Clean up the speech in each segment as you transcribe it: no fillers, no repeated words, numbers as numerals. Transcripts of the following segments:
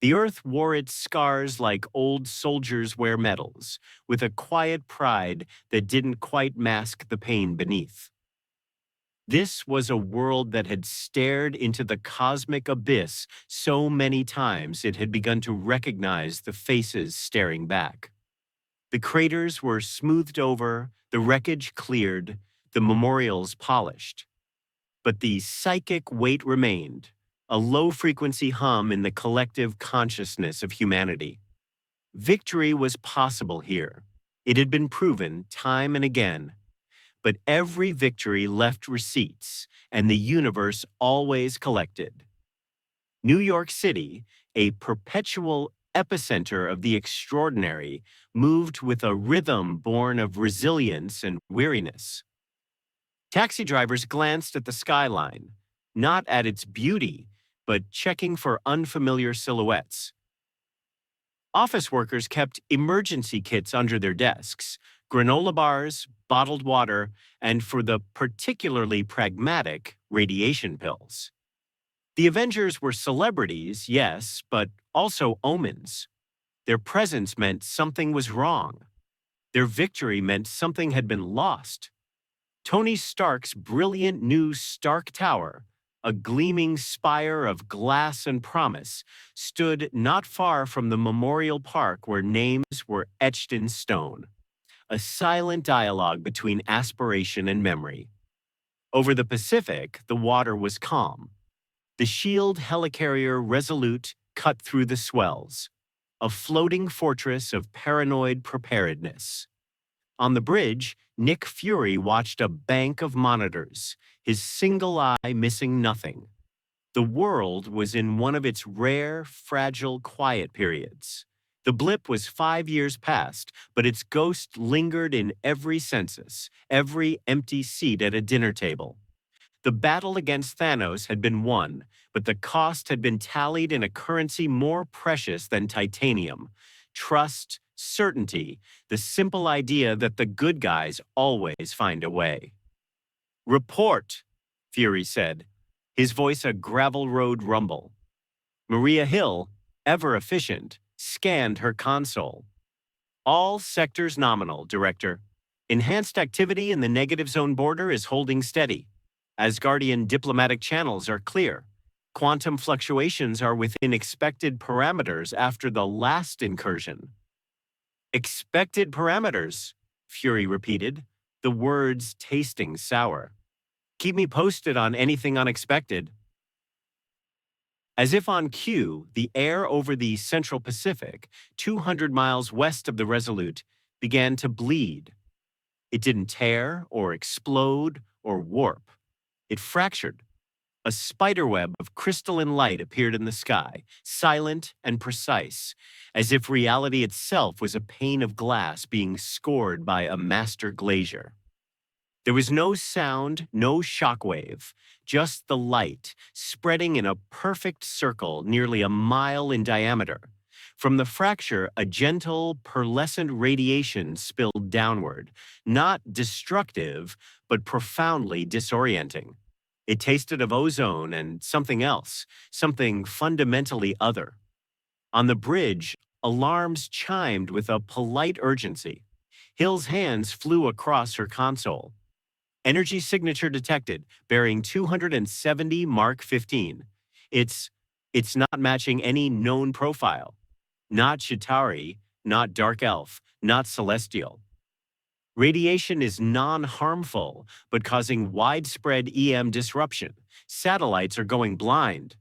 The Earth wore its scars like old soldiers wear medals, with a quiet pride that didn't quite mask the pain beneath. This was a world that had stared into the cosmic abyss so many times it had begun to recognize the faces staring back. The craters were smoothed over, the wreckage cleared, the memorials polished. But the psychic weight remained, a low-frequency hum in the collective consciousness of humanity. Victory was possible here. It had been proven time and again. But every victory left receipts, and the universe always collected. New York City, a perpetual epicenter of the extraordinary, moved with a rhythm born of resilience and weariness. Taxi drivers glanced at the skyline, not at its beauty, but checking for unfamiliar silhouettes. Office workers kept emergency kits under their desks, granola bars, bottled water, and for the particularly pragmatic, radiation pills. The Avengers were celebrities, yes, but also omens. Their presence meant something was wrong. Their victory meant something had been lost. Tony Stark's brilliant new Stark Tower, a gleaming spire of glass and promise, stood not far from the memorial park where names were etched in stone, a silent dialogue between aspiration and memory. Over the Pacific, the water was calm. The S.H.I.E.L.D. helicarrier resolute cut through the swells, a floating fortress of paranoid preparedness. On the bridge, Nick Fury watched a bank of monitors, his single eye missing nothing. The world was in one of its rare, fragile, quiet periods. The blip was 5 years past, but its ghost lingered in every census, every empty seat at a dinner table. The battle against Thanos had been won, but the cost had been tallied in a currency more precious than titanium: trust, certainty, the simple idea that the good guys always find a way. "Report," Fury said, his voice a gravel road rumble. Maria Hill, ever efficient, scanned her console. "All sectors nominal, Director. Enhanced activity in the negative zone border is holding steady. Asgardian diplomatic channels are clear. Quantum fluctuations are within expected parameters after the last incursion." "Expected parameters," Fury repeated, the words tasting sour. "Keep me posted on anything unexpected." As if on cue, the air over the Central Pacific, 200 miles west of the Resolute, began to bleed. It didn't tear or explode or warp. It fractured. A spiderweb of crystalline light appeared in the sky, silent and precise, as if reality itself was a pane of glass being scored by a master glazier. There was no sound, no shockwave, just the light, spreading in a perfect circle nearly a mile in diameter. From the fracture, a gentle, pearlescent radiation spilled downward, not destructive, but profoundly disorienting. It tasted of ozone and something else, something fundamentally other. On the bridge, alarms chimed with a polite urgency. Hill's hands flew across her console. "Energy signature detected, bearing 270 Mark 15. It's not matching any known profile. Not Chitauri, not Dark Elf, not Celestial. Radiation is non-harmful, but causing widespread EM disruption. Satellites are going blind."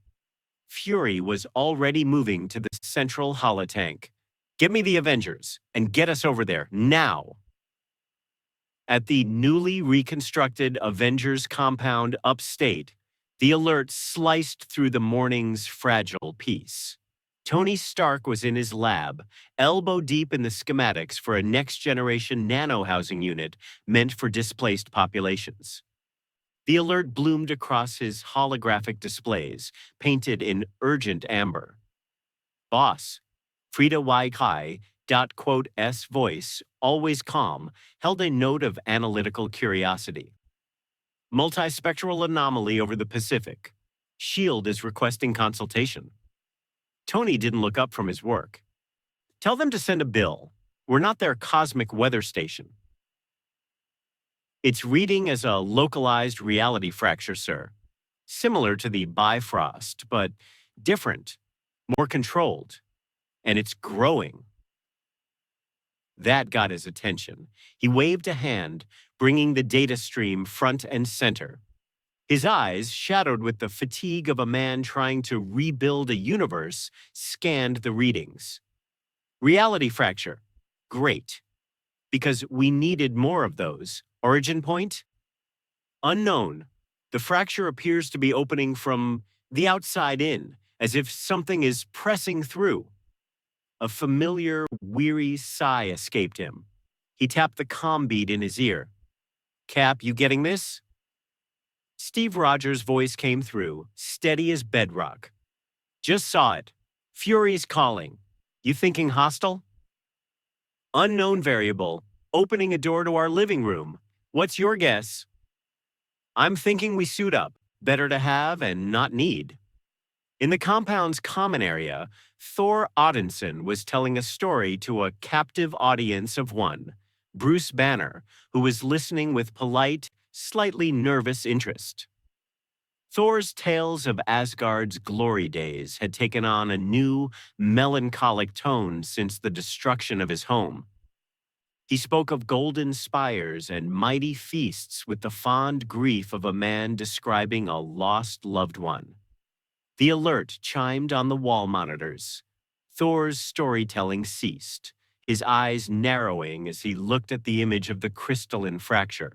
Fury was already moving to the central holotank. "Get me the Avengers, and get us over there, now." At the newly reconstructed Avengers compound upstate, the alert sliced through the morning's fragile peace. Tony Stark was in his lab, elbow deep in the schematics for a next-generation nano-housing unit meant for displaced populations. The alert bloomed across his holographic displays, painted in urgent amber. "Boss, Frida Y. Kai, S voice, always calm, held a note of analytical curiosity. "Multispectral anomaly over the Pacific. S.H.I.E.L.D. is requesting consultation." Tony didn't look up from his work. Tell them to send a bill. We're not their cosmic weather station. It's reading as a localized reality fracture, sir. Similar to the Bifrost, but different, more controlled, and it's growing. That got his attention. He waved a hand, bringing the data stream front and center. His eyes, shadowed with the fatigue of a man trying to rebuild a universe, scanned the readings. Reality fracture. Great. Because we needed more of those. Origin point? Unknown. The fracture appears to be opening from the outside in, as if something is pressing through. A familiar, weary sigh escaped him. He tapped the comm bead in his ear. Cap, you getting this? Steve Rogers' voice came through, steady as bedrock. Just saw it. Fury's calling. You thinking hostile? Unknown variable, opening a door to our living room. What's your guess? I'm thinking we suit up. Better to have and not need. In the compound's common area, Thor Odinson was telling a story to a captive audience of one, Bruce Banner, who was listening with polite, slightly nervous interest. Thor's tales of Asgard's glory days had taken on a new, melancholic tone since the destruction of his home. He spoke of golden spires and mighty feasts with the fond grief of a man describing a lost loved one. The alert chimed on the wall monitors. Thor's storytelling ceased, his eyes narrowing as he looked at the image of the crystalline fracture.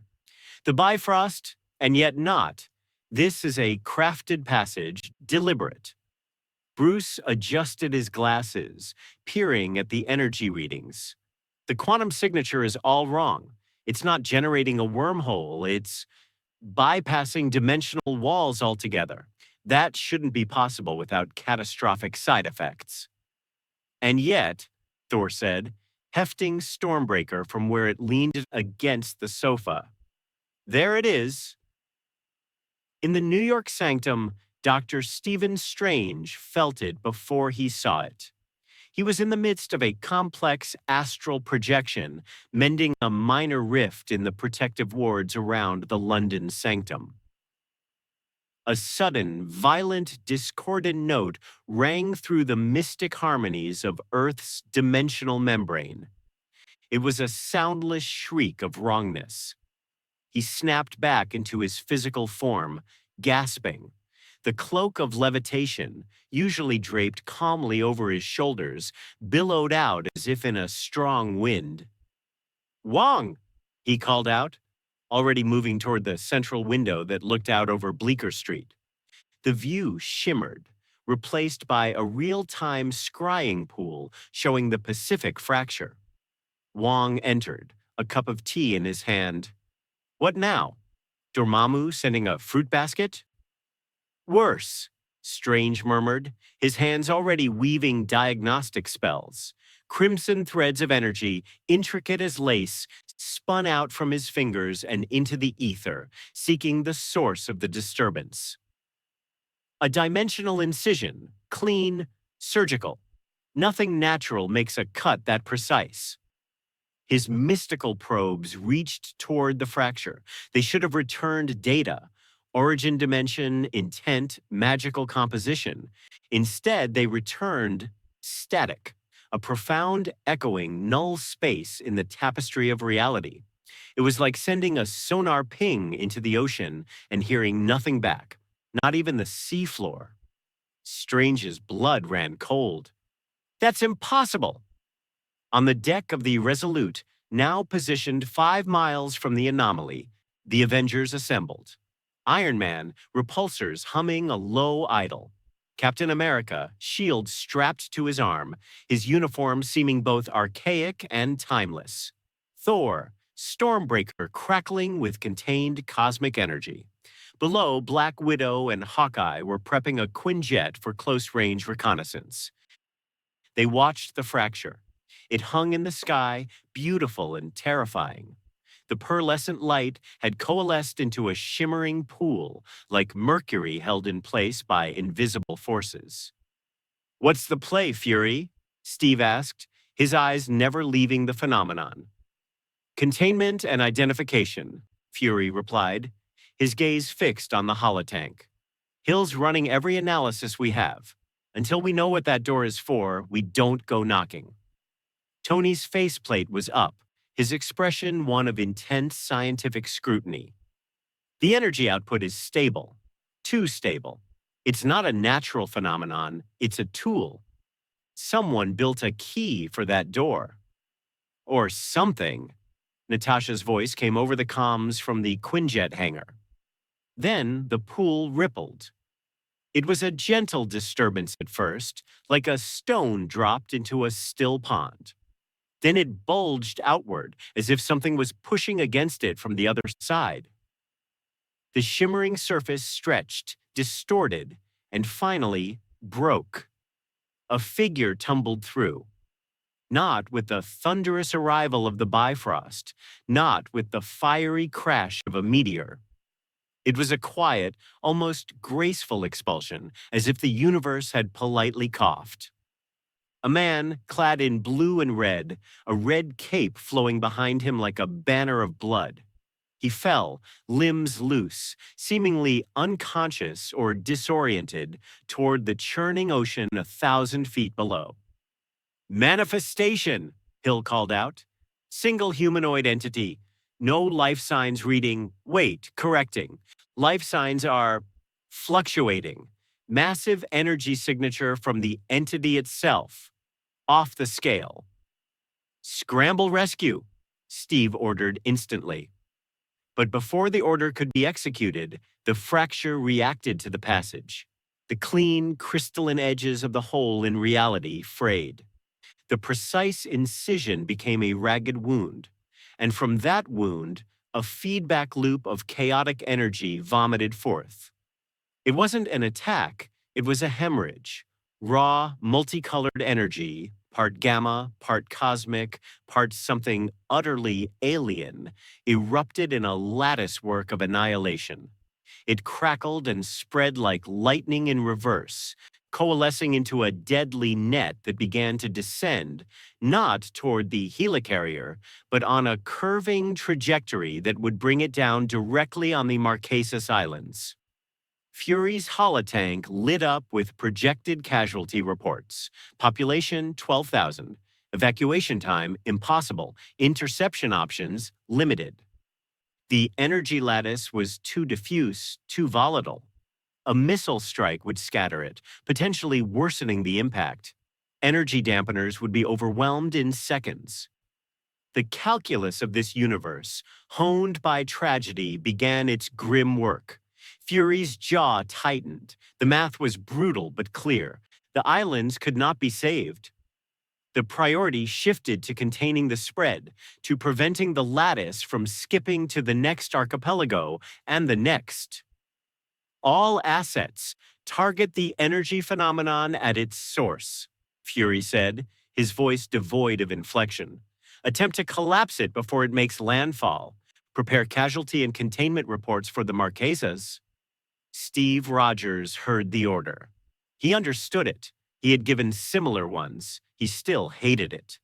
The Bifrost, and yet not. This is a crafted passage, deliberate. Bruce adjusted his glasses, peering at the energy readings. The quantum signature is all wrong. It's not generating a wormhole, it's bypassing dimensional walls altogether. That shouldn't be possible without catastrophic side effects. And yet, Thor said, hefting Stormbreaker from where it leaned against the sofa. There it is. In the New York sanctum, Dr. Stephen Strange felt it before he saw it. He was in the midst of a complex astral projection, mending a minor rift in the protective wards around the London sanctum. A sudden, violent, discordant note rang through the mystic harmonies of Earth's dimensional membrane. It was a soundless shriek of wrongness. He snapped back into his physical form, gasping. The cloak of levitation, usually draped calmly over his shoulders, billowed out as if in a strong wind. Wong, he called out, already moving toward the central window that looked out over Bleecker Street. The view shimmered, replaced by a real-time scrying pool showing the Pacific fracture. Wong entered, a cup of tea in his hand. What now? Dormammu sending a fruit basket? Worse, Strange murmured, his hands already weaving diagnostic spells. Crimson threads of energy, intricate as lace, spun out from his fingers and into the ether, seeking the source of the disturbance. A dimensional incision, clean, surgical. Nothing natural makes a cut that precise. His mystical probes reached toward the fracture. They should have returned data, origin dimension, intent, magical composition. Instead, they returned static, a profound echoing null space in the tapestry of reality. It was like sending a sonar ping into the ocean and hearing nothing back, not even the seafloor. Strange's blood ran cold. That's impossible! On the deck of the Resolute, now positioned 5 miles from the anomaly, the Avengers assembled. Iron Man, repulsors humming a low idle. Captain America, shield strapped to his arm, his uniform seeming both archaic and timeless. Thor, Stormbreaker crackling with contained cosmic energy. Below, Black Widow and Hawkeye were prepping a Quinjet for close-range reconnaissance. They watched the fracture. It hung in the sky, beautiful and terrifying. The pearlescent light had coalesced into a shimmering pool, like mercury held in place by invisible forces. What's the play, Fury? Steve asked, his eyes never leaving the phenomenon. Containment and identification, Fury replied, his gaze fixed on the holotank. Hill's running every analysis we have. Until we know what that door is for, we don't go knocking. Tony's faceplate was up, his expression one of intense scientific scrutiny. The energy output is stable, too stable. It's not a natural phenomenon, it's a tool. Someone built a key for that door. Or something. Natasha's voice came over the comms from the Quinjet hangar. Then the pool rippled. It was a gentle disturbance at first, like a stone dropped into a still pond. Then it bulged outward, as if something was pushing against it from the other side. The shimmering surface stretched, distorted, and finally broke. A figure tumbled through. Not with the thunderous arrival of the Bifrost, not with the fiery crash of a meteor. It was a quiet, almost graceful expulsion, as if the universe had politely coughed. A man clad in blue and red, a red cape flowing behind him like a banner of blood. He fell, limbs loose, seemingly unconscious or disoriented, toward the churning ocean 1,000 feet below. Manifestation, Hill called out. Single humanoid entity. No life signs reading, wait, correcting. Life signs are fluctuating. Massive energy signature from the entity itself. Off the scale. Scramble rescue, Steve ordered instantly. But before the order could be executed, the fracture reacted to the passage. The clean, crystalline edges of the hole in reality frayed. The precise incision became a ragged wound, and from that wound, a feedback loop of chaotic energy vomited forth. It wasn't an attack, it was a hemorrhage. Raw, multicolored energy, part gamma, part cosmic, part something utterly alien, erupted in a lattice work of annihilation. It crackled and spread like lightning in reverse, coalescing into a deadly net that began to descend, not toward the helicarrier, but on a curving trajectory that would bring it down directly on the Marquesas Islands. Fury's holotank lit up with projected casualty reports. Population 12,000. Evacuation time impossible. Interception options limited. The energy lattice was too diffuse, too volatile. A missile strike would scatter it, potentially worsening the impact. Energy dampeners would be overwhelmed in seconds. The calculus of this universe, honed by tragedy, began its grim work. Fury's jaw tightened. The math was brutal but clear. The islands could not be saved. The priority shifted to containing the spread, to preventing the lattice from skipping to the next archipelago and the next. All assets target the energy phenomenon at its source, Fury said, his voice devoid of inflection. Attempt to collapse it before it makes landfall. Prepare casualty and containment reports for the Marquesas. Steve Rogers heard the order. He understood it. He had given similar ones. He still hated it.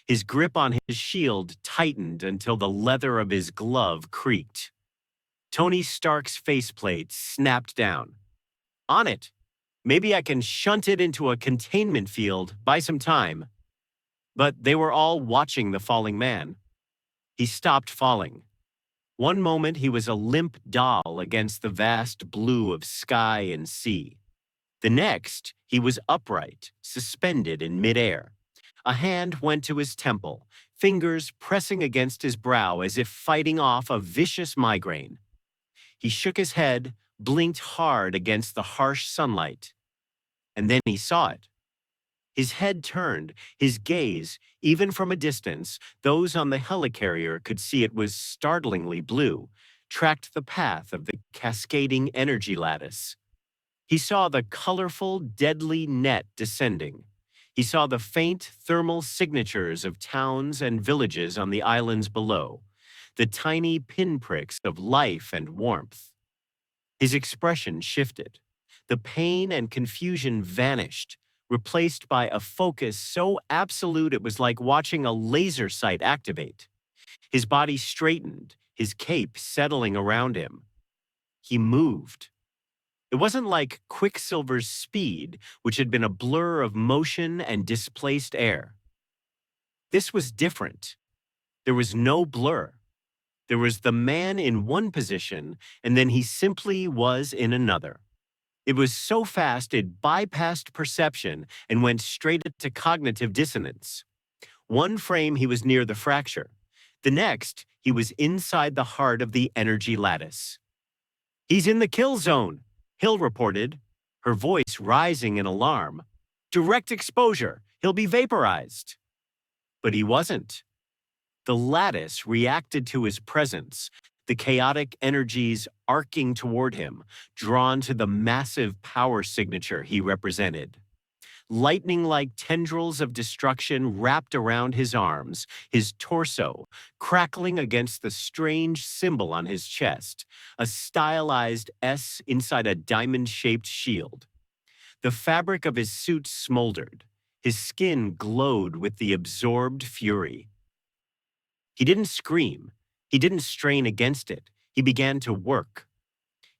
His grip on his shield tightened until the leather of his glove creaked. Tony Stark's faceplate snapped down. On it. Maybe I can shunt it into a containment field, buy some time. But they were all watching the falling man. He stopped falling. One moment he was a limp doll against the vast blue of sky and sea. The next, he was upright, suspended in midair. A hand went to his temple, fingers pressing against his brow as if fighting off a vicious migraine. He shook his head, blinked hard against the harsh sunlight. And then he saw it. His head turned, his gaze, even from a distance, those on the helicarrier could see it was startlingly blue, tracked the path of the cascading energy lattice. He saw the colorful, deadly net descending. He saw the faint thermal signatures of towns and villages on the islands below, the tiny pinpricks of life and warmth. His expression shifted. The pain and confusion vanished, replaced by a focus so absolute it was like watching a laser sight activate. His body straightened, his cape settling around him. He moved. It wasn't like Quicksilver's speed, which had been a blur of motion and displaced air. This was different. There was no blur. There was the man in one position, and then he simply was in another. It was so fast it bypassed perception and went straight to cognitive dissonance. One frame he was near the fracture. The next, he was inside the heart of the energy lattice. "He's in the kill zone," Hill reported, her voice rising in alarm. "Direct exposure. He'll be vaporized." But he wasn't. The lattice reacted to his presence, the chaotic energies arcing toward him, drawn to the massive power signature he represented. Lightning-like tendrils of destruction wrapped around his arms, his torso, crackling against the strange symbol on his chest, a stylized S inside a diamond-shaped shield. The fabric of his suit smoldered. His skin glowed with the absorbed fury. He didn't scream. He didn't strain against it. He began to work.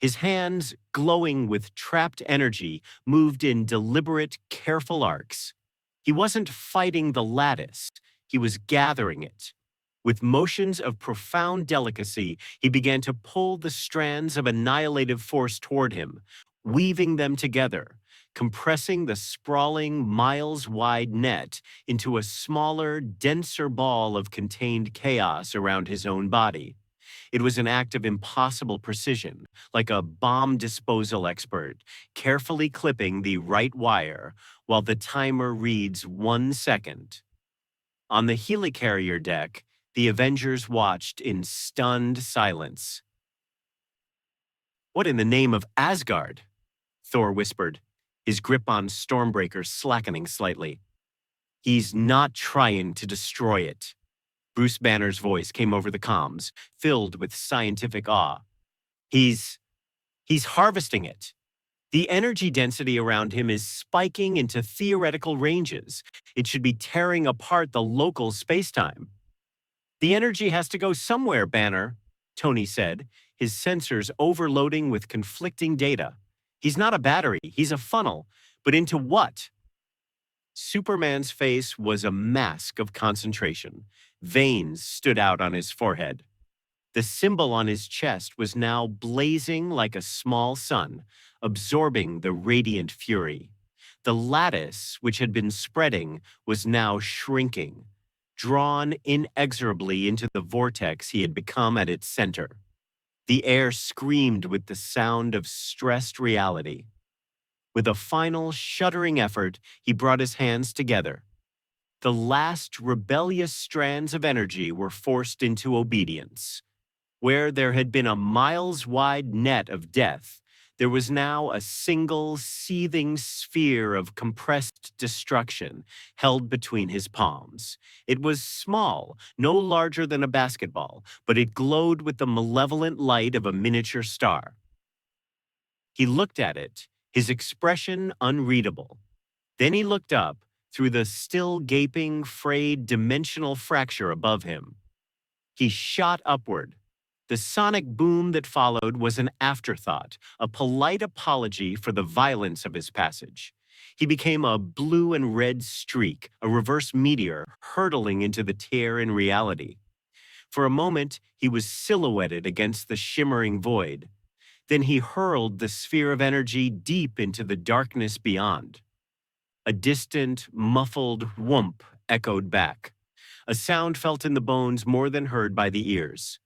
His hands, glowing with trapped energy, moved in deliberate, careful arcs. He wasn't fighting the lattice. He was gathering it. With motions of profound delicacy, he began to pull the strands of annihilative force toward him, weaving them together, compressing the sprawling, miles-wide net into a smaller, denser ball of contained chaos around his own body. It was an act of impossible precision, like a bomb disposal expert, carefully clipping the right wire while the timer reads 1 second. On the helicarrier deck, the Avengers watched in stunned silence. "What in the name of Asgard?" Thor whispered, his grip on Stormbreaker slackening slightly. "He's not trying to destroy it." Bruce Banner's voice came over the comms, filled with scientific awe. He's harvesting it. The energy density around him is spiking into theoretical ranges. It should be tearing apart the local spacetime." "The energy has to go somewhere, Banner," Tony said, his sensors overloading with conflicting data. "He's not a battery, he's a funnel. But into what?" Superman's face was a mask of concentration. Veins stood out on his forehead. The symbol on his chest was now blazing like a small sun, absorbing the radiant fury. The lattice, which had been spreading, was now shrinking, drawn inexorably into the vortex he had become at its center. The air screamed with the sound of stressed reality. With a final, shuddering effort, he brought his hands together. The last rebellious strands of energy were forced into obedience. Where there had been a miles-wide net of death, there was now a single, seething sphere of compressed destruction held between his palms. It was small, no larger than a basketball, but it glowed with the malevolent light of a miniature star. He looked at it, his expression unreadable. Then he looked up through the still gaping, frayed dimensional fracture above him. He shot upward. The sonic boom that followed was an afterthought, a polite apology for the violence of his passage. He became a blue and red streak, a reverse meteor hurtling into the tear in reality. For a moment, he was silhouetted against the shimmering void. Then he hurled the sphere of energy deep into the darkness beyond. A distant, muffled whoomp echoed back, a sound felt in the bones more than heard by the ears.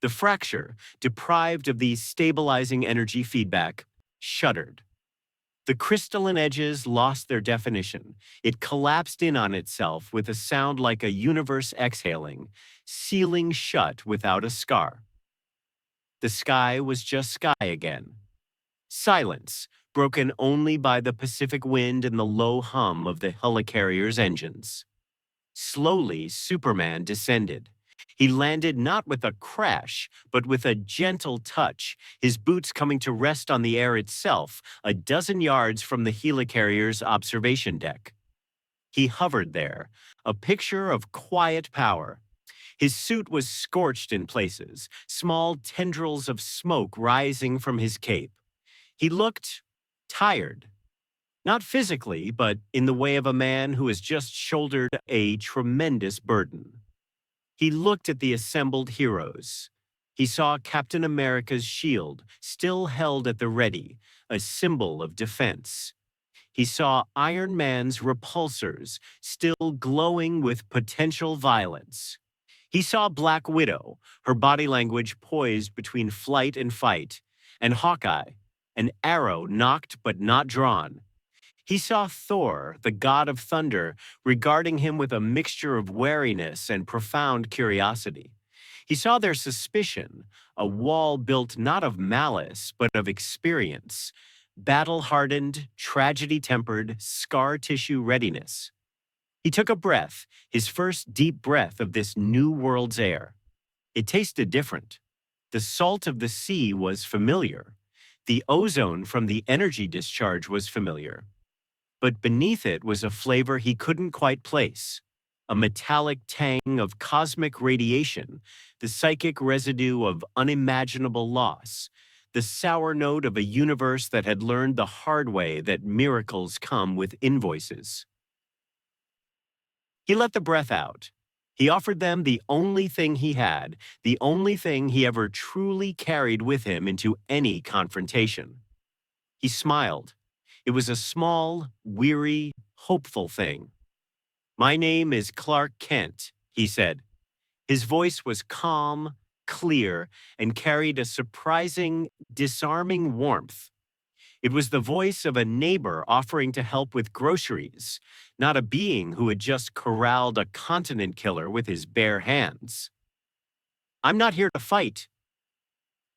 The fracture, deprived of the stabilizing energy feedback, shuddered. The crystalline edges lost their definition. It collapsed in on itself with a sound like a universe exhaling, sealing shut without a scar. The sky was just sky again. Silence, broken only by the Pacific wind and the low hum of the helicarrier's engines. Slowly, Superman descended. He landed not with a crash, but with a gentle touch, his boots coming to rest on the air itself, a dozen yards from the helicarrier's observation deck. He hovered there, a picture of quiet power. His suit was scorched in places, small tendrils of smoke rising from his cape. He looked tired. Not physically, but in the way of a man who has just shouldered a tremendous burden. He looked at the assembled heroes. He saw Captain America's shield still held at the ready, a symbol of defense. He saw Iron Man's repulsors still glowing with potential violence. He saw Black Widow, her body language poised between flight and fight, and Hawkeye, an arrow knocked but not drawn. He saw Thor, the god of thunder, regarding him with a mixture of wariness and profound curiosity. He saw their suspicion, a wall built not of malice, but of experience, battle-hardened, tragedy-tempered, scar-tissue readiness. He took a breath, his first deep breath of this new world's air. It tasted different. The salt of the sea was familiar. The ozone from the energy discharge was familiar. But beneath it was a flavor he couldn't quite place, a metallic tang of cosmic radiation, the psychic residue of unimaginable loss, the sour note of a universe that had learned the hard way that miracles come with invoices. He let the breath out. He offered them the only thing he had, the only thing he ever truly carried with him into any confrontation. He smiled. It was a small, weary, hopeful thing. "My name is Clark Kent," he said. His voice was calm, clear, and carried a surprising, disarming warmth. It was the voice of a neighbor offering to help with groceries, not a being who had just corralled a continent killer with his bare hands. "I'm not here to fight."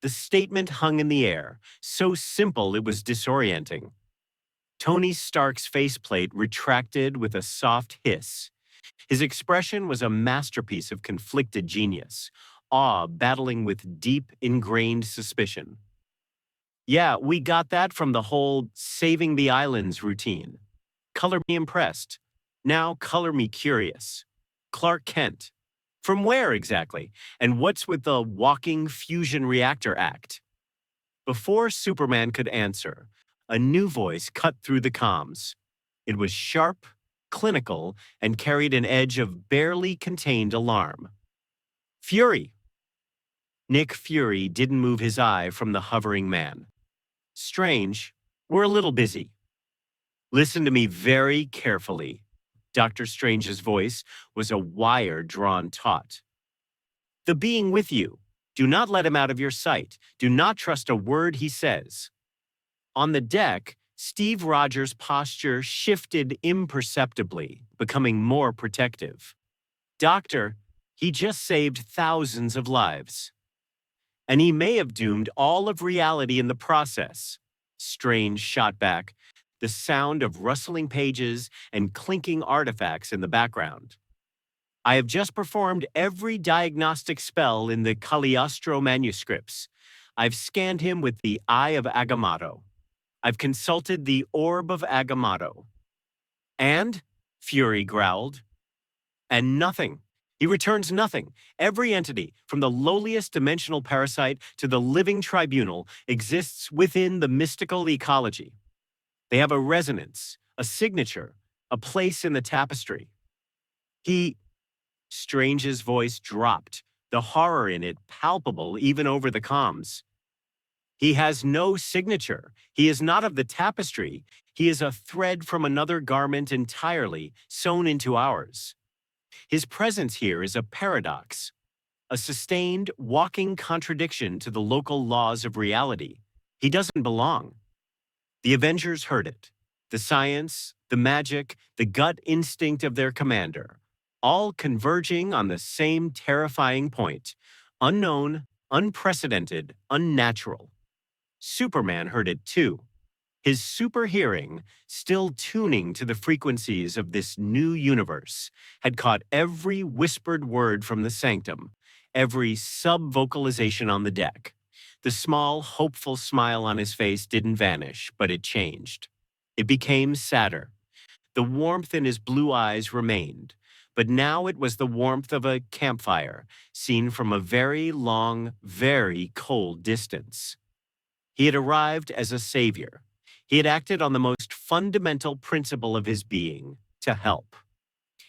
The statement hung in the air, so simple it was disorienting. Tony Stark's faceplate retracted with a soft hiss. His expression was a masterpiece of conflicted genius, awe battling with deep, ingrained suspicion. "Yeah, we got that from the whole saving the islands routine. Color me impressed. Now color me curious. Clark Kent. From where exactly? And what's with the walking fusion reactor act?" Before Superman could answer, a new voice cut through the comms. It was sharp, clinical, and carried an edge of barely contained alarm. "Fury." Nick Fury didn't move his eye from the hovering man. "Strange. We're a little busy." "Listen to me very carefully." Dr. Strange's voice was a wire drawn taut. "The being with you. Do not let him out of your sight. Do not trust a word he says." On the deck, Steve Rogers' posture shifted imperceptibly, becoming more protective. "Doctor, he just saved thousands of lives. And he may have doomed all of reality in the process." Strange shot back, the sound of rustling pages and clinking artifacts in the background. "I have just performed every diagnostic spell in the Cagliostro manuscripts. I've scanned him with the Eye of Agamotto. I've consulted the Orb of Agamotto." "And?" Fury growled. "And nothing. He returns nothing. Every entity, from the lowliest dimensional parasite to the living tribunal, exists within the mystical ecology. They have a resonance, a signature, a place in the tapestry. He..." Strange's voice dropped, the horror in it palpable even over the comms. "He has no signature. He is not of the tapestry. He is a thread from another garment entirely, sewn into ours. His presence here is a paradox, a sustained, walking contradiction to the local laws of reality. He doesn't belong." The Avengers heard it. The science, the magic, the gut instinct of their commander, all converging on the same terrifying point: unknown, unprecedented, unnatural. Superman heard it too. His super hearing, still tuning to the frequencies of this new universe, had caught every whispered word from the sanctum, every sub-vocalization on the deck. The small, hopeful smile on his face didn't vanish, but it changed. It became sadder. The warmth in his blue eyes remained, but now it was the warmth of a campfire, seen from a very long, very cold distance. He had arrived as a savior. He had acted on the most fundamental principle of his being, to help.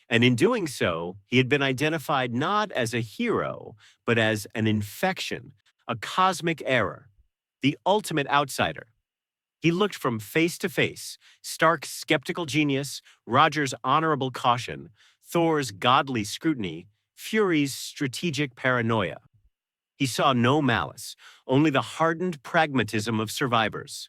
And in doing so, he had been identified not as a hero, but as an infection, a cosmic error, the ultimate outsider. He looked from face to face, Stark's skeptical genius, Roger's honorable caution, Thor's godly scrutiny, Fury's strategic paranoia. He saw no malice, only the hardened pragmatism of survivors.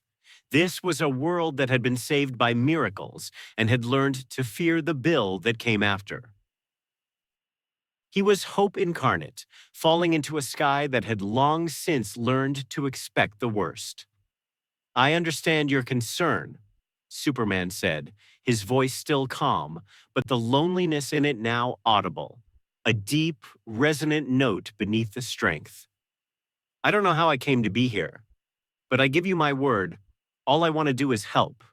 This was a world that had been saved by miracles and had learned to fear the bill that came after. He was hope incarnate, falling into a sky that had long since learned to expect the worst. "I understand your concern," Superman said, his voice still calm, but the loneliness in it now audible, a deep, resonant note beneath the strength. "I don't know how I came to be here, but I give you my word, all I want to do is help."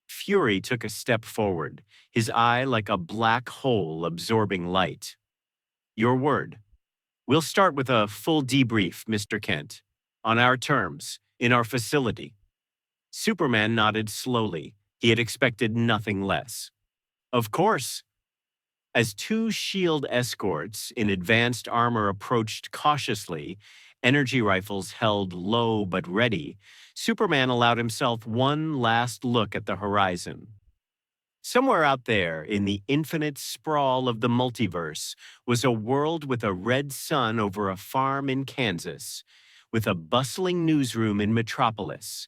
Fury took a step forward, his eye like a black hole absorbing light. "Your word. We'll start with a full debrief, Mr. Kent, on our terms, in our facility." Superman nodded slowly. He had expected nothing less. "Of course." As two S.H.I.E.L.D. escorts in advanced armor approached cautiously, energy rifles held low but ready, Superman allowed himself one last look at the horizon. Somewhere out there, in the infinite sprawl of the multiverse, was a world with a red sun over a farm in Kansas, with a bustling newsroom in Metropolis,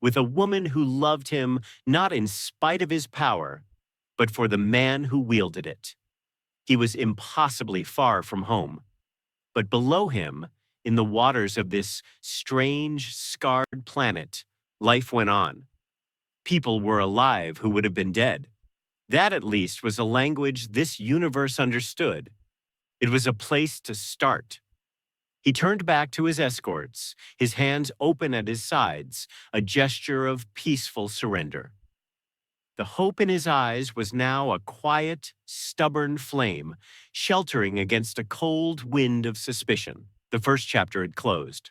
with a woman who loved him not in spite of his power, but for the man who wielded it. He was impossibly far from home. But below him, in the waters of this strange, scarred planet, life went on. People were alive who would have been dead. That, at least, was a language this universe understood. It was a place to start. He turned back to his escorts, his hands open at his sides, a gesture of peaceful surrender. The hope in his eyes was now a quiet, stubborn flame, sheltering against a cold wind of suspicion. The first chapter had closed.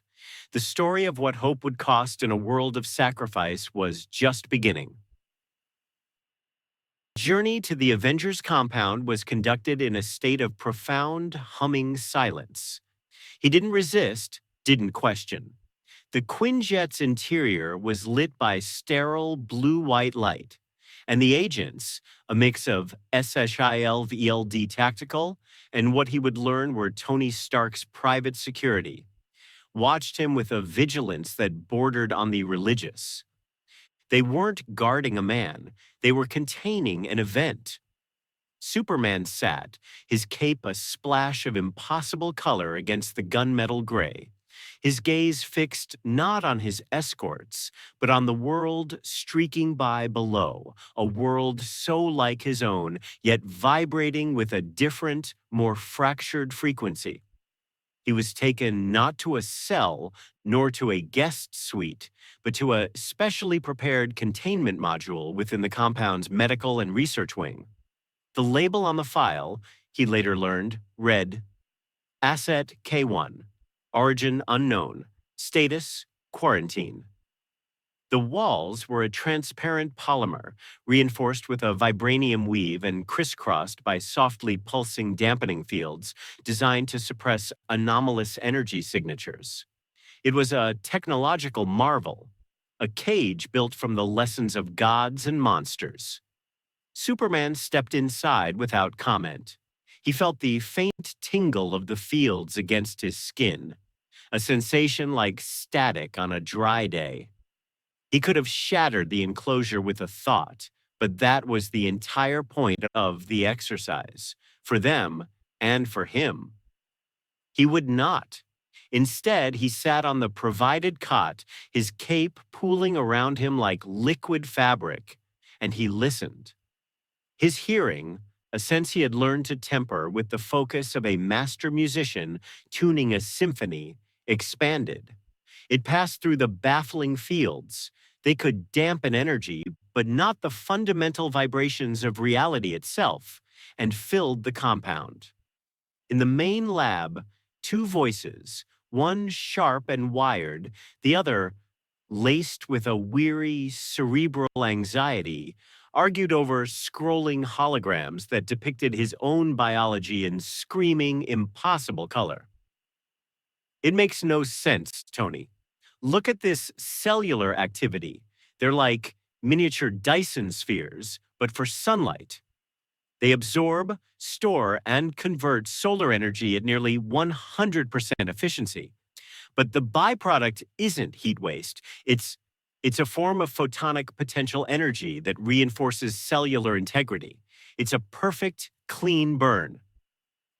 The story of what hope would cost in a world of sacrifice was just beginning. The journey to the Avengers compound was conducted in a state of profound, humming silence. He didn't resist, didn't question. The Quinjet's interior was lit by sterile blue-white light, and the agents, a mix of S.H.I.E.L.D. tactical and what he would learn were Tony Stark's private security, watched him with a vigilance that bordered on the religious. They weren't guarding a man, they were containing an event. Superman sat, his cape a splash of impossible color against the gunmetal gray, his gaze fixed not on his escorts, but on the world streaking by below, a world so like his own, yet vibrating with a different, more fractured frequency. He was taken not to a cell, nor to a guest suite, but to a specially prepared containment module within the compound's medical and research wing. The label on the file, he later learned, read, Asset K1, Origin Unknown, Status Quarantine. The walls were a transparent polymer, reinforced with a vibranium weave and crisscrossed by softly pulsing dampening fields designed to suppress anomalous energy signatures. It was a technological marvel, a cage built from the lessons of gods and monsters. Superman stepped inside without comment. He felt the faint tingle of the fields against his skin, a sensation like static on a dry day. He could have shattered the enclosure with a thought, but that was the entire point of the exercise, for them and for him. He would not. Instead, he sat on the provided cot, his cape pooling around him like liquid fabric, and he listened. His hearing, a sense he had learned to temper with the focus of a master musician tuning a symphony, expanded. It passed through the baffling fields. They could dampen energy, but not the fundamental vibrations of reality itself, and filled the compound. In the main lab, two voices, one sharp and wired, the other laced with a weary, cerebral anxiety, argued over scrolling holograms that depicted his own biology in screaming, impossible color. It makes no sense, Tony. Look at this cellular activity. They're like miniature Dyson spheres, but for sunlight. They absorb, store, and convert solar energy at nearly 100% efficiency. But the byproduct isn't heat waste. It's a form of photonic potential energy that reinforces cellular integrity. It's a perfect, clean burn.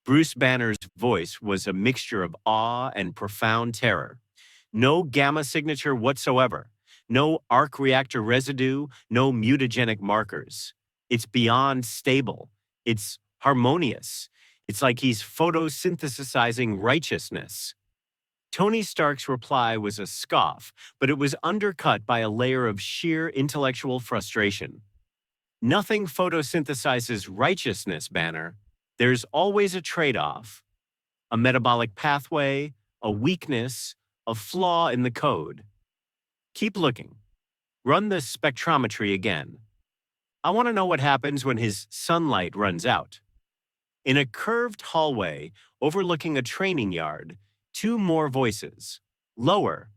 Bruce Banner's voice was a mixture of awe and profound terror. No gamma signature whatsoever. No arc reactor residue, no mutagenic markers. It's beyond stable. It's harmonious. It's like he's photosynthesizing righteousness. Tony Stark's reply was a scoff, but it was undercut by a layer of sheer intellectual frustration. Nothing photosynthesizes righteousness, Banner. There's always a trade-off, a metabolic pathway, a weakness, a flaw in the code. Keep looking. Run the spectrometry again. I want to know what happens when his sunlight runs out. In a curved hallway overlooking a training yard, two more voices, lower,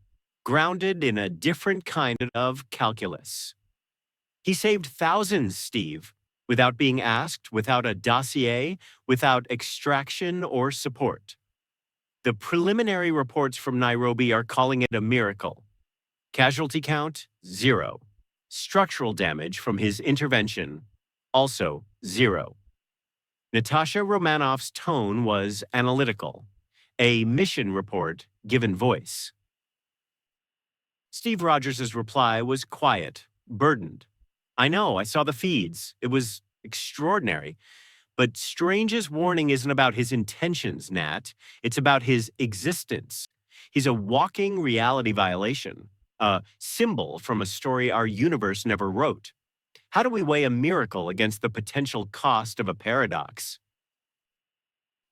grounded in a different kind of calculus. He saved thousands, Steve, without being asked, without a dossier, without extraction or support. The preliminary reports from Nairobi are calling it a miracle. Casualty count, 0. Structural damage from his intervention, also 0. Natasha Romanoff's tone was analytical, a mission report given voice. Steve Rogers' reply was quiet, burdened. I know, I saw the feeds. It was extraordinary. But Strange's warning isn't about his intentions, Nat. It's about his existence. He's a walking reality violation, a symbol from a story our universe never wrote. How do we weigh a miracle against the potential cost of a paradox?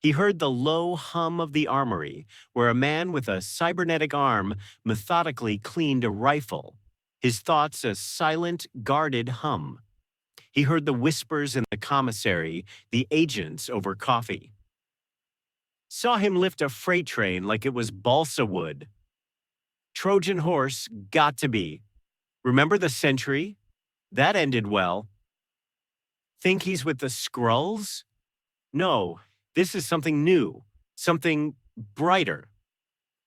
He heard the low hum of the armory, where a man with a cybernetic arm methodically cleaned a rifle, his thoughts a silent, guarded hum. He heard the whispers in the commissary, the agents over coffee. Saw him lift a freight train like it was balsa wood. Trojan horse, got to be. Remember the Sentry? That ended well. Think he's with the Skrulls? No, this is something new, something brighter.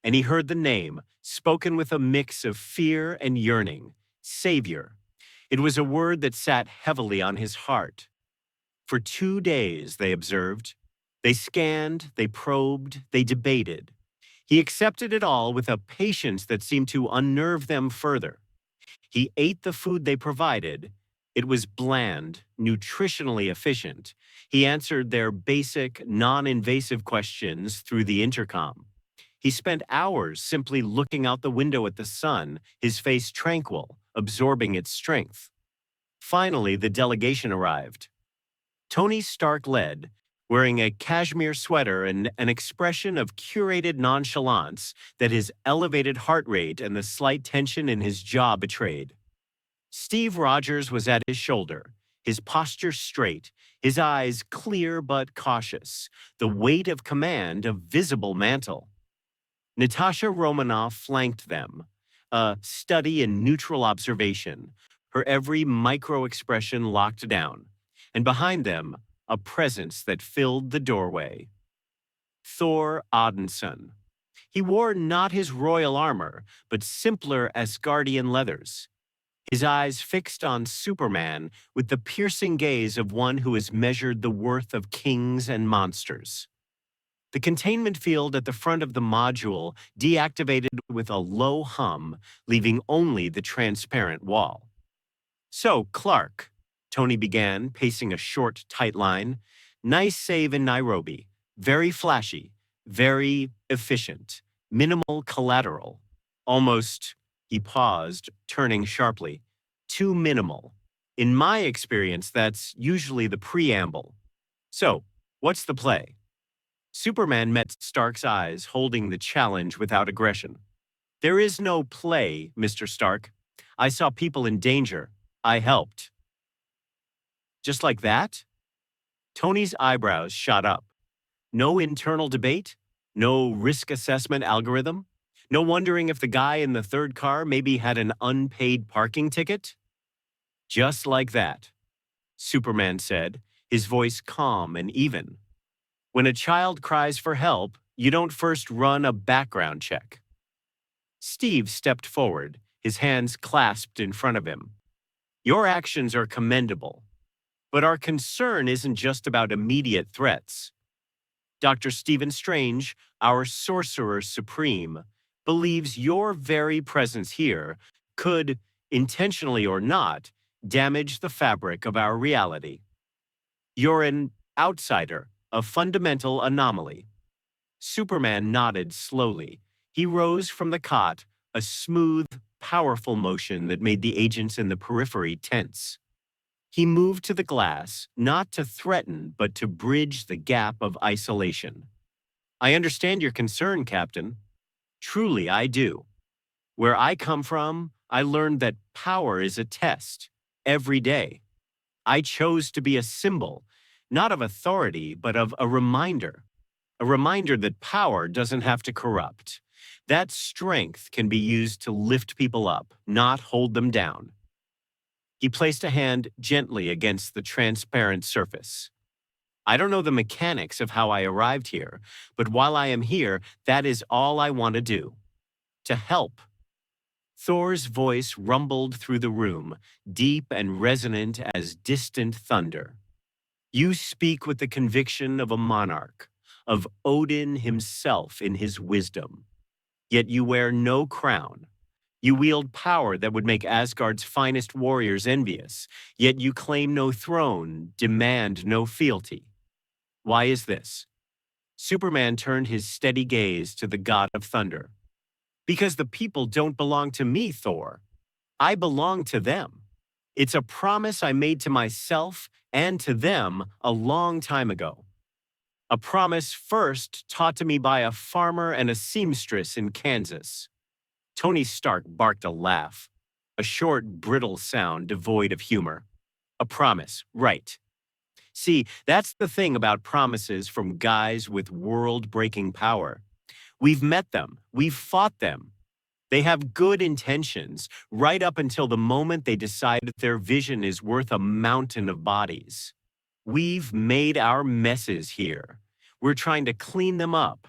And he heard the name, spoken with a mix of fear and yearning, Savior. It was a word that sat heavily on his heart. For 2 days, they observed. They scanned, they probed, they debated. He accepted it all with a patience that seemed to unnerve them further. He ate the food they provided. It was bland, nutritionally efficient. He answered their basic, non-invasive questions through the intercom. He spent hours simply looking out the window at the sun, his face tranquil, absorbing its strength. Finally, the delegation arrived. Tony Stark led, wearing a cashmere sweater and an expression of curated nonchalance that his elevated heart rate and the slight tension in his jaw betrayed. Steve Rogers was at his shoulder, his posture straight, his eyes clear but cautious, the weight of command a visible mantle. Natasha Romanoff flanked them, a study in neutral observation, her every micro-expression locked down, and behind them, a presence that filled the doorway. Thor Odinson. He wore not his royal armor, but simpler Asgardian leathers. His eyes fixed on Superman with the piercing gaze of one who has measured the worth of kings and monsters. The containment field at the front of the module deactivated with a low hum, leaving only the transparent wall. So, Clark, Tony began, pacing a short, tight line. Nice save in Nairobi. Very flashy. Very efficient. Minimal collateral. Almost, he paused, turning sharply. Too minimal. In my experience, that's usually the preamble. So, what's the play? Superman met Stark's eyes, holding the challenge without aggression. There is no play, Mr. Stark. I saw people in danger. I helped. Just like that? Tony's eyebrows shot up. No internal debate? No risk assessment algorithm? No wondering if the guy in the third car maybe had an unpaid parking ticket? Just like that, Superman said, his voice calm and even. When a child cries for help, you don't first run a background check. Steve stepped forward, his hands clasped in front of him. Your actions are commendable, but our concern isn't just about immediate threats. Dr. Stephen Strange, our Sorcerer Supreme, believes your very presence here could, intentionally or not, damage the fabric of our reality. You're an outsider, a fundamental anomaly. Superman nodded slowly. He rose from the cot, a smooth, powerful motion that made the agents in the periphery tense. He moved to the glass, not to threaten, but to bridge the gap of isolation. I understand your concern, Captain. Truly, I do. Where I come from, I learned that power is a test, every day. I chose to be a symbol, not of authority, but of a reminder. A reminder that power doesn't have to corrupt. That strength can be used to lift people up, not hold them down. He placed a hand gently against the transparent surface. I don't know the mechanics of how I arrived here, but while I am here, that is all I want to do. To help. Thor's voice rumbled through the room, deep and resonant as distant thunder. You speak with the conviction of a monarch, of Odin himself in his wisdom. Yet you wear no crown. You wield power that would make Asgard's finest warriors envious, yet you claim no throne, demand no fealty. Why is this? Superman turned his steady gaze to the god of thunder. Because the people don't belong to me, Thor. I belong to them. It's a promise I made to myself and to them a long time ago. A promise first taught to me by a farmer and a seamstress in Kansas. Tony Stark barked a laugh, a short, brittle sound devoid of humor. A promise, right. See, that's the thing about promises from guys with world-breaking power. We've met them. We've fought them. They have good intentions, right up until the moment they decide that their vision is worth a mountain of bodies. We've made our messes here. We're trying to clean them up.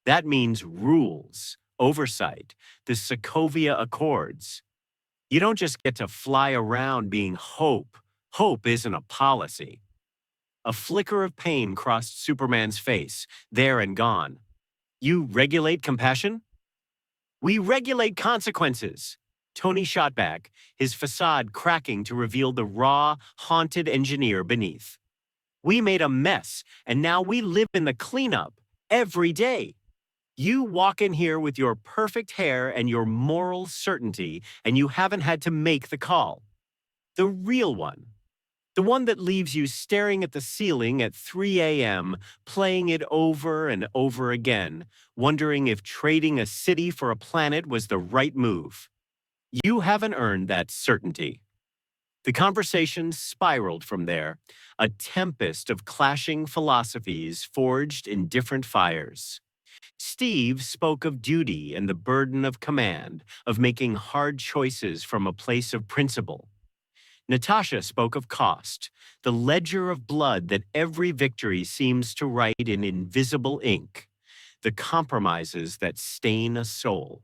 That means rules, oversight, the Sokovia Accords. You don't just get to fly around being hope. Hope isn't a policy. A flicker of pain crossed Superman's face, there and gone. You regulate compassion? We regulate consequences. Tony shot back, his facade cracking to reveal the raw, haunted engineer beneath. We made a mess, and now we live in the cleanup every day. You walk in here with your perfect hair and your moral certainty, and you haven't had to make the call. The real one. The one that leaves you staring at the ceiling at 3 a.m., playing it over and over again, wondering if trading a city for a planet was the right move. You haven't earned that certainty. The conversation spiraled from there, a tempest of clashing philosophies forged in different fires. Steve spoke of duty and the burden of command, of making hard choices from a place of principle. Natasha spoke of cost, the ledger of blood that every victory seems to write in invisible ink, the compromises that stain a soul.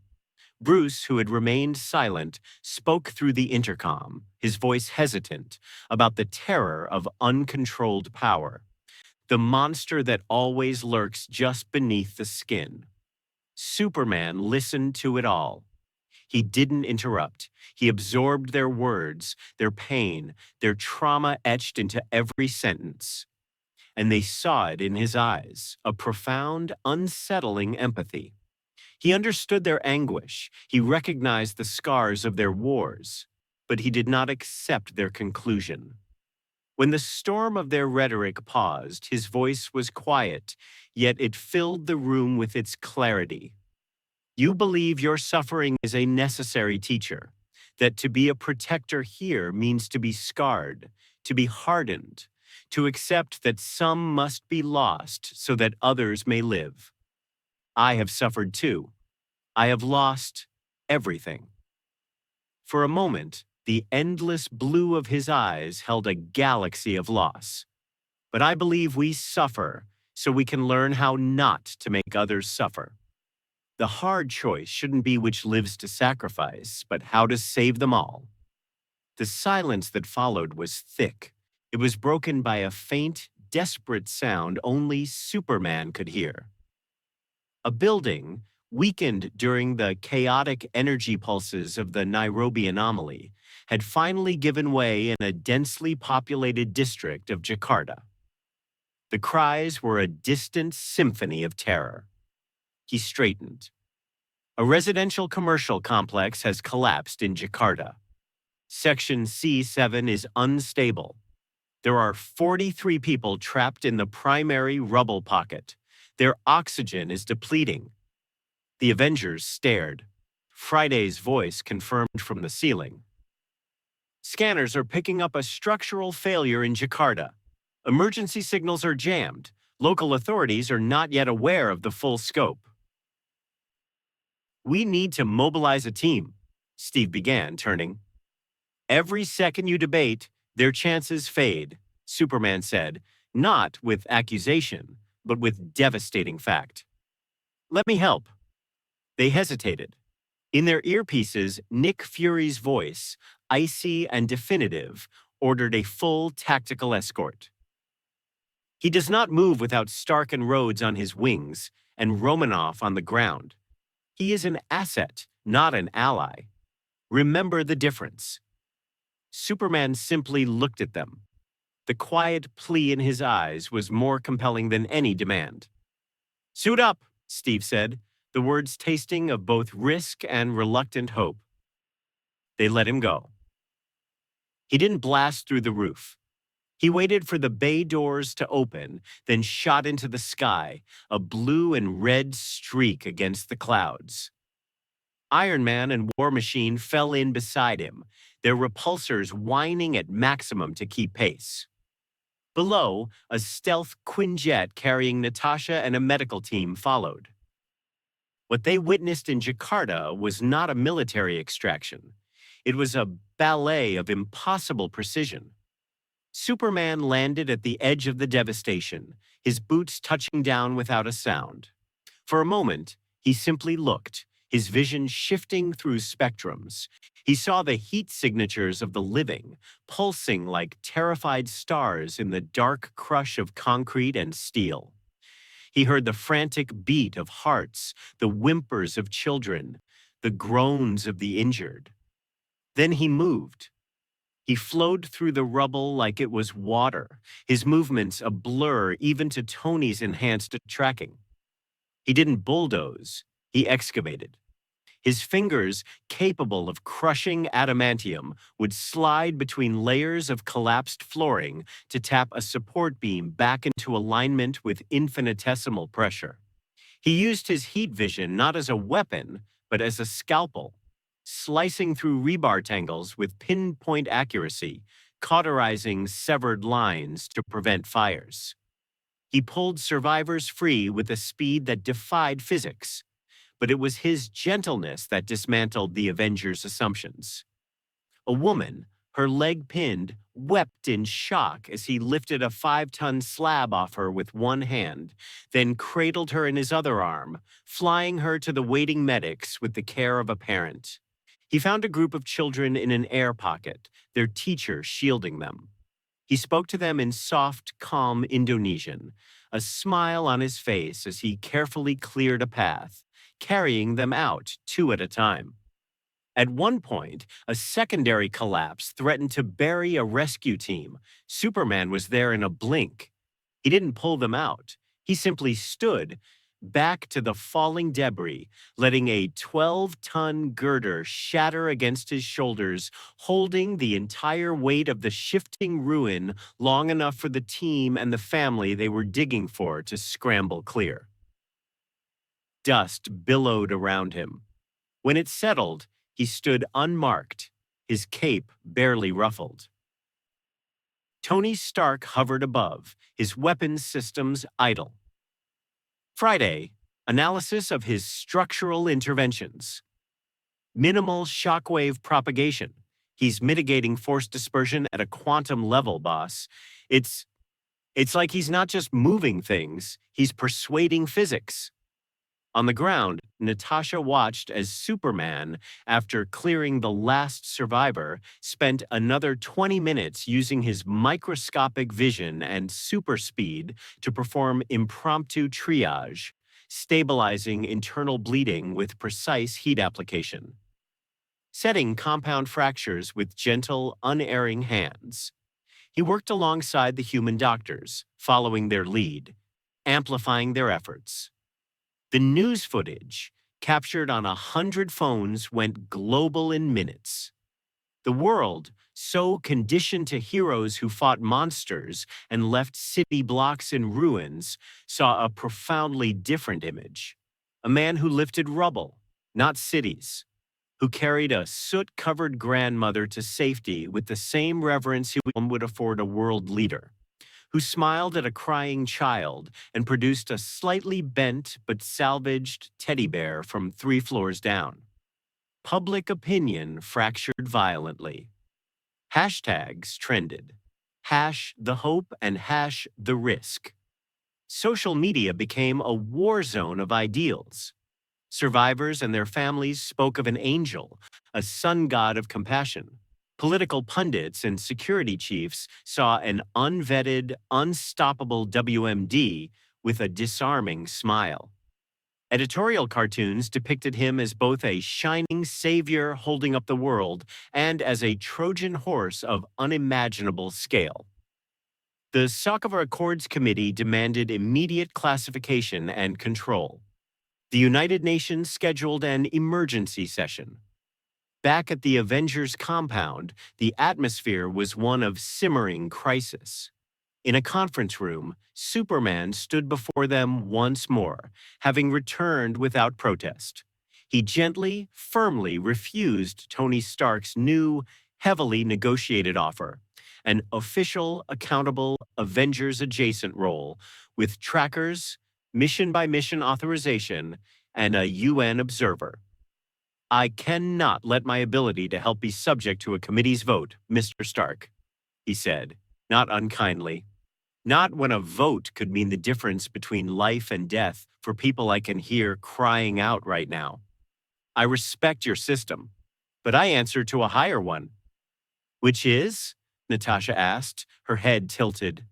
Bruce, who had remained silent, spoke through the intercom, his voice hesitant, about the terror of uncontrolled power, the monster that always lurks just beneath the skin. Superman listened to it all. He didn't interrupt. He absorbed their words, their pain, their trauma etched into every sentence. And they saw it in his eyes, a profound, unsettling empathy. He understood their anguish. He recognized the scars of their wars, but he did not accept their conclusion. When the storm of their rhetoric paused, his voice was quiet, yet it filled the room with its clarity. You believe your suffering is a necessary teacher, that to be a protector here means to be scarred, to be hardened, to accept that some must be lost so that others may live. I have suffered too. I have lost everything. For a moment, the endless blue of his eyes held a galaxy of loss. But I believe we suffer so we can learn how not to make others suffer. The hard choice shouldn't be which lives to sacrifice, but how to save them all. The silence that followed was thick. It was broken by a faint, desperate sound only Superman could hear. A building, weakened during the chaotic energy pulses of the Nairobi anomaly, had finally given way in a densely populated district of Jakarta. The cries were a distant symphony of terror. He straightened. A residential commercial complex has collapsed in Jakarta. Section C7 is unstable. There are 43 people trapped in the primary rubble pocket. Their oxygen is depleting. The Avengers stared. Friday's voice confirmed from the ceiling. Scanners are picking up a structural failure in Jakarta. Emergency signals are jammed. Local authorities are not yet aware of the full scope. We need to mobilize a team, Steve began, turning. Every second you debate, their chances fade, Superman said, not with accusation, but with devastating fact. Let me help. They hesitated. In their earpieces, Nick Fury's voice, icy and definitive, ordered a full tactical escort. He does not move without Stark and Rhodes on his wings and Romanoff on the ground. He is an asset, not an ally. Remember the difference. Superman simply looked at them. The quiet plea in his eyes was more compelling than any demand. Suit up, Steve said, the words tasting of both risk and reluctant hope. They let him go. He didn't blast through the roof. He waited for the bay doors to open, then shot into the sky, a blue and red streak against the clouds. Iron Man and War Machine fell in beside him, their repulsors whining at maximum to keep pace. Below, a stealth Quinjet carrying Natasha and a medical team followed. What they witnessed in Jakarta was not a military extraction. It was a ballet of impossible precision. Superman landed at the edge of the devastation, his boots touching down without a sound. For a moment, he simply looked, his vision shifting through spectrums. He saw the heat signatures of the living, pulsing like terrified stars in the dark crush of concrete and steel. He heard the frantic beat of hearts, the whimpers of children, the groans of the injured. Then he moved. He flowed through the rubble like it was water, his movements a blur even to Tony's enhanced tracking. He didn't bulldoze, he excavated. His fingers, capable of crushing adamantium, would slide between layers of collapsed flooring to tap a support beam back into alignment with infinitesimal pressure. He used his heat vision not as a weapon, but as a scalpel, slicing through rebar tangles with pinpoint accuracy, cauterizing severed lines to prevent fires. He pulled survivors free with a speed that defied physics, but it was his gentleness that dismantled the Avengers' assumptions. A woman, her leg pinned, wept in shock as he lifted a 5-ton slab off her with one hand, then cradled her in his other arm, flying her to the waiting medics with the care of a parent. He found a group of children in an air pocket, their teacher shielding them. He spoke to them in soft, calm Indonesian, a smile on his face as he carefully cleared a path, carrying them out 2 at a time. At one point, a secondary collapse threatened to bury a rescue team. Superman was there in a blink. He didn't pull them out. He simply stood back to the falling debris, letting a 12-ton girder shatter against his shoulders, holding the entire weight of the shifting ruin long enough for the team and the family they were digging for to scramble clear. Dust billowed around him. When it settled, he stood unmarked, his cape barely ruffled. Tony Stark hovered above, his weapons systems idle. Friday, analysis of his structural interventions. Minimal shockwave propagation. He's mitigating force dispersion at a quantum level, boss. It's like he's not just moving things, he's persuading physics. On the ground, Natasha watched as Superman, after clearing the last survivor, spent another 20 minutes using his microscopic vision and super speed to perform impromptu triage, stabilizing internal bleeding with precise heat application, setting compound fractures with gentle, unerring hands. He worked alongside the human doctors, following their lead, amplifying their efforts. The news footage, captured on 100 phones, went global in minutes. The world, so conditioned to heroes who fought monsters and left city blocks in ruins, saw a profoundly different image. A man who lifted rubble, not cities, who carried a soot-covered grandmother to safety with the same reverence he would afford a world leader, who smiled at a crying child and produced a slightly bent but salvaged teddy bear from 3 floors down. Public opinion fractured violently. Hashtags trended. #the hope and #the risk. Social media became a war zone of ideals. Survivors and their families spoke of an angel, a sun god of compassion. Political pundits and security chiefs saw an unvetted, unstoppable WMD with a disarming smile. Editorial cartoons depicted him as both a shining savior holding up the world and as a Trojan horse of unimaginable scale. The Sokovia Accords Committee demanded immediate classification and control. The United Nations scheduled an emergency session. Back at the Avengers compound, the atmosphere was one of simmering crisis. In a conference room, Superman stood before them once more, having returned without protest. He gently, firmly refused Tony Stark's new, heavily negotiated offer, an official, accountable Avengers-adjacent role with trackers, mission-by-mission authorization, and a UN observer. "I cannot let my ability to help be subject to a committee's vote, Mr. Stark," he said, not unkindly. "Not when a vote could mean the difference between life and death for people I can hear crying out right now. I respect your system, but I answer to a higher one." "Which is?" Natasha asked, her head tilted.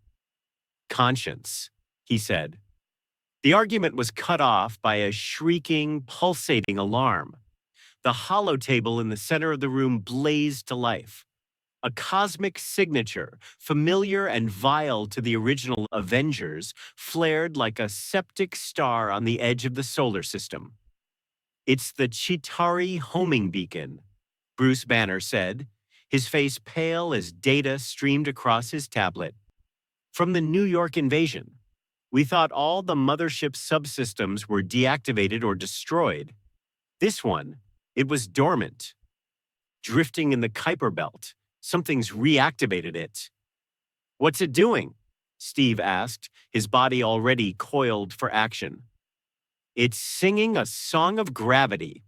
"Conscience," he said. The argument was cut off by a shrieking, pulsating alarm. The hollow-table in the center of the room blazed to life. A cosmic signature, familiar and vile to the original Avengers, flared like a septic star on the edge of the solar system. "It's the Chitauri homing beacon," Bruce Banner said, his face pale as data streamed across his tablet. "From the New York invasion. We thought all the mothership subsystems were deactivated or destroyed. This one, it was dormant, drifting in the Kuiper Belt. Something's reactivated it." "What's it doing?" Steve asked, his body already coiled for action. "It's singing a song of gravity,"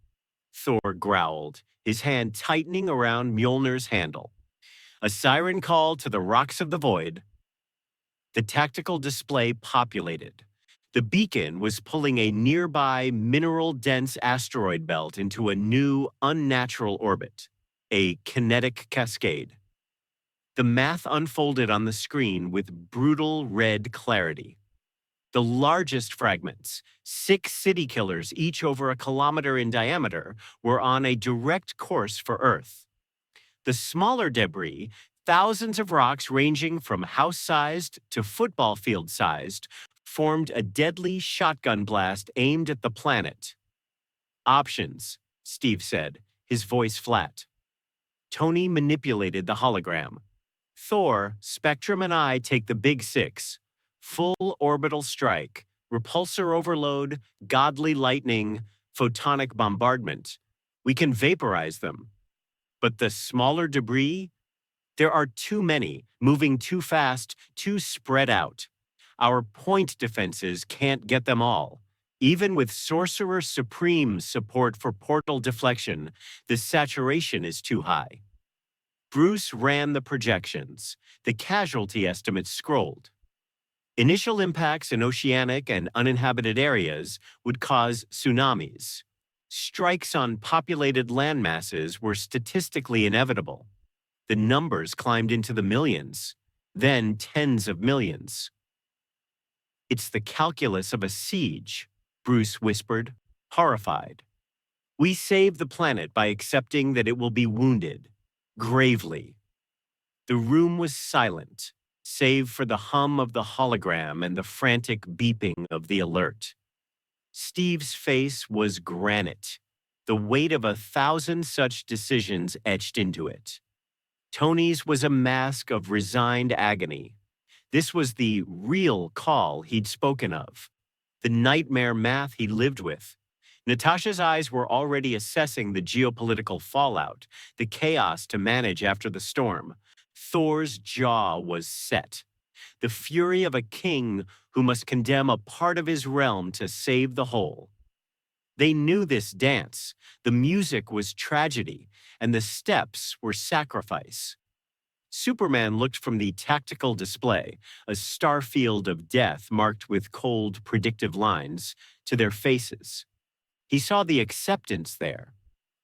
Thor growled, his hand tightening around Mjolnir's handle. "A siren call to the rocks of the void." The tactical display populated. The beacon was pulling a nearby mineral-dense asteroid belt into a new, unnatural orbit, a kinetic cascade. The math unfolded on the screen with brutal red clarity. The largest fragments, 6 city killers, each over a kilometer in diameter, were on a direct course for Earth. The smaller debris, thousands of rocks ranging from house-sized to football field-sized, formed a deadly shotgun blast aimed at the planet. Options, Steve said, his voice flat. Tony manipulated the hologram. Thor, Spectrum, and I take the big 6. Full orbital strike, repulsor overload, godly lightning, photonic bombardment. We can vaporize them. But the smaller debris? There are too many, moving too fast, too spread out. Our point defenses can't get them all. Even with Sorcerer Supreme's support for portal deflection, the saturation is too high. Bruce ran the projections. The casualty estimates scrolled. Initial impacts in oceanic and uninhabited areas would cause tsunamis. Strikes on populated landmasses were statistically inevitable. The numbers climbed into the millions, then tens of millions. It's the calculus of a siege, Bruce whispered, horrified. We save the planet by accepting that it will be wounded, gravely. The room was silent, save for the hum of the hologram and the frantic beeping of the alert. Steve's face was granite, the weight of 1,000 such decisions etched into it. Tony's was a mask of resigned agony. This was the real call he'd spoken of, the nightmare math he lived with. Natasha's eyes were already assessing the geopolitical fallout, the chaos to manage after the storm. Thor's jaw was set. The fury of a king who must condemn a part of his realm to save the whole. They knew this dance. The music was tragedy, and the steps were sacrifice. Superman looked from the tactical display, a starfield of death marked with cold, predictive lines, to their faces. He saw the acceptance there,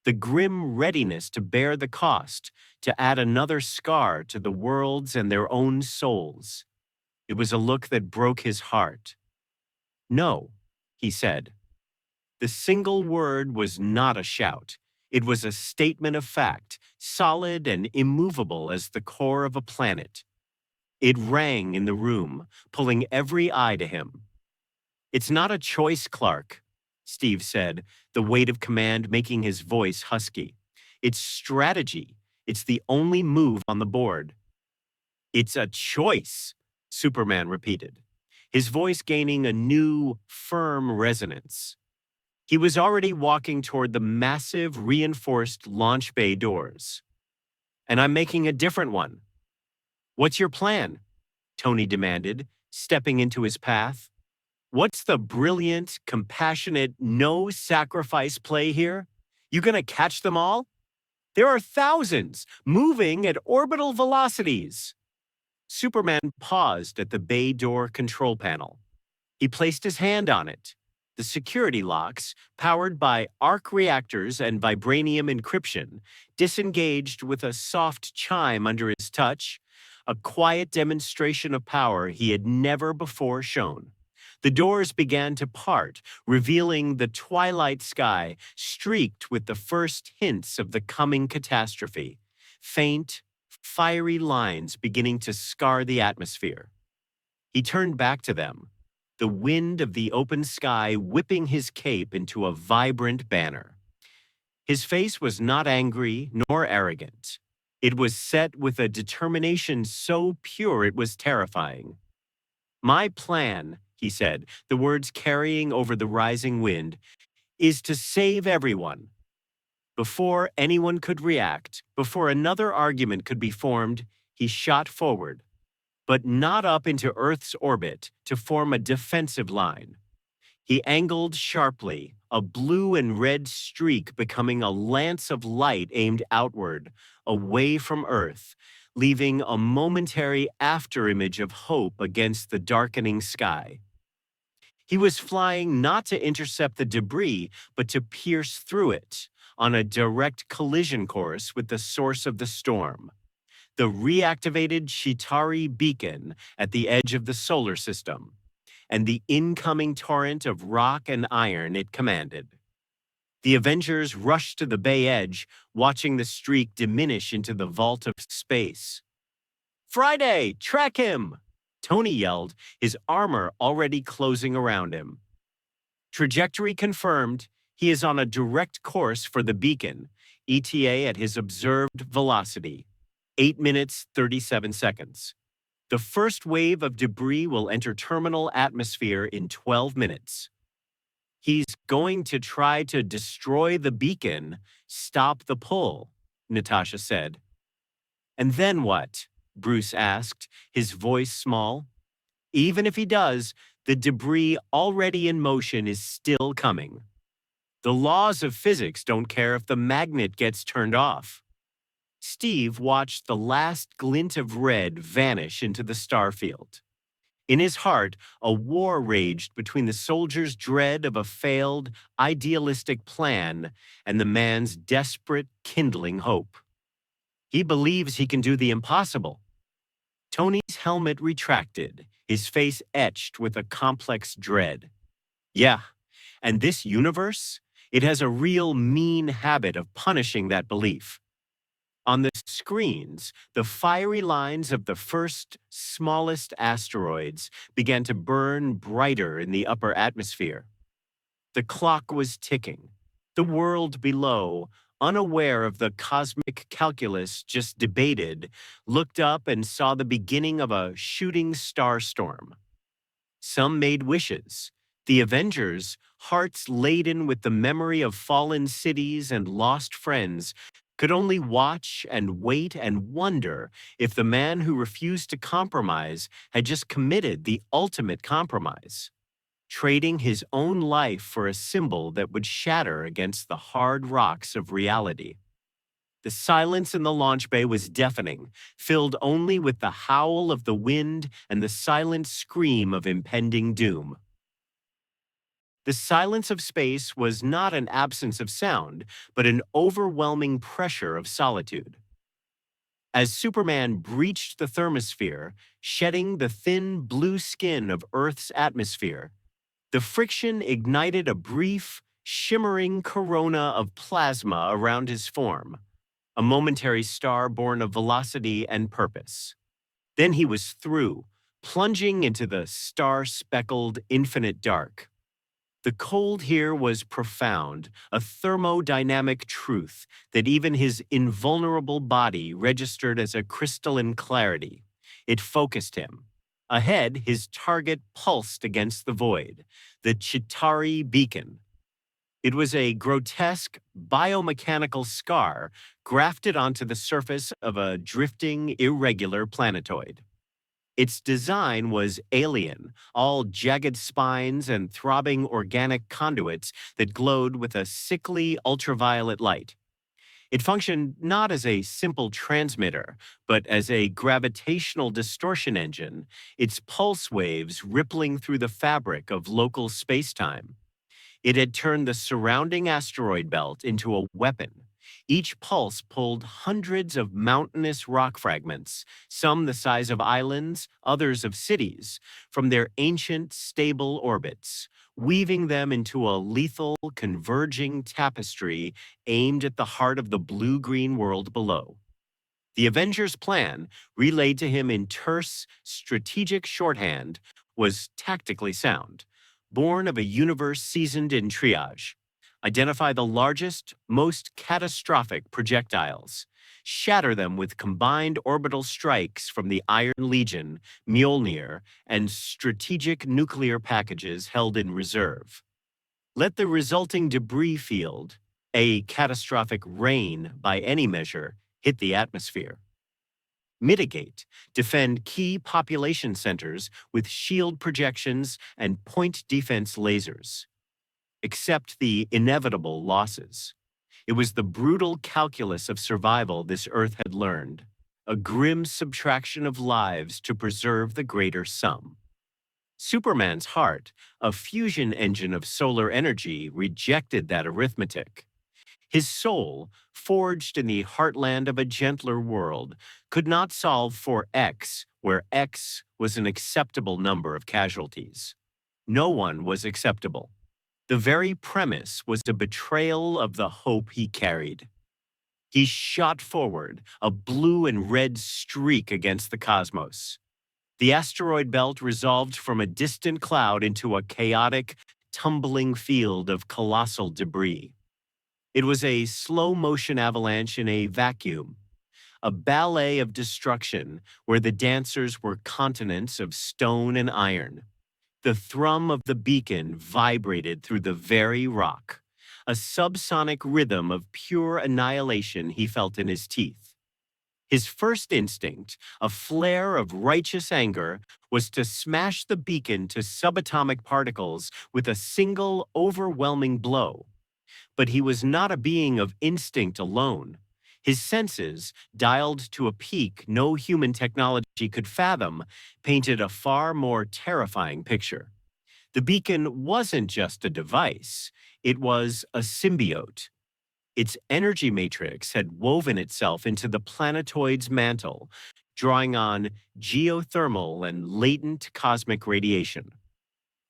the grim readiness to bear the cost, to add another scar to the worlds and their own souls. It was a look that broke his heart. No, he said. The single word was not a shout. It was a statement of fact, solid and immovable as the core of a planet. It rang in the room, pulling every eye to him. It's not a choice, Clark, Steve said, the weight of command making his voice husky. It's strategy. It's the only move on the board. It's a choice, Superman repeated, his voice gaining a new, firm resonance. He was already walking toward the massive, reinforced launch bay doors. And I'm making a different one. What's your plan? Tony demanded, stepping into his path. What's the brilliant, compassionate, no-sacrifice play here? You gonna catch them all? There are thousands, moving at orbital velocities. Superman paused at the bay door control panel. He placed his hand on it. The security locks, powered by arc reactors and vibranium encryption, disengaged with a soft chime under his touch, a quiet demonstration of power he had never before shown. The doors began to part, revealing the twilight sky streaked with the first hints of the coming catastrophe, faint, fiery lines beginning to scar the atmosphere. He turned back to them, the wind of the open sky whipping his cape into a vibrant banner. His face was not angry nor arrogant. It was set with a determination so pure it was terrifying. My plan, he said, the words carrying over the rising wind, is to save everyone. Before anyone could react, before another argument could be formed, he shot forward, but not up into Earth's orbit to form a defensive line. He angled sharply, a blue and red streak becoming a lance of light aimed outward, away from Earth, leaving a momentary afterimage of hope against the darkening sky. He was flying not to intercept the debris, but to pierce through it, on a direct collision course with the source of the storm, the reactivated Chitauri beacon at the edge of the solar system. and the incoming torrent of rock and iron it commanded. The Avengers rushed to the bay edge, watching the streak diminish into the vault of space. Friday, track him! Tony yelled, his armor already closing around him. Trajectory confirmed. He is on a direct course for the beacon, ETA at his observed velocity, 8 minutes 37 seconds. The first wave of debris will enter terminal atmosphere in 12 minutes. He's going to try to destroy the beacon, stop the pull, Natasha said. And then what? Bruce asked, his voice small. Even if he does, the debris already in motion is still coming. The laws of physics don't care if the magnet gets turned off. Steve watched the last glint of red vanish into the starfield. In his heart, a war raged between the soldier's dread of a failed, idealistic plan and the man's desperate, kindling hope. He believes he can do the impossible. Tony's helmet retracted, his face etched with a complex dread. Yeah, and this universe, it has a real mean habit of punishing that belief. On the screens, the fiery lines of the first, smallest asteroids began to burn brighter in the upper atmosphere. The clock was ticking. The world below, unaware of the cosmic calculus just debated, looked up and saw the beginning of a shooting star storm. Some made wishes. The Avengers, hearts laden with the memory of fallen cities and lost friends, could only watch and wait and wonder if the man who refused to compromise had just committed the ultimate compromise, trading his own life for a symbol that would shatter against the hard rocks of reality. The silence in the launch bay was deafening, filled only with the howl of the wind and the silent scream of impending doom. The silence of space was not an absence of sound, but an overwhelming pressure of solitude. As Superman breached the thermosphere, shedding the thin blue skin of Earth's atmosphere, the friction ignited a brief, shimmering corona of plasma around his form, a momentary star born of velocity and purpose. Then he was through, plunging into the star-speckled infinite dark. The cold here was profound, a thermodynamic truth that even his invulnerable body registered as a crystalline clarity. It focused him. Ahead, his target pulsed against the void, the Chitauri beacon. It was a grotesque, biomechanical scar grafted onto the surface of a drifting, irregular planetoid. Its design was alien, all jagged spines and throbbing organic conduits that glowed with a sickly ultraviolet light. It functioned not as a simple transmitter, but as a gravitational distortion engine, its pulse waves rippling through the fabric of local spacetime. It had turned the surrounding asteroid belt into a weapon. Each pulse pulled hundreds of mountainous rock fragments, some the size of islands, others of cities, from their ancient, stable orbits, weaving them into a lethal, converging tapestry aimed at the heart of the blue-green world below. The Avengers' plan, relayed to him in terse, strategic shorthand, was tactically sound, born of a universe seasoned in triage. Identify the largest, most catastrophic projectiles. Shatter them with combined orbital strikes from the Iron Legion, Mjolnir, and strategic nuclear packages held in reserve. Let the resulting debris field, a catastrophic rain by any measure, hit the atmosphere. Mitigate, defend key population centers with shield projections and point defense lasers. Accept the inevitable losses. It was the brutal calculus of survival this Earth had learned, a grim subtraction of lives to preserve the greater sum. Superman's heart, a fusion engine of solar energy, rejected that arithmetic. His soul, forged in the heartland of a gentler world, could not solve for X, where X was an acceptable number of casualties. No one was acceptable. The very premise was a betrayal of the hope he carried. He shot forward, a blue and red streak against the cosmos. The asteroid belt resolved from a distant cloud into a chaotic, tumbling field of colossal debris. It was a slow-motion avalanche in a vacuum, a ballet of destruction where the dancers were continents of stone and iron. The thrum of the beacon vibrated through the very rock, a subsonic rhythm of pure annihilation he felt in his teeth. His first instinct, a flare of righteous anger, was to smash the beacon to subatomic particles with a single overwhelming blow. But he was not a being of instinct alone. His senses, dialed to a peak no human technology could fathom, painted a far more terrifying picture. The beacon wasn't just a device, it was a symbiote. Its energy matrix had woven itself into the planetoid's mantle, drawing on geothermal and latent cosmic radiation.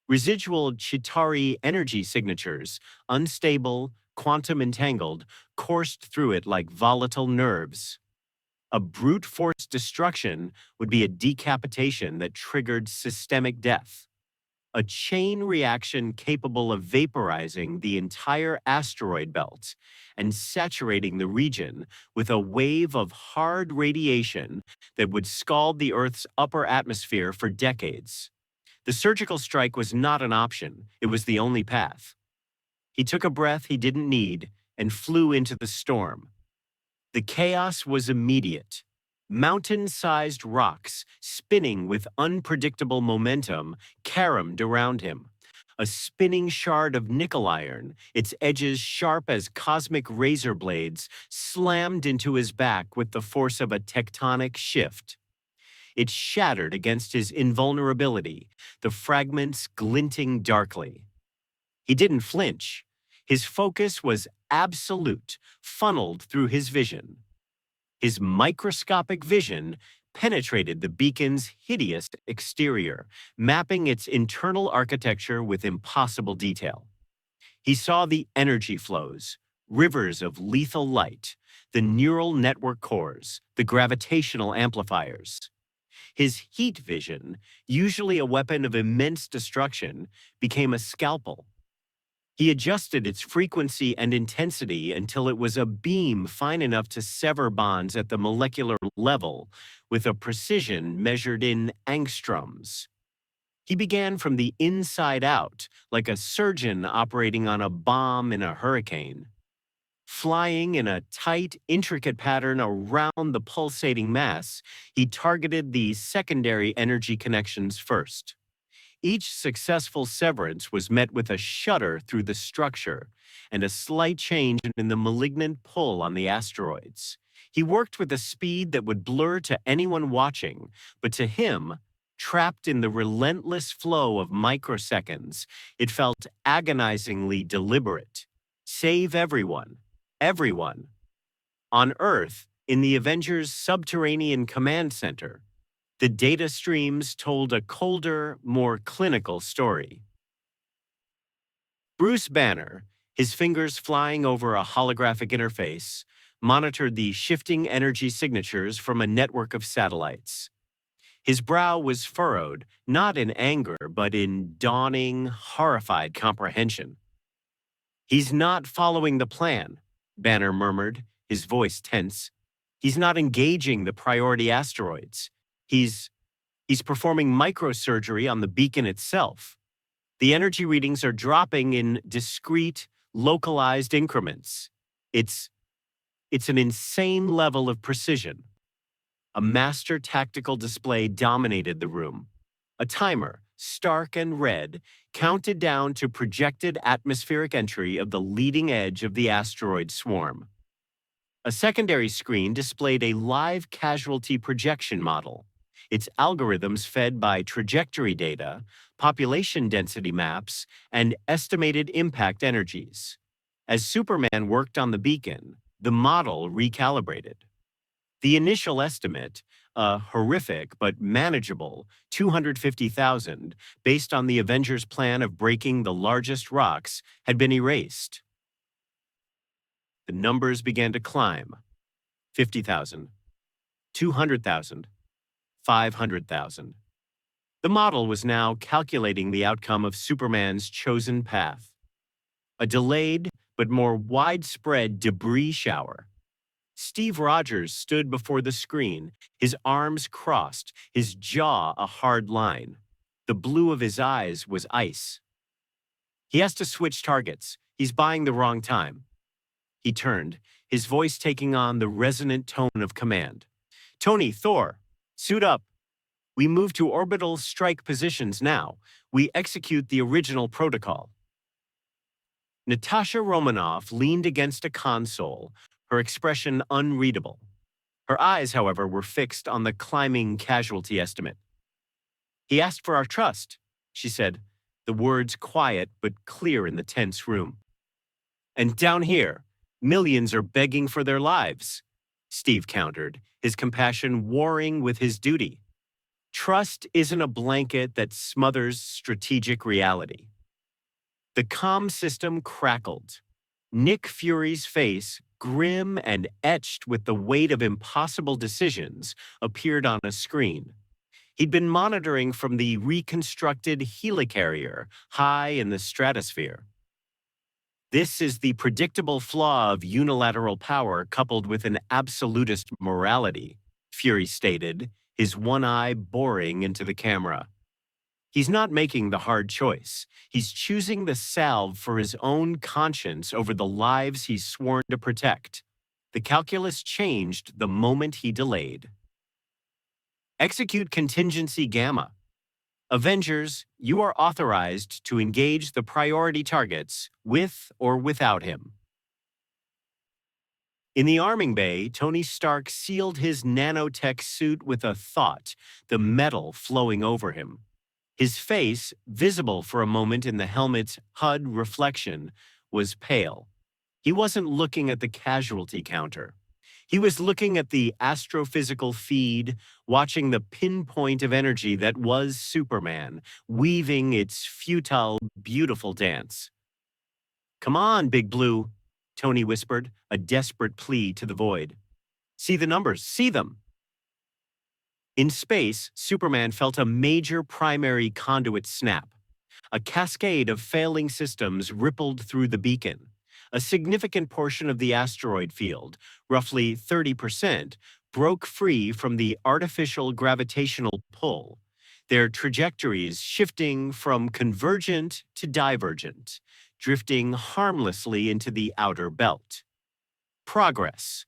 Residual Chitauri energy signatures, unstable, quantum entangled, coursed through it like volatile nerves. A brute force destruction would be a decapitation that triggered systemic death, a chain reaction capable of vaporizing the entire asteroid belt and saturating the region with a wave of hard radiation that would scald the Earth's upper atmosphere for decades. The surgical strike was not an option, it was the only path. He took a breath he didn't need and flew into the storm. The chaos was immediate. Mountain-sized rocks, spinning with unpredictable momentum, caromed around him. A spinning shard of nickel iron, its edges sharp as cosmic razor blades, slammed into his back with the force of a tectonic shift. It shattered against his invulnerability, the fragments glinting darkly. He didn't flinch. His focus was absolute, funneled through his vision. His microscopic vision penetrated the beacon's hideous exterior, mapping its internal architecture with impossible detail. He saw the energy flows, rivers of lethal light, the neural network cores, the gravitational amplifiers. His heat vision, usually a weapon of immense destruction, became a scalpel. He adjusted its frequency and intensity until it was a beam fine enough to sever bonds at the molecular level with a precision measured in angstroms. He began from the inside out, like a surgeon operating on a bomb in a hurricane. Flying in a tight, intricate pattern around the pulsating mass, he targeted the secondary energy connections first. Each successful severance was met with a shudder through the structure and a slight change in the malignant pull on the asteroids. He worked with a speed that would blur to anyone watching, but to him, trapped in the relentless flow of microseconds, it felt agonizingly deliberate. Save everyone. Everyone. On Earth, in the Avengers' subterranean command center, the data streams told a colder, more clinical story. Bruce Banner, his fingers flying over a holographic interface, monitored the shifting energy signatures from a network of satellites. His brow was furrowed, not in anger, but in dawning, horrified comprehension. "He's not following the plan," Banner murmured, his voice tense. "He's not engaging the priority asteroids. He's performing microsurgery on the beacon itself. The energy readings are dropping in discrete, localized increments. It's an insane level of precision." A master tactical display dominated the room. A timer, stark and red, counted down to projected atmospheric entry of the leading edge of the asteroid swarm. A secondary screen displayed a live casualty projection model, its algorithms fed by trajectory data, population density maps, and estimated impact energies. As Superman worked on the beacon, the model recalibrated. The initial estimate, a horrific but manageable 250,000 based on the Avengers' plan of breaking the largest rocks had been erased. The numbers began to climb: 50,000, 200,000, 500,000. The model was now calculating the outcome of Superman's chosen path: a delayed but more widespread debris shower. Steve Rogers stood before the screen, his arms crossed, his jaw a hard line. The blue of his eyes was ice. He has to switch targets. He's buying the wrong time. He turned, his voice taking on the resonant tone of command. Tony, Thor, suit up. We move to orbital strike positions now. We execute the original protocol. Natasha Romanoff leaned against a console, her expression unreadable. Her eyes, however, were fixed on the climbing casualty estimate. He asked for our trust, she said, the words quiet but clear in the tense room. And down here, millions are begging for their lives, Steve countered, his compassion warring with his duty. Trust isn't a blanket that smothers strategic reality. The comm system crackled. Nick Fury's face, grim and etched with the weight of impossible decisions, appeared on a screen. He'd been monitoring from the reconstructed helicarrier high in the stratosphere. This is the predictable flaw of unilateral power coupled with an absolutist morality, Fury stated, his one eye boring into the camera. He's not making the hard choice. He's choosing the salve for his own conscience over the lives he's sworn to protect. The calculus changed the moment he delayed. Execute contingency Gamma. Avengers, you are authorized to engage the priority targets with or without him. In the arming bay, Tony Stark sealed his nanotech suit with a thought, the metal flowing over him. His face, visible for a moment in the helmet's HUD reflection, was pale. He wasn't looking at the casualty counter. He was looking at the astrophysical feed, watching the pinpoint of energy that was Superman, weaving its futile, beautiful dance. Come on, Big Blue, Tony whispered, a desperate plea to the void. See the numbers, see them. In space, Superman felt a major primary conduit snap. A cascade of failing systems rippled through the beacon. A significant portion of the asteroid field, roughly 30%, broke free from the artificial gravitational pull, their trajectories shifting from convergent to divergent, drifting harmlessly into the outer belt. Progress.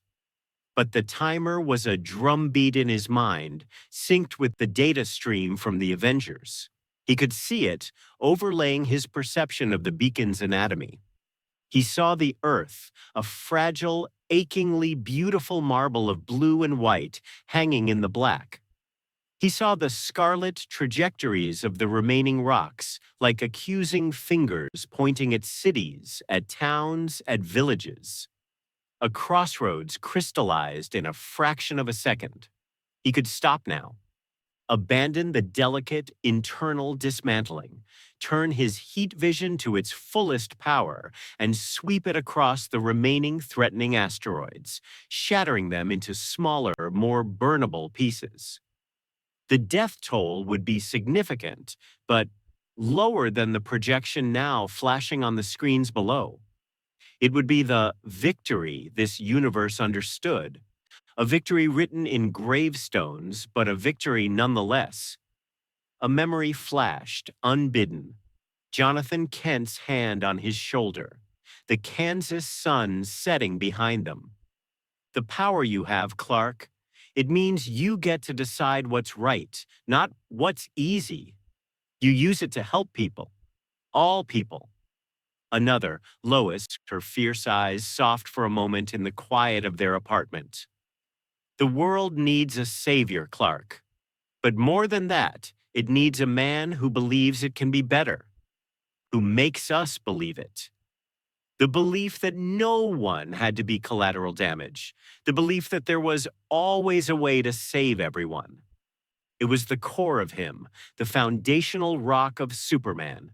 But the timer was a drumbeat in his mind, synced with the data stream from the Avengers. He could see it, overlaying his perception of the beacon's anatomy. He saw the Earth, a fragile, achingly beautiful marble of blue and white, hanging in the black. He saw the scarlet trajectories of the remaining rocks, like accusing fingers pointing at cities, at towns, at villages. A crossroads crystallized in a fraction of a second. He could stop now. Abandon the delicate internal dismantling, turn his heat vision to its fullest power, and sweep it across the remaining threatening asteroids, shattering them into smaller, more burnable pieces. The death toll would be significant, but lower than the projection now flashing on the screens below. It would be the victory this universe understood. A victory written in gravestones, but a victory nonetheless. A memory flashed, unbidden. Jonathan Kent's hand on his shoulder. The Kansas sun setting behind them. The power you have, Clark. It means you get to decide what's right, not what's easy. You use it to help people. All people. Another, Lois, her fierce eyes soft for a moment in the quiet of their apartment. The world needs a savior, Clark. But more than that, it needs a man who believes it can be better, who makes us believe it. The belief that no one had to be collateral damage. The belief that there was always a way to save everyone. It was the core of him, the foundational rock of Superman.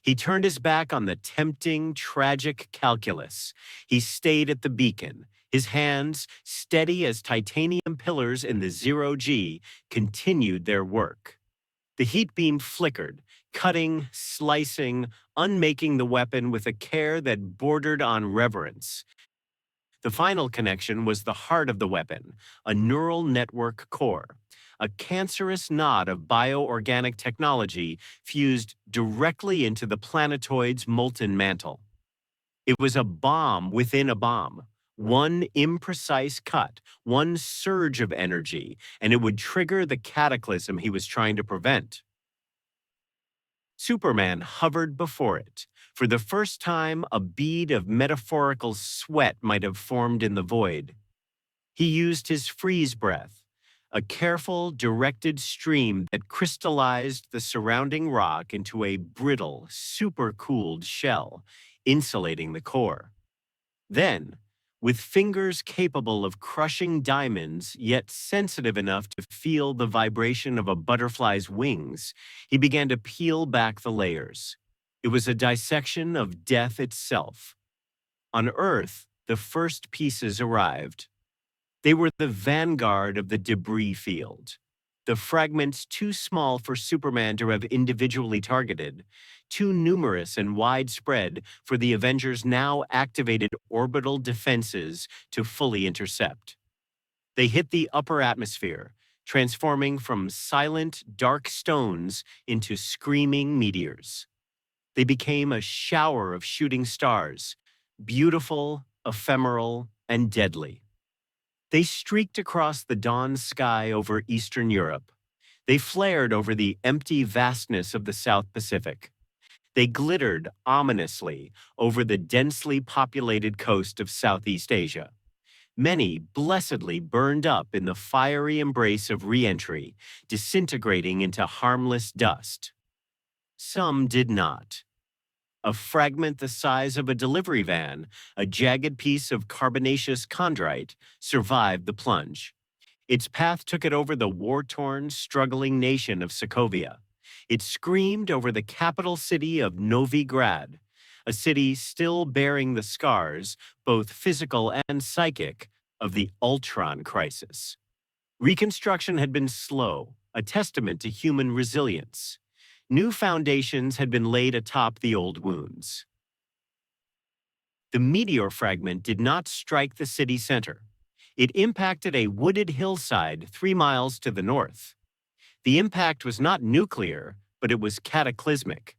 He turned his back on the tempting, tragic calculus. He stayed at the beacon. His hands, steady as titanium pillars in the zero-G, continued their work. The heat beam flickered, cutting, slicing, unmaking the weapon with a care that bordered on reverence. The final connection was the heart of the weapon, a neural network core, a cancerous knot of bioorganic technology fused directly into the planetoid's molten mantle. It was a bomb within a bomb. One imprecise cut, one surge of energy, and it would trigger the cataclysm he was trying to prevent. Superman hovered before it. For the first time, a bead of metaphorical sweat might have formed in the void. He used his freeze breath, a careful, directed stream that crystallized the surrounding rock into a brittle, supercooled shell, insulating the core. Then, with fingers capable of crushing diamonds, yet sensitive enough to feel the vibration of a butterfly's wings, he began to peel back the layers. It was a dissection of death itself. On Earth, the first pieces arrived. They were the vanguard of the debris field. The fragments too small for Superman to have individually targeted, too numerous and widespread for the Avengers' now activated orbital defenses to fully intercept. They hit the upper atmosphere, transforming from silent, dark stones into screaming meteors. They became a shower of shooting stars, beautiful, ephemeral, and deadly. They streaked across the dawn sky over Eastern Europe. They flared over the empty vastness of the South Pacific. They glittered ominously over the densely populated coast of Southeast Asia. Many blessedly burned up in the fiery embrace of re-entry, disintegrating into harmless dust. Some did not. A fragment the size of a delivery van, a jagged piece of carbonaceous chondrite, survived the plunge. Its path took it over the war-torn, struggling nation of Sokovia. It screamed over the capital city of Novigrad, a city still bearing the scars, both physical and psychic, of the Ultron crisis. Reconstruction had been slow, a testament to human resilience. New foundations had been laid atop the old wounds. The meteor fragment did not strike the city center. It impacted a wooded hillside 3 miles to the north. The impact was not nuclear, but it was cataclysmic.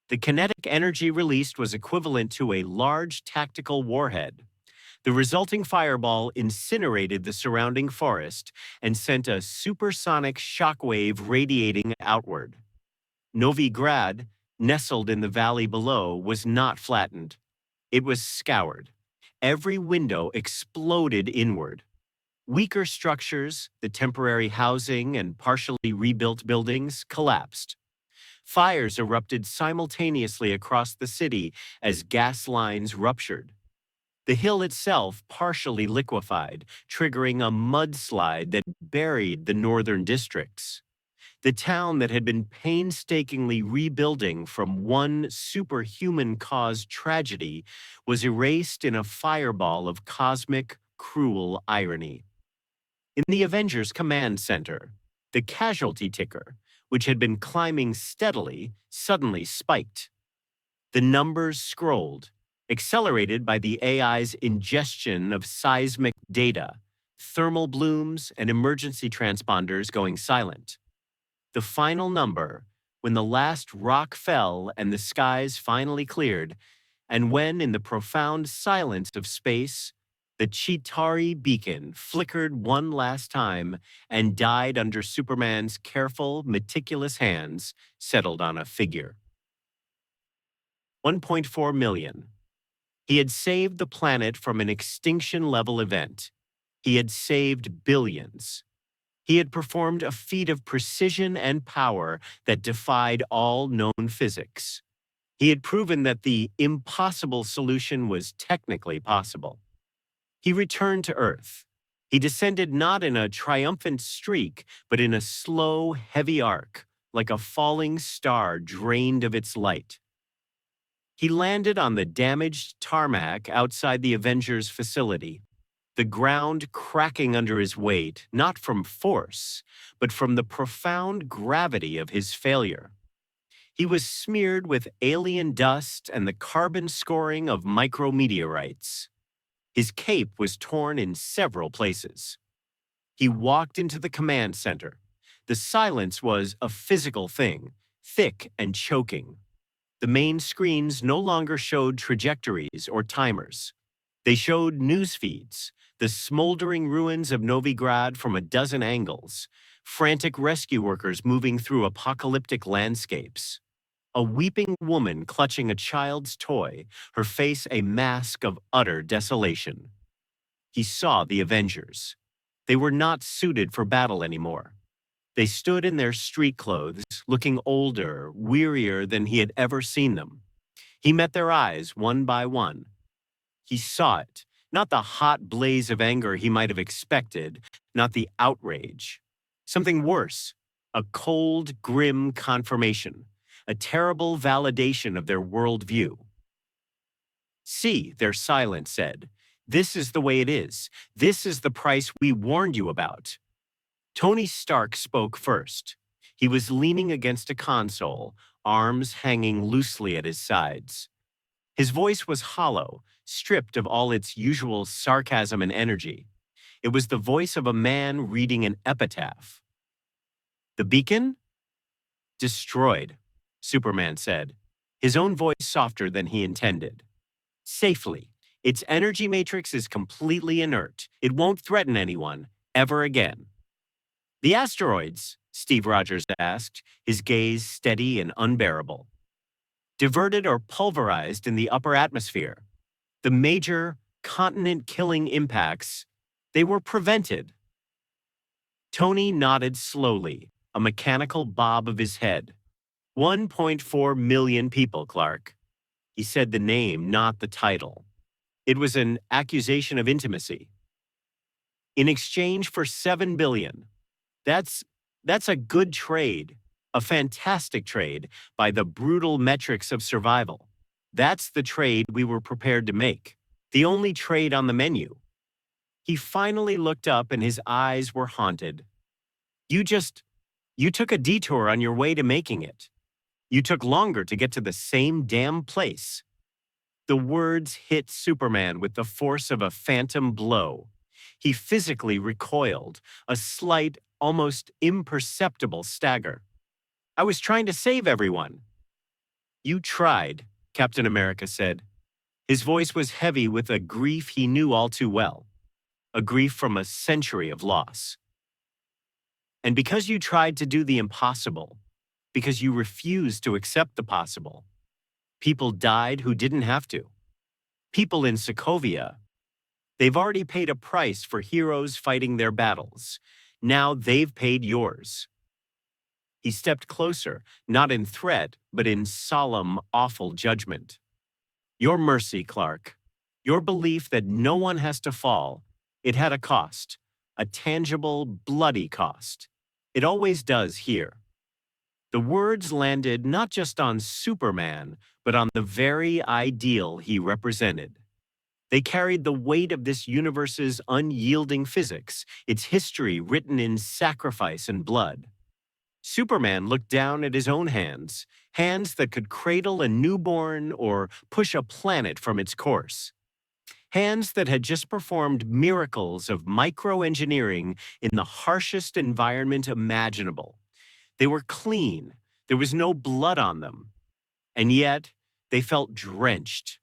The kinetic energy released was equivalent to a large tactical warhead. The resulting fireball incinerated the surrounding forest and sent a supersonic shockwave radiating outward. Novigrad, nestled in the valley below, was not flattened. It was scoured. Every window exploded inward. Weaker structures, the temporary housing and partially rebuilt buildings, collapsed. Fires erupted simultaneously across the city as gas lines ruptured. The hill itself partially liquefied, triggering a mudslide that buried the northern districts. The town that had been painstakingly rebuilding from one superhuman-caused tragedy was erased in a fireball of cosmic, cruel irony. In the Avengers Command Center, the casualty ticker, which had been climbing steadily, suddenly spiked. The numbers scrolled, accelerated by the AI's ingestion of seismic data, thermal blooms and emergency transponders going silent. The final number, when the last rock fell and the skies finally cleared, and when, in the profound silence of space, the Chitauri beacon flickered one last time and died under Superman's careful, meticulous hands, settled on a figure. 1.4 million. He had saved the planet from an extinction-level event. He had saved billions. He had performed a feat of precision and power that defied all known physics. He had proven that the impossible solution was technically possible. He returned to Earth. He descended not in a triumphant streak, but in a slow, heavy arc, like a falling star drained of its light. He landed on the damaged tarmac outside the Avengers facility, the ground cracking under his weight, not from force, but from the profound gravity of his failure. He was smeared with alien dust and the carbon scoring of micrometeorites. His cape was torn in several places. He walked into the command center. The silence was a physical thing, thick and choking. The main screens no longer showed trajectories or timers. They showed news feeds, the smoldering ruins of Novigrad from a dozen angles, frantic rescue workers moving through apocalyptic landscapes. A weeping woman clutching a child's toy, her face a mask of utter desolation. He saw the Avengers. They were not suited for battle anymore. They stood in their street clothes, looking older, wearier than he had ever seen them. He met their eyes one by one. He saw it, not the hot blaze of anger he might have expected, not the outrage. Something worse, a cold, grim confirmation, a terrible validation of their worldview. See, their silence said, this is the way it is. This is the price we warned you about. Tony Stark spoke first. He was leaning against a console, arms hanging loosely at his sides. His voice was hollow, stripped of all its usual sarcasm and energy. It was the voice of a man reading an epitaph. The beacon? Destroyed, Superman said, his own voice softer than he intended. Safely. Its energy matrix is completely inert. It won't threaten anyone, ever again. The asteroids? Steve Rogers asked, his gaze steady and unbearable. Diverted or pulverized in the upper atmosphere. The major, continent-killing impacts, they were prevented. Tony nodded slowly, a mechanical bob of his head. 1.4 million people, Clark. He said the name, not the title. It was an accusation of intimacy. In exchange for $7 billion. That's a good trade, a fantastic trade by the brutal metrics of survival. That's the trade we were prepared to make, the only trade on the menu. He finally looked up and his eyes were haunted. You took a detour on your way to making it. You took longer to get to the same damn place. The words hit Superman with the force of a phantom blow. He physically recoiled, a slight, almost imperceptible stagger. I was trying to save everyone. You tried, Captain America said. His voice was heavy with a grief he knew all too well, a grief from a century of loss. And because you tried to do the impossible, because you refused to accept the possible, people died who didn't have to. People in Sokovia, they've already paid a price for heroes fighting their battles. Now they've paid yours. He stepped closer, not in threat, but in solemn, awful judgment. Your mercy, Clark, your belief that no one has to fall, it had a cost, a tangible, bloody cost. It always does here. The words landed not just on Superman, but on the very ideal he represented. They carried the weight of this universe's unyielding physics, its history written in sacrifice and blood. Superman looked down at his own hands, hands that could cradle a newborn or push a planet from its course. Hands that had just performed miracles of microengineering in the harshest environment imaginable. They were clean. There was no blood on them. And yet, they felt drenched.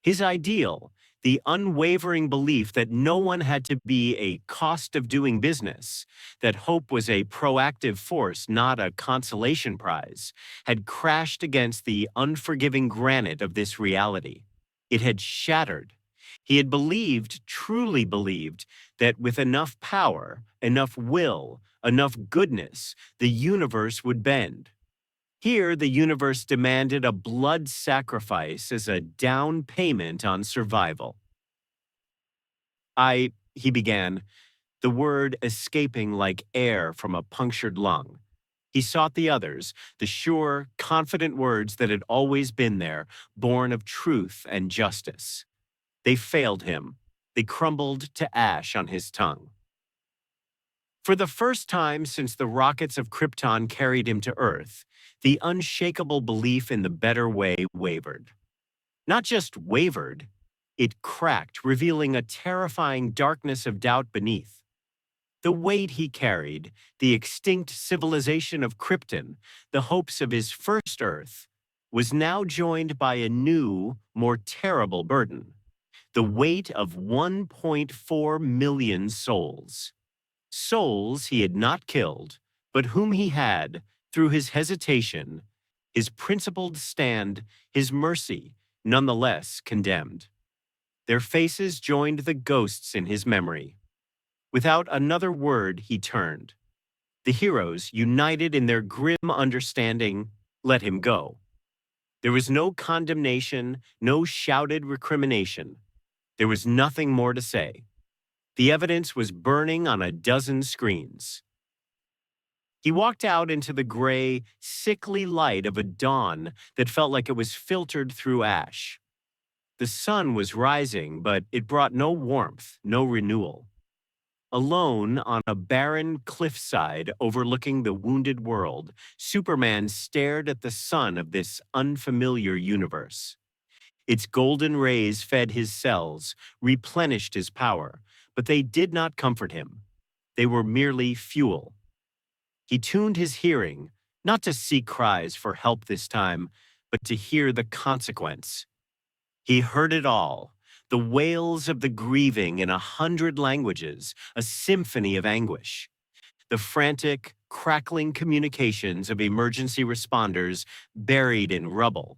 His ideal, the unwavering belief that no one had to be a cost of doing business, that hope was a proactive force, not a consolation prize, had crashed against the unforgiving granite of this reality. It had shattered. He had believed, truly believed, that with enough power, enough will, enough goodness, the universe would bend. Here, the universe demanded a blood sacrifice as a down payment on survival. He began, the word escaping like air from a punctured lung. He sought the others, the sure, confident words that had always been there, born of truth and justice. They failed him. They crumbled to ash on his tongue. For the first time since the rockets of Krypton carried him to Earth, the unshakable belief in the better way wavered. Not just wavered, it cracked, revealing a terrifying darkness of doubt beneath. The weight he carried, the extinct civilization of Krypton, the hopes of his first Earth, was now joined by a new, more terrible burden: the weight of 1.4 million souls. Souls he had not killed, but whom he had, through his hesitation, his principled stand, his mercy, nonetheless condemned. Their faces joined the ghosts in his memory. Without another word, he turned. The heroes, united in their grim understanding, let him go. There was no condemnation, no shouted recrimination. There was nothing more to say. The evidence was burning on a dozen screens. He walked out into the gray, sickly light of a dawn that felt like it was filtered through ash. The sun was rising, but it brought no warmth, no renewal. Alone on a barren cliffside overlooking the wounded world, Superman stared at the sun of this unfamiliar universe. Its golden rays fed his cells, replenished his power, but they did not comfort him. They were merely fuel. He tuned his hearing, not to seek cries for help this time, but to hear the consequence. He heard it all, the wails of the grieving in 100 languages, a symphony of anguish. The frantic, crackling communications of emergency responders buried in rubble.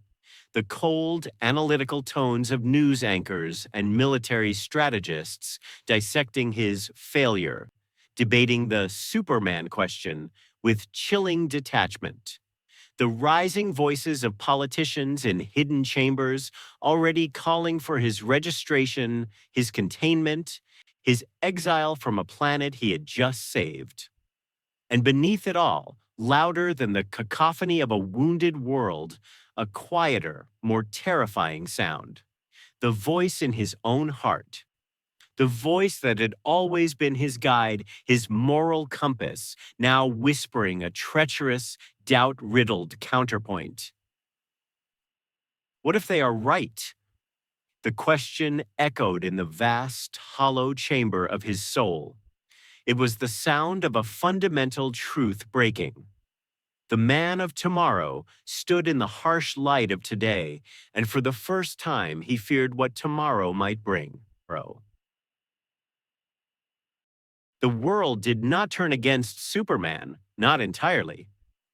The cold, analytical tones of news anchors and military strategists dissecting his failure, debating the Superman question with chilling detachment. The rising voices of politicians in hidden chambers already calling for his registration, his containment, his exile from a planet he had just saved. And beneath it all, louder than the cacophony of a wounded world, a quieter, more terrifying sound. The voice in his own heart. The voice that had always been his guide, his moral compass, now whispering a treacherous, doubt-riddled counterpoint. What if they are right? The question echoed in the vast, hollow chamber of his soul. It was the sound of a fundamental truth breaking. The man of tomorrow stood in the harsh light of today, and for the first time he feared what tomorrow might bring. The world did not turn against Superman, not entirely.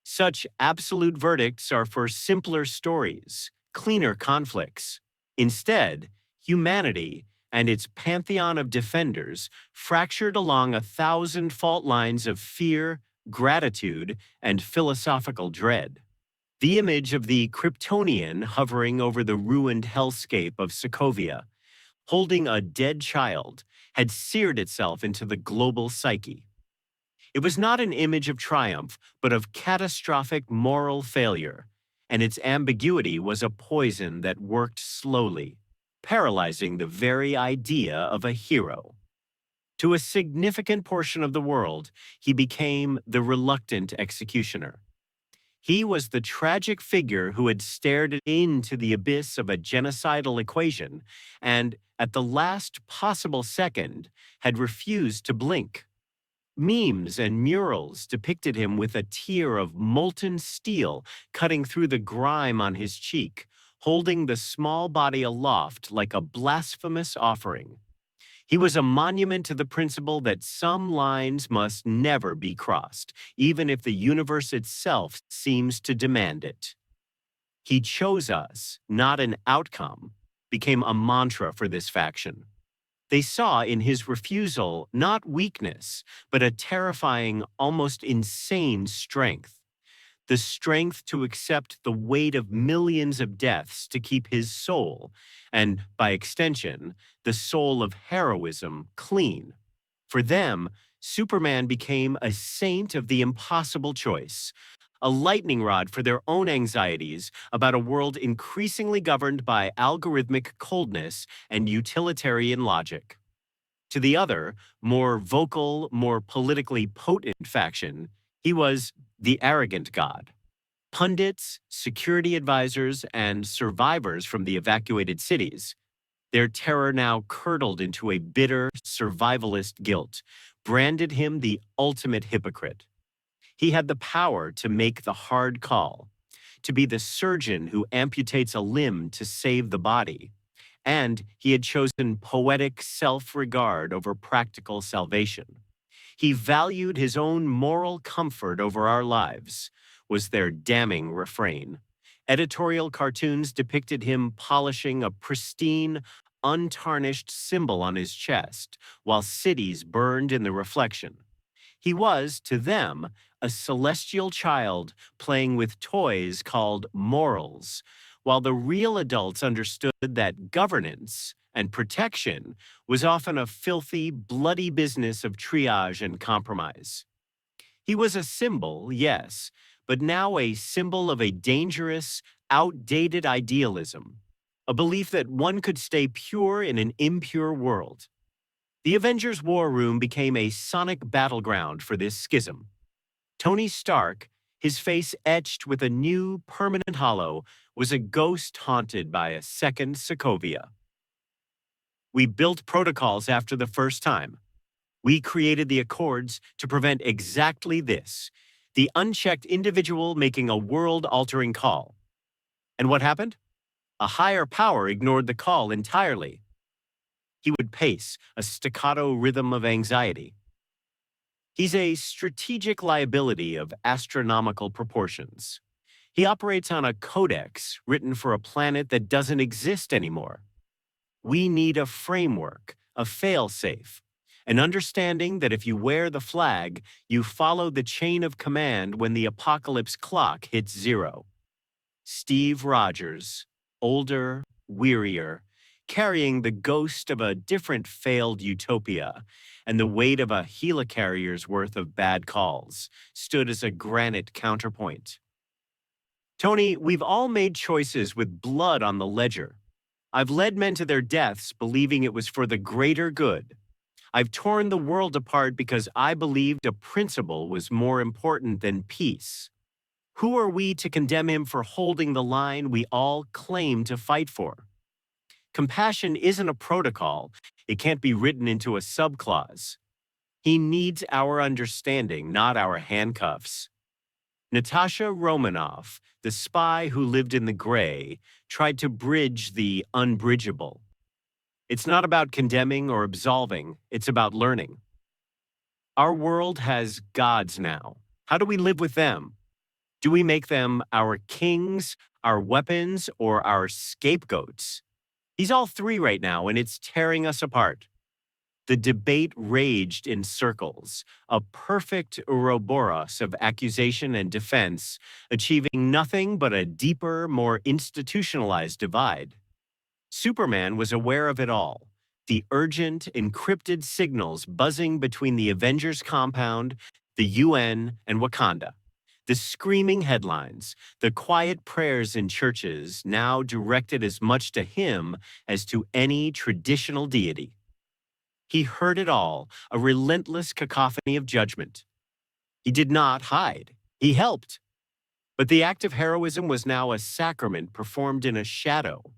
Such absolute verdicts are for simpler stories, cleaner conflicts. Instead, humanity and its pantheon of defenders fractured along 1,000 fault lines of fear, gratitude, and philosophical dread. The image of the Kryptonian hovering over the ruined hellscape of Sokovia, holding a dead child, had seared itself into the global psyche. It was not an image of triumph, but of catastrophic moral failure, and its ambiguity was a poison that worked slowly, paralyzing the very idea of a hero. To a significant portion of the world, he became the reluctant executioner. He was the tragic figure who had stared into the abyss of a genocidal equation and, at the last possible second, had refused to blink. Memes and murals depicted him with a tear of molten steel cutting through the grime on his cheek, holding the small body aloft like a blasphemous offering. He was a monument to the principle that some lines must never be crossed, even if the universe itself seems to demand it. He chose us, not an outcome, became a mantra for this faction. They saw in his refusal not weakness, but a terrifying, almost insane strength. the strength to accept the weight of millions of deaths to keep his soul, and by extension, the soul of heroism, clean. For them, Superman became a saint of the impossible choice, a lightning rod for their own anxieties about a world increasingly governed by algorithmic coldness and utilitarian logic. To the other, more vocal, more politically potent faction, he was the arrogant god. Pundits, security advisors, and survivors from the evacuated cities, their terror now curdled into a bitter, survivalist guilt, branded him the ultimate hypocrite. He had the power to make the hard call, to be the surgeon who amputates a limb to save the body, and he had chosen poetic self-regard over practical salvation. He valued his own moral comfort over our lives, was their damning refrain. Editorial cartoons depicted him polishing a pristine, untarnished symbol on his chest, while cities burned in the reflection. He was, to them, a celestial child playing with toys called morals, while the real adults understood that governance and protection was often a filthy, bloody business of triage and compromise. He was a symbol, yes, but now a symbol of a dangerous, outdated idealism, a belief that one could stay pure in an impure world. The Avengers War Room became a sonic battleground for this schism. Tony Stark, his face etched with a new permanent hollow, was a ghost haunted by a second Sokovia. We built protocols after the first time. We created the Accords to prevent exactly this, the unchecked individual making a world-altering call. And what happened? A higher power ignored the call entirely. He would pace, a staccato rhythm of anxiety. He's a strategic liability of astronomical proportions. He operates on a codex written for a planet that doesn't exist anymore. We need a framework, a fail-safe, an understanding that if you wear the flag, you follow the chain of command when the apocalypse clock hits zero. Steve Rogers, older, wearier, carrying the ghost of a different failed utopia and the weight of a helicarrier's worth of bad calls, stood as a granite counterpoint. Tony, we've all made choices with blood on the ledger. I've led men to their deaths believing it was for the greater good. I've torn the world apart because I believed a principle was more important than peace. Who are we to condemn him for holding the line we all claim to fight for? Compassion isn't a protocol. It can't be written into a subclause. He needs our understanding, not our handcuffs. Natasha Romanoff, the spy who lived in the gray, tried to bridge the unbridgeable. It's not about condemning or absolving, it's about learning. Our world has gods now. How do we live with them? Do we make them our kings, our weapons, or our scapegoats? He's all three right now, and it's tearing us apart. The debate raged in circles, a perfect Ouroboros of accusation and defense, achieving nothing but a deeper, more institutionalized divide. Superman was aware of it all, the urgent, encrypted signals buzzing between the Avengers compound, the UN, and Wakanda. The screaming headlines, the quiet prayers in churches now directed as much to him as to any traditional deity. He heard it all, a relentless cacophony of judgment. He did not hide. He helped. But the act of heroism was now a sacrament performed in a shadow.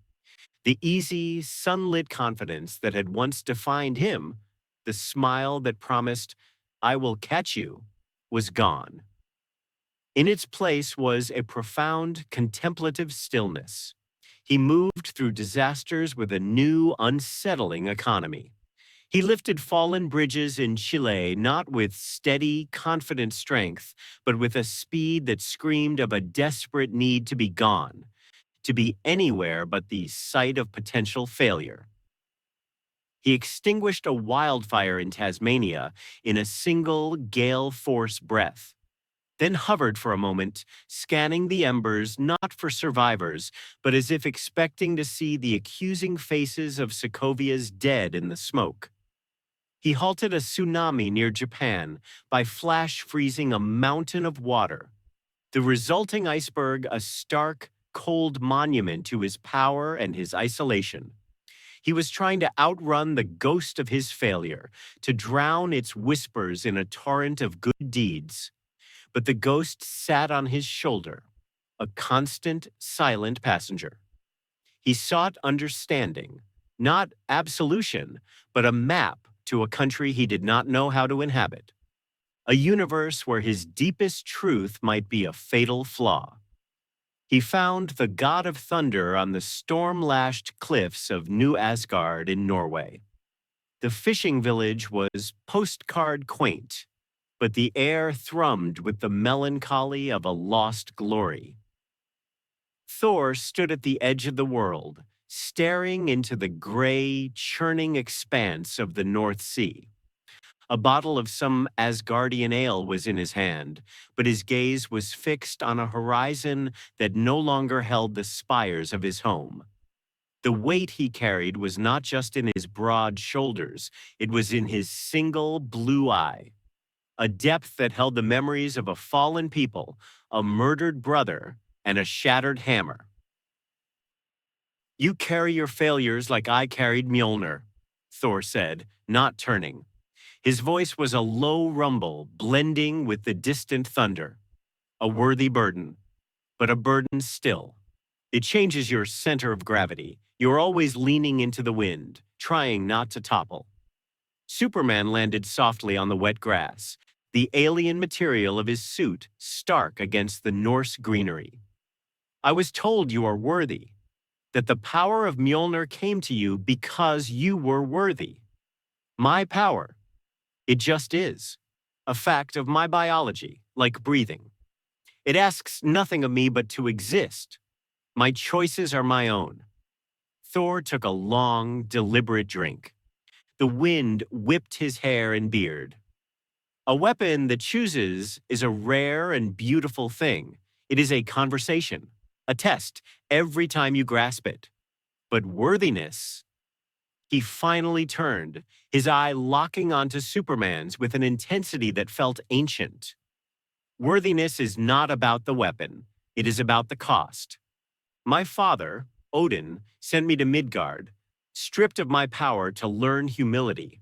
The easy, sunlit confidence that had once defined him, the smile that promised, "I will catch you," was gone. In its place was a profound, contemplative stillness. He moved through disasters with a new, unsettling economy. He lifted fallen bridges in Chile not with steady, confident strength, but with a speed that screamed of a desperate need to be gone, to be anywhere but the site of potential failure. He extinguished a wildfire in Tasmania in a single gale force breath. then hovered for a moment, scanning the embers not for survivors, but as if expecting to see the accusing faces of Sokovia's dead in the smoke. He halted a tsunami near Japan by flash freezing a mountain of water, the resulting iceberg a stark, cold monument to his power and his isolation. He was trying to outrun the ghost of his failure, to drown its whispers in a torrent of good deeds. But the ghost sat on his shoulder, a constant, silent passenger. He sought understanding, not absolution, but a map to a country he did not know how to inhabit, a universe where his deepest truth might be a fatal flaw. He found the god of thunder on the storm-lashed cliffs of New Asgard in Norway. The fishing village was postcard quaint, but the air thrummed with the melancholy of a lost glory. Thor stood at the edge of the world, staring into the gray, churning expanse of the North Sea. A bottle of some Asgardian ale was in his hand, but his gaze was fixed on a horizon that no longer held the spires of his home. The weight he carried was not just in his broad shoulders, it was in his single blue eye, a depth that held the memories of a fallen people, a murdered brother, and a shattered hammer. "You carry your failures like I carried Mjolnir," Thor said, not turning. His voice was a low rumble, blending with the distant thunder. A worthy burden, but a burden still. It changes your center of gravity. You're always leaning into the wind, trying not to topple. Superman landed softly on the wet grass, the alien material of his suit stark against the Norse greenery. "I was told you are worthy, that the power of Mjolnir came to you because you were worthy. My power. It just is. A fact of my biology, like breathing. It asks nothing of me but to exist. My choices are my own." Thor took a long, deliberate drink. The wind whipped his hair and beard. "A weapon that chooses is a rare and beautiful thing. It is a conversation, a test, every time you grasp it. But worthiness." He finally turned, his eye locking onto Superman's with an intensity that felt ancient. "Worthiness is not about the weapon. It is about the cost. My father, Odin, sent me to Midgard, stripped of my power to learn humility.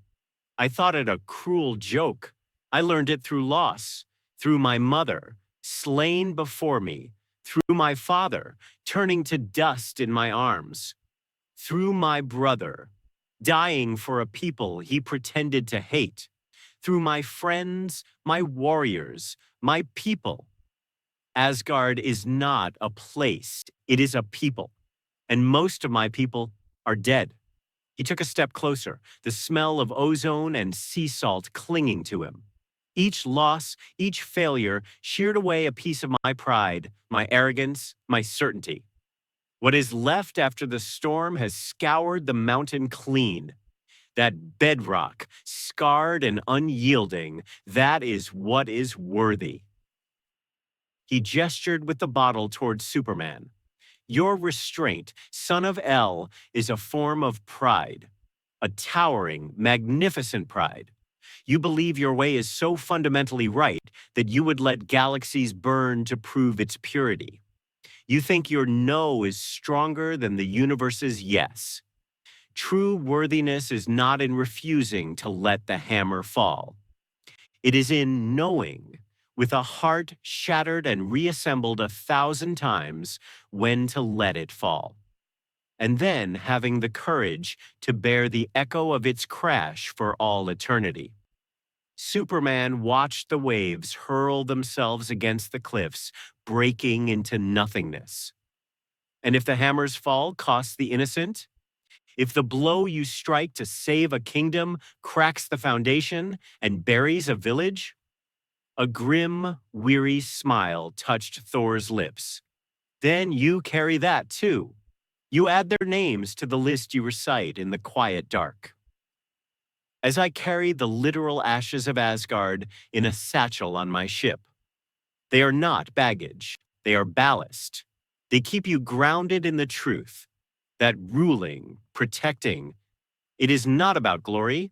I thought it a cruel joke. I learned it through loss, through my mother, slain before me, through my father, turning to dust in my arms, through my brother, dying for a people he pretended to hate, through my friends, my warriors, my people. Asgard is not a place, it is a people, and most of my people are dead." He took a step closer, the smell of ozone and sea salt clinging to him. Each loss, each failure sheared away a piece of my pride, my arrogance, my certainty. What is left after the storm has scoured the mountain clean. That bedrock, scarred and unyielding, that is what is worthy. He gestured with the bottle towards Superman. "Your restraint, son of El, is a form of pride, a towering, magnificent pride. You believe your way is so fundamentally right that you would let galaxies burn to prove its purity. You think your no is stronger than the universe's yes. True worthiness is not in refusing to let the hammer fall. It is in knowing, with a heart shattered and reassembled 1,000 times, when to let it fall. And then having the courage to bear the echo of its crash for all eternity." Superman watched the waves hurl themselves against the cliffs, breaking into nothingness. And if the hammer's fall costs the innocent, if the blow you strike to save a kingdom cracks the foundation and buries a village, a grim, weary smile touched Thor's lips. "Then you carry that too. You add their names to the list you recite in the quiet dark." "As I carry the literal ashes of Asgard in a satchel on my ship." They are not baggage. They are ballast. They keep you grounded in the truth that ruling, protecting, it is not about glory.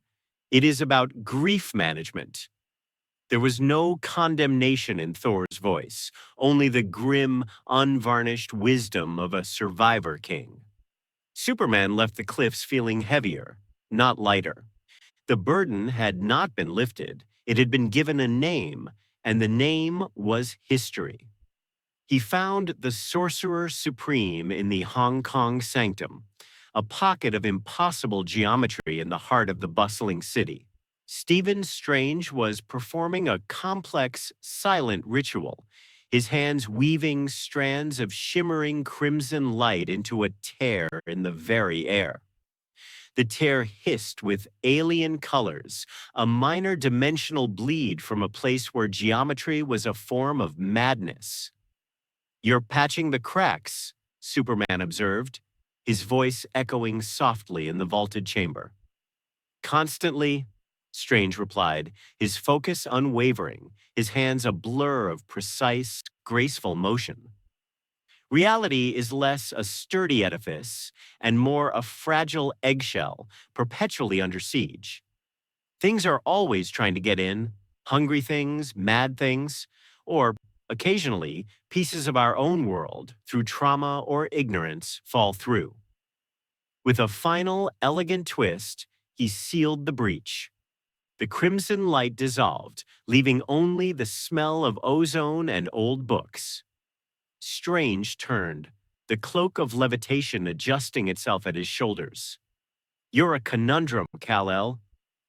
It is about grief management. There was no condemnation in Thor's voice, only the grim, unvarnished wisdom of a survivor king. Superman left the cliffs feeling heavier, not lighter. The burden had not been lifted, it had been given a name, and the name was history. He found the Sorcerer Supreme in the Hong Kong Sanctum, a pocket of impossible geometry in the heart of the bustling city. Stephen Strange was performing a complex, silent ritual, his hands weaving strands of shimmering crimson light into a tear in the very air. The tear hissed with alien colors, a minor dimensional bleed from a place where geometry was a form of madness. "You're patching the cracks," Superman observed, his voice echoing softly in the vaulted chamber. "Constantly," Strange replied, his focus unwavering, his hands a blur of precise, graceful motion. "Reality is less a sturdy edifice and more a fragile eggshell, perpetually under siege. Things are always trying to get in, hungry things, mad things, or occasionally pieces of our own world, through trauma or ignorance, fall through." With a final, elegant twist, he sealed the breach. The crimson light dissolved, leaving only the smell of ozone and old books. Strange turned, the cloak of levitation adjusting itself at his shoulders. "You're a conundrum, Kal-El.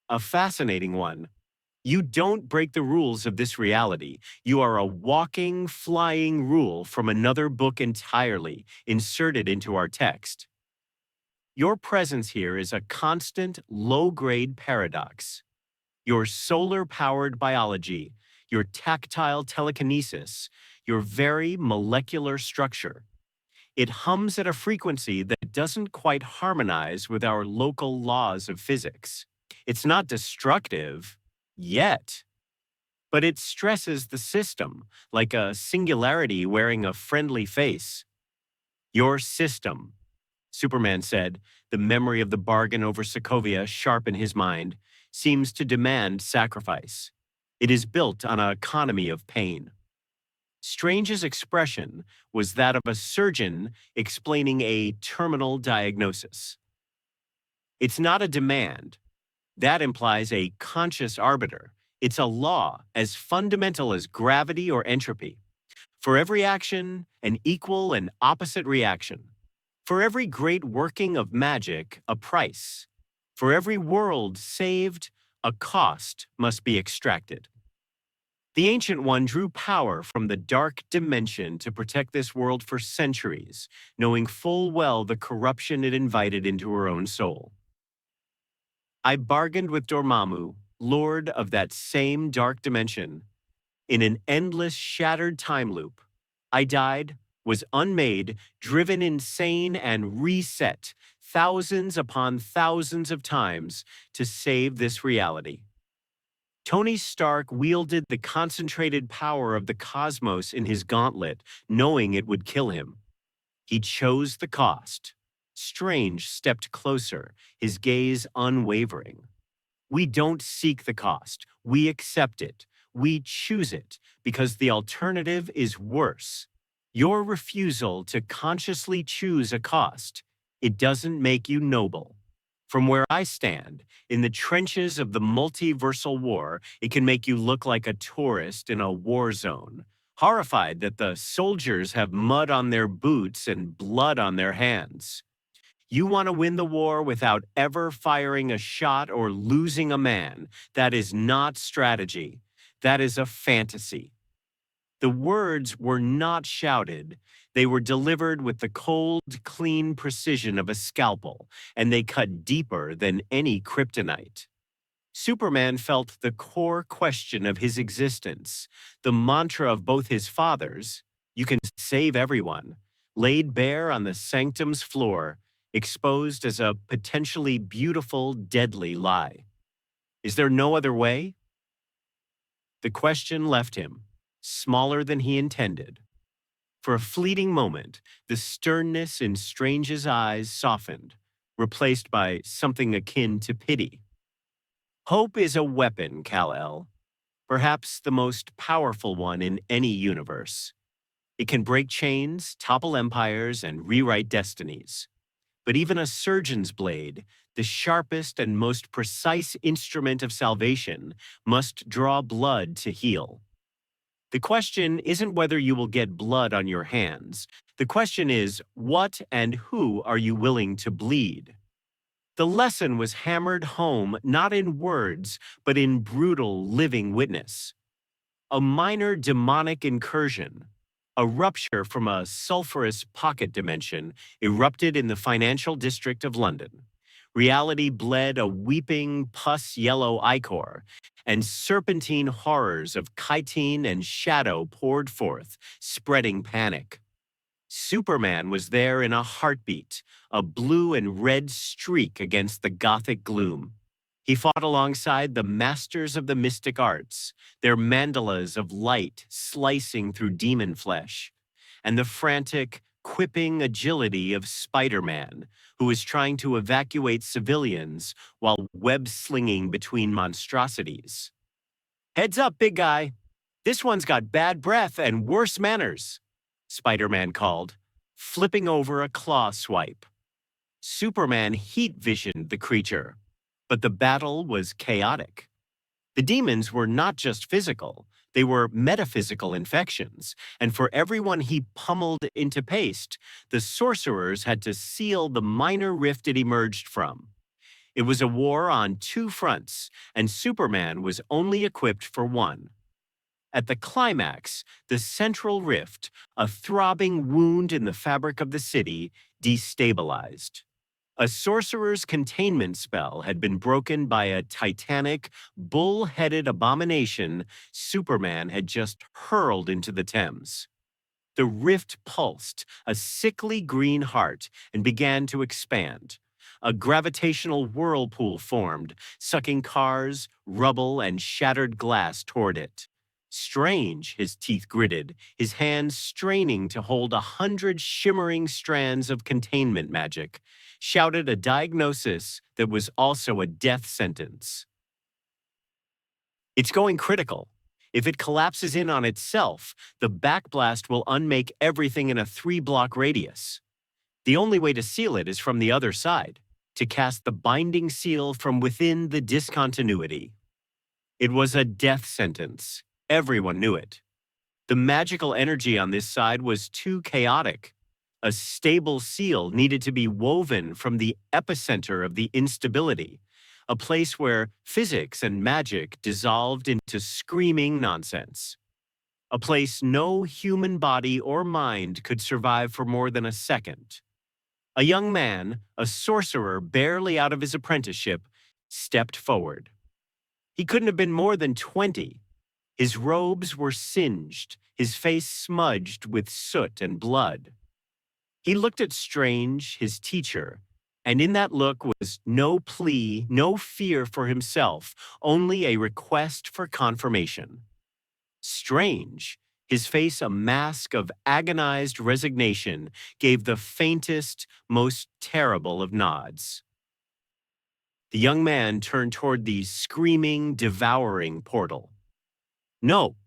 A fascinating one. You don't break the rules of this reality. You are a walking, flying rule from another book entirely, inserted into our text. Your presence here is a constant, low-grade paradox. Your solar-powered biology, your tactile telekinesis, your very molecular structure. It hums at a frequency that doesn't quite harmonize with our local laws of physics. It's not destructive, yet, but it stresses the system like a singularity wearing a friendly face. Your system," Superman said, the memory of the bargain over Sokovia sharp in his mind, "seems to demand sacrifice. It is built on an economy of pain." Strange's expression was that of a surgeon explaining a terminal diagnosis. "It's not a demand. That implies a conscious arbiter. It's a law as fundamental as gravity or entropy. For every action, an equal and opposite reaction. For every great working of magic, a price. For every world saved, a cost must be extracted. The Ancient One drew power from the dark dimension to protect this world for centuries, knowing full well the corruption it invited into her own soul. I bargained with Dormammu, lord of that same dark dimension, in an endless shattered time loop. I died, was unmade, driven insane, and reset thousands upon thousands of times to save this reality. Tony Stark wielded the concentrated power of the cosmos in his gauntlet, knowing it would kill him. He chose the cost. Strange stepped closer, his gaze unwavering. We don't seek the cost. We accept it. We choose it because the alternative is worse. Your refusal to consciously choose a cost, it doesn't make you noble. From where I stand, in the trenches of the multiversal war, it can make you look like a tourist in a war zone, horrified that the soldiers have mud on their boots and blood on their hands. You want to win the war without ever firing a shot or losing a man. That is not strategy. That is a fantasy. The words were not shouted. They were delivered with the cold, clean precision of a scalpel, and they cut deeper than any kryptonite. Superman felt the core question of his existence, the mantra of both his fathers, "You can save everyone," laid bare on the sanctum's floor, exposed as a potentially beautiful, deadly lie. Is there no other way? The question left him. smaller than he intended. For a fleeting moment, the sternness in Strange's eyes softened, replaced by something akin to pity. Hope is a weapon, Kal-El, perhaps the most powerful one in any universe. It can break chains, topple empires, and rewrite destinies. But even a surgeon's blade, the sharpest and most precise instrument of salvation, must draw blood to heal. The question isn't whether you will get blood on your hands. The question is, what and who are you willing to bleed? The lesson was hammered home not in words, but in brutal living witness. A minor demonic incursion, a rupture from a sulfurous pocket dimension, erupted in the financial district of London. Reality bled a weeping, pus-yellow ichor, and serpentine horrors of chitin and shadow poured forth, spreading panic. Superman was there in a heartbeat, a blue and red streak against the gothic gloom. He fought alongside the masters of the mystic arts, their mandalas of light slicing through demon flesh, and the frantic, quipping agility of Spider-Man, who was trying to evacuate civilians while web-slinging between monstrosities. "Heads up, big guy. This one's got bad breath and worse manners," Spider-Man called, flipping over a claw swipe. Superman heat-visioned the creature, but the battle was chaotic. The demons were not just physical, they were metaphysical infections, and for everyone he pummeled into paste, the sorcerers had to seal the minor rift it emerged from. It was a war on two fronts, and Superman was only equipped for one. At the climax, the central rift, a throbbing wound in the fabric of the city, destabilized. A sorcerer's containment spell had been broken by a titanic, bull-headed abomination Superman had just hurled into the Thames. The rift pulsed, a sickly green heart, and began to expand. A gravitational whirlpool formed, sucking cars, rubble, and shattered glass toward it. Strange, his teeth gritted, his hands straining to hold 100 shimmering strands of containment magic, shouted a diagnosis that was also a death sentence. "It's going critical. If it collapses in on itself, the backblast will unmake everything in a 3-block radius. The only way to seal it is from the other side, to cast the binding seal from within the discontinuity." It was a death sentence. Everyone knew it. The magical energy on this side was too chaotic. A stable seal needed to be woven from the epicenter of the instability, a place where physics and magic dissolved into screaming nonsense. A place no human body or mind could survive for more than a second. A young man, a sorcerer barely out of his apprenticeship, stepped forward. He couldn't have been more than 20. His robes were singed, his face smudged with soot and blood. He looked at Strange, his teacher, and in that look was no plea, no fear for himself, only a request for confirmation. Strange, his face a mask of agonized resignation, gave the faintest, most terrible of nods. The young man turned toward the screaming, devouring portal. "No."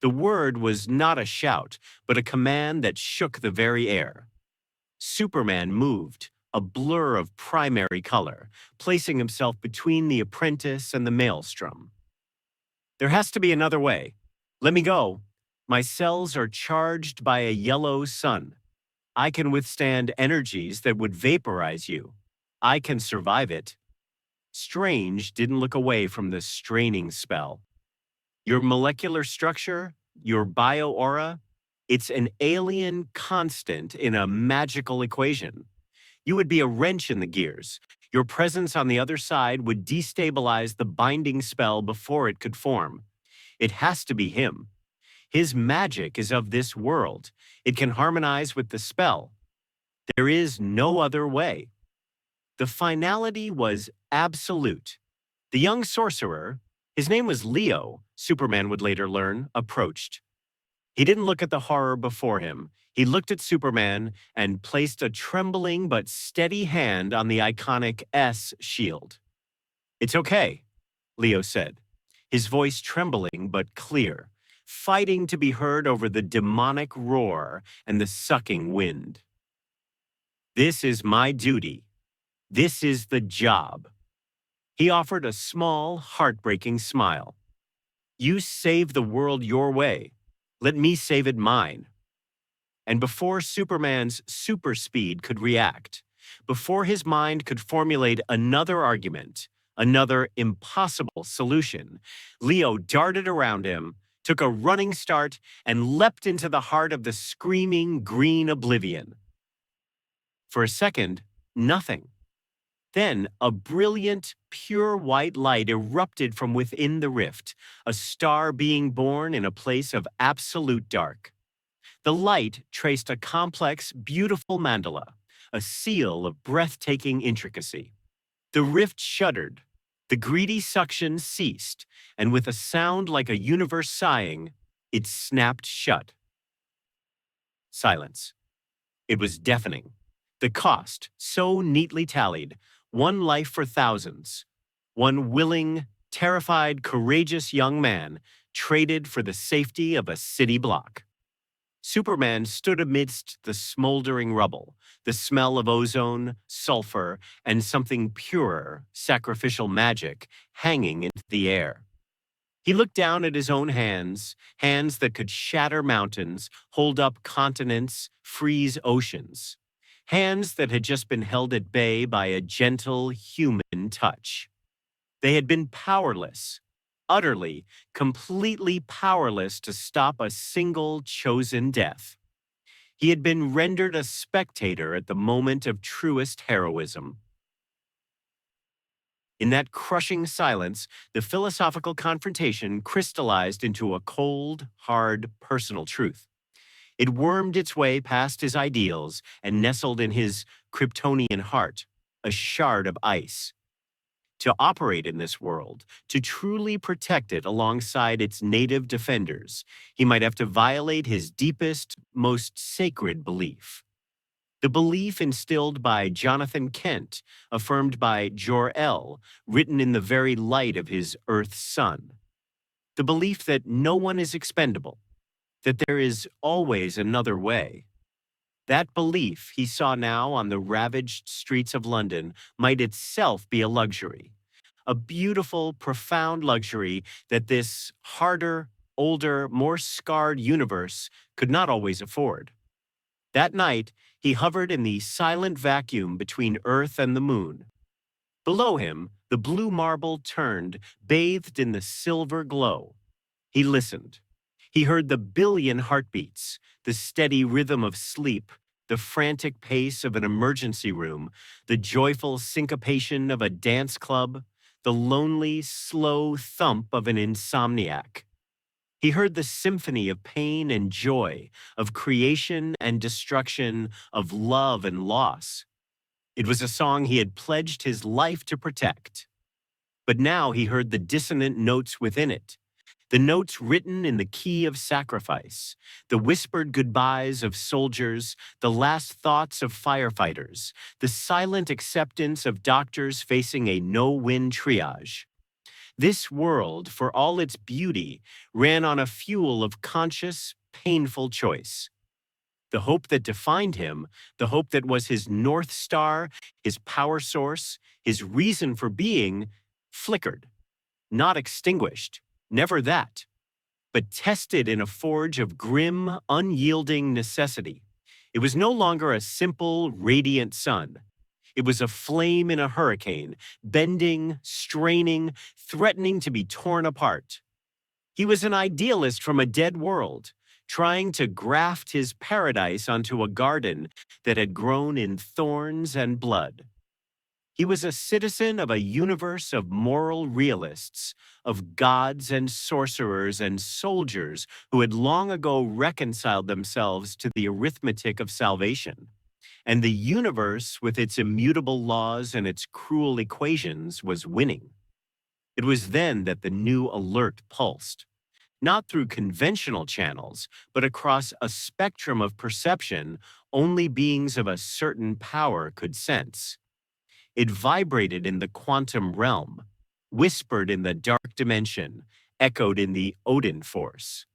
The word was not a shout, but a command that shook the very air. Superman moved, a blur of primary color, placing himself between the apprentice and the maelstrom. "There has to be another way. Let me go. My cells are charged by a yellow sun. I can withstand energies that would vaporize you. I can survive it." Strange didn't look away from the straining spell. "Your molecular structure, your bio-aura, it's an alien constant in a magical equation. You would be a wrench in the gears. Your presence on the other side would destabilize the binding spell before it could form. It has to be him. His magic is of this world. It can harmonize with the spell. There is no other way." The finality was absolute. The young sorcerer, His name was Leo, Superman would later learn, approached. He didn't look at the horror before him. He looked at Superman and placed a trembling but steady hand on the iconic S shield. It's okay, Leo said, his voice trembling but clear, fighting to be heard over the demonic roar and the sucking wind. This is my duty. This is the job. He offered a small, heartbreaking smile. You save the world your way. Let me save it mine. And before Superman's super speed could react, before his mind could formulate another argument, another impossible solution, Leo darted around him, took a running start, and leapt into the heart of the screaming green oblivion. For a second, nothing. Then a brilliant, pure white light erupted from within the rift, a star being born in a place of absolute dark. The light traced a complex, beautiful mandala, a seal of breathtaking intricacy. The rift shuddered, the greedy suction ceased, and with a sound like a universe sighing, it snapped shut. Silence. It was deafening. The cost, so neatly tallied, one life for thousands. One willing, terrified, courageous young man traded for the safety of a city block. Superman stood amidst the smoldering rubble, the smell of ozone, sulfur, and something purer, sacrificial magic, hanging into the air. He looked down at his own hands, hands that could shatter mountains, hold up continents, freeze oceans. Hands that had just been held at bay by a gentle, human touch. They had been powerless, utterly, completely powerless to stop a single chosen death. He had been rendered a spectator at the moment of truest heroism. In that crushing silence, the philosophical confrontation crystallized into a cold, hard, personal truth. It wormed its way past his ideals and nestled in his Kryptonian heart, a shard of ice. To operate in this world, to truly protect it alongside its native defenders, he might have to violate his deepest, most sacred belief. The belief instilled by Jonathan Kent, affirmed by Jor-El, written in the very light of his Earth sun. The belief that no one is expendable, that there is always another way. That belief he saw now on the ravaged streets of London might itself be a luxury. A beautiful, profound luxury that this harder, older, more scarred universe could not always afford. That night, he hovered in the silent vacuum between Earth and the moon. Below him, the blue marble turned, bathed in the silver glow. He listened. He heard the billion heartbeats, the steady rhythm of sleep, the frantic pace of an emergency room, the joyful syncopation of a dance club, the lonely, slow thump of an insomniac. He heard the symphony of pain and joy, of creation and destruction, of love and loss. It was a song he had pledged his life to protect. But now he heard the dissonant notes within it, the notes written in the key of sacrifice, the whispered goodbyes of soldiers, the last thoughts of firefighters, the silent acceptance of doctors facing a no-win triage. This world, for all its beauty, ran on a fuel of conscious, painful choice. The hope that defined him, the hope that was his North Star, his power source, his reason for being, flickered, not extinguished, never that, but tested in a forge of grim, unyielding necessity. It was no longer a simple, radiant sun. It was a flame in a hurricane, bending, straining, threatening to be torn apart. He was an idealist from a dead world, trying to graft his paradise onto a garden that had grown in thorns and blood. He was a citizen of a universe of moral realists, of gods and sorcerers and soldiers who had long ago reconciled themselves to the arithmetic of salvation. And the universe, with its immutable laws and its cruel equations, was winning. It was then that the new alert pulsed, not through conventional channels, but across a spectrum of perception only beings of a certain power could sense. It vibrated in the quantum realm, whispered in the dark dimension, echoed in the Odin force.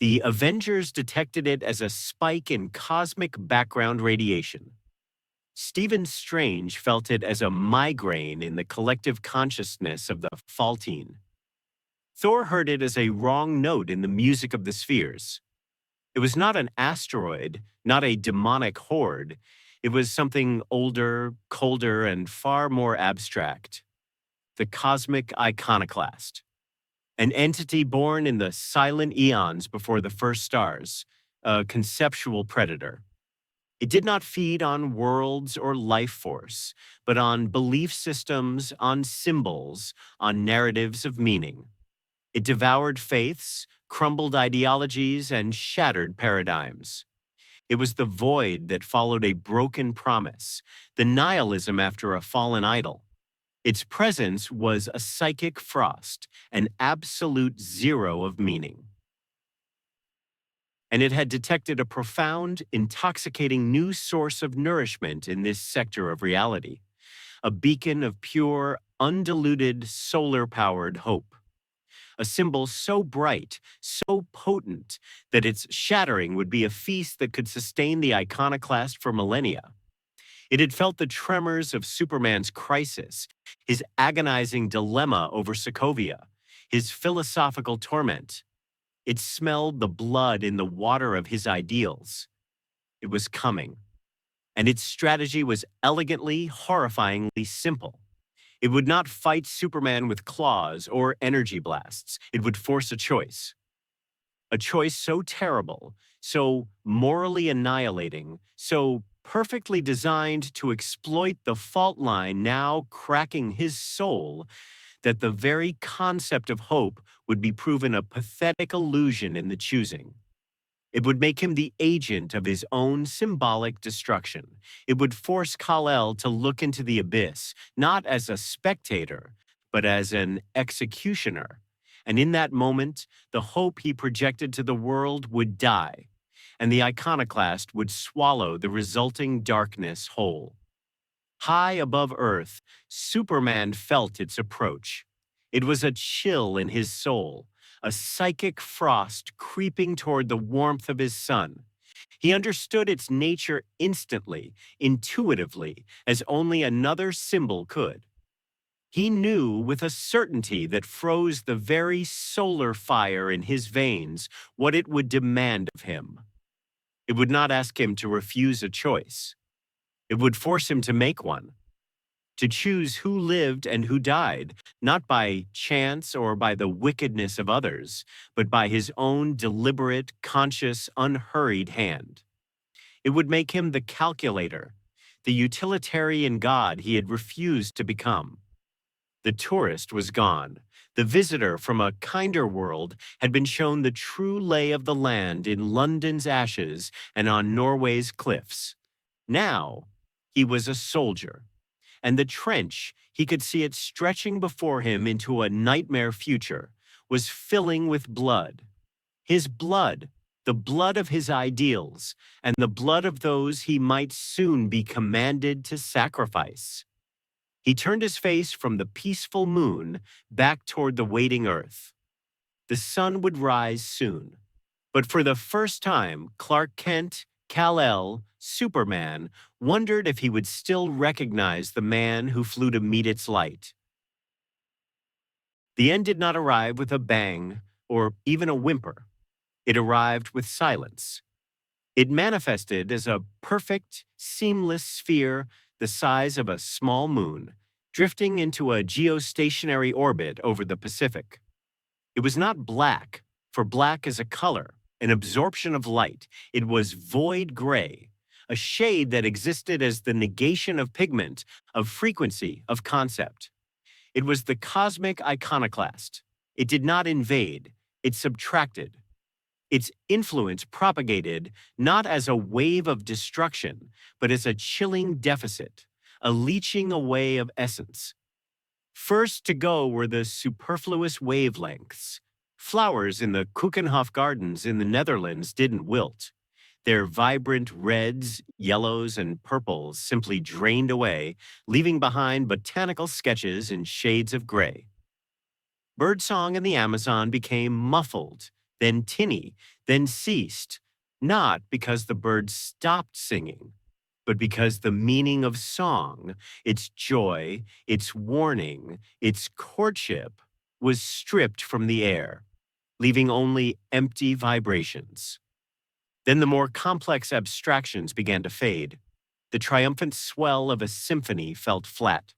The Avengers detected it as a spike in cosmic background radiation. Stephen Strange felt it as a migraine in the collective consciousness of the Faltine. Thor heard it as a wrong note in the music of the spheres. It was not an asteroid, not a demonic horde. It was something older, colder, and far more abstract. The cosmic iconoclast. An entity born in the silent eons before the first stars, a conceptual predator. It did not feed on worlds or life force, but on belief systems, on symbols, on narratives of meaning. It devoured faiths, crumbled ideologies, and shattered paradigms. It was the void that followed a broken promise, the nihilism after a fallen idol. Its presence was a psychic frost, an absolute zero of meaning. And it had detected a profound, intoxicating new source of nourishment in this sector of reality, a beacon of pure, undiluted, solar-powered hope. A symbol so bright, so potent, that its shattering would be a feast that could sustain the iconoclast for millennia. It had felt the tremors of Superman's crisis, his agonizing dilemma over Sokovia, his philosophical torment. It smelled the blood in the water of his ideals. It was coming, and its strategy was elegantly, horrifyingly simple. It would not fight Superman with claws or energy blasts. It would force a choice. A choice so terrible, so morally annihilating, so perfectly designed to exploit the fault line now cracking his soul, that the very concept of hope would be proven a pathetic illusion in the choosing. It would make him the agent of his own symbolic destruction. It would force Kal-El to look into the abyss, not as a spectator, but as an executioner. And in that moment, the hope he projected to the world would die, and the iconoclast would swallow the resulting darkness whole. High above Earth, Superman felt its approach. It was a chill in his soul, a psychic frost creeping toward the warmth of his sun. He understood its nature instantly, intuitively, as only another symbol could. He knew with a certainty that froze the very solar fire in his veins what it would demand of him. It would not ask him to refuse a choice. It would force him to make one, to choose who lived and who died, not by chance or by the wickedness of others, but by his own deliberate, conscious, unhurried hand. It would make him the calculator, the utilitarian god he had refused to become. The tourist was gone. The visitor from a kinder world had been shown the true lay of the land in London's ashes and on Norway's cliffs. Now, he was a soldier, and the trench, he could see it stretching before him into a nightmare future, was filling with blood. His blood, the blood of his ideals, and the blood of those he might soon be commanded to sacrifice. He turned his face from the peaceful moon back toward the waiting earth. The sun would rise soon. But for the first time, Clark Kent, Kal-El, Superman, wondered if he would still recognize the man who flew to meet its light. The end did not arrive with a bang or even a whimper. It arrived with silence. It manifested as a perfect, seamless sphere the size of a small moon, drifting into a geostationary orbit over the Pacific. It was not black, for black is a color, an absorption of light. It was void gray, a shade that existed as the negation of pigment, of frequency, of concept. It was the cosmic iconoclast. It did not invade, it subtracted. Its influence propagated not as a wave of destruction, but as a chilling deficit, a leaching away of essence. First to go were the superfluous wavelengths. Flowers in the Keukenhof Gardens in the Netherlands didn't wilt. Their vibrant reds, yellows, and purples simply drained away, leaving behind botanical sketches in shades of gray. Birdsong in the Amazon became muffled, then tinny, then ceased, not because the birds stopped singing, but because the meaning of song, its joy, its warning, its courtship, was stripped from the air, leaving only empty vibrations. Then the more complex abstractions began to fade. The triumphant swell of a symphony felt flat.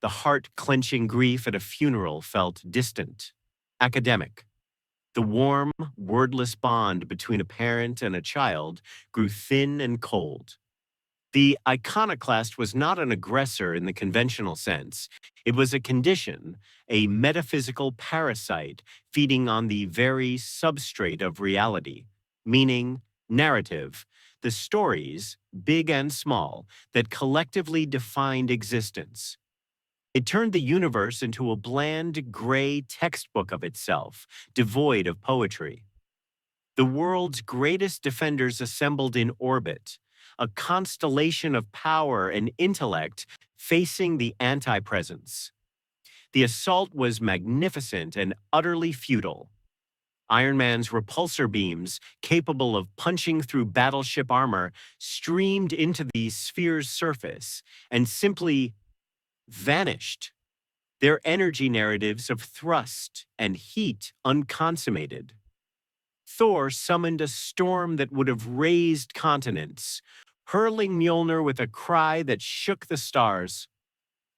The heart-clenching grief at a funeral felt distant, academic. The warm, wordless bond between a parent and a child grew thin and cold. The iconoclast was not an aggressor in the conventional sense. It was a condition, a metaphysical parasite feeding on the very substrate of reality, meaning, narrative, the stories, big and small, that collectively defined existence. It turned the universe into a bland, gray textbook of itself, devoid of poetry. The world's greatest defenders assembled in orbit, a constellation of power and intellect facing the anti-presence. The assault was magnificent and utterly futile. Iron Man's repulsor beams, capable of punching through battleship armor, streamed into the sphere's surface and simply vanished, their energy narratives of thrust and heat unconsummated. Thor summoned a storm that would have razed continents, hurling Mjolnir with a cry that shook the stars.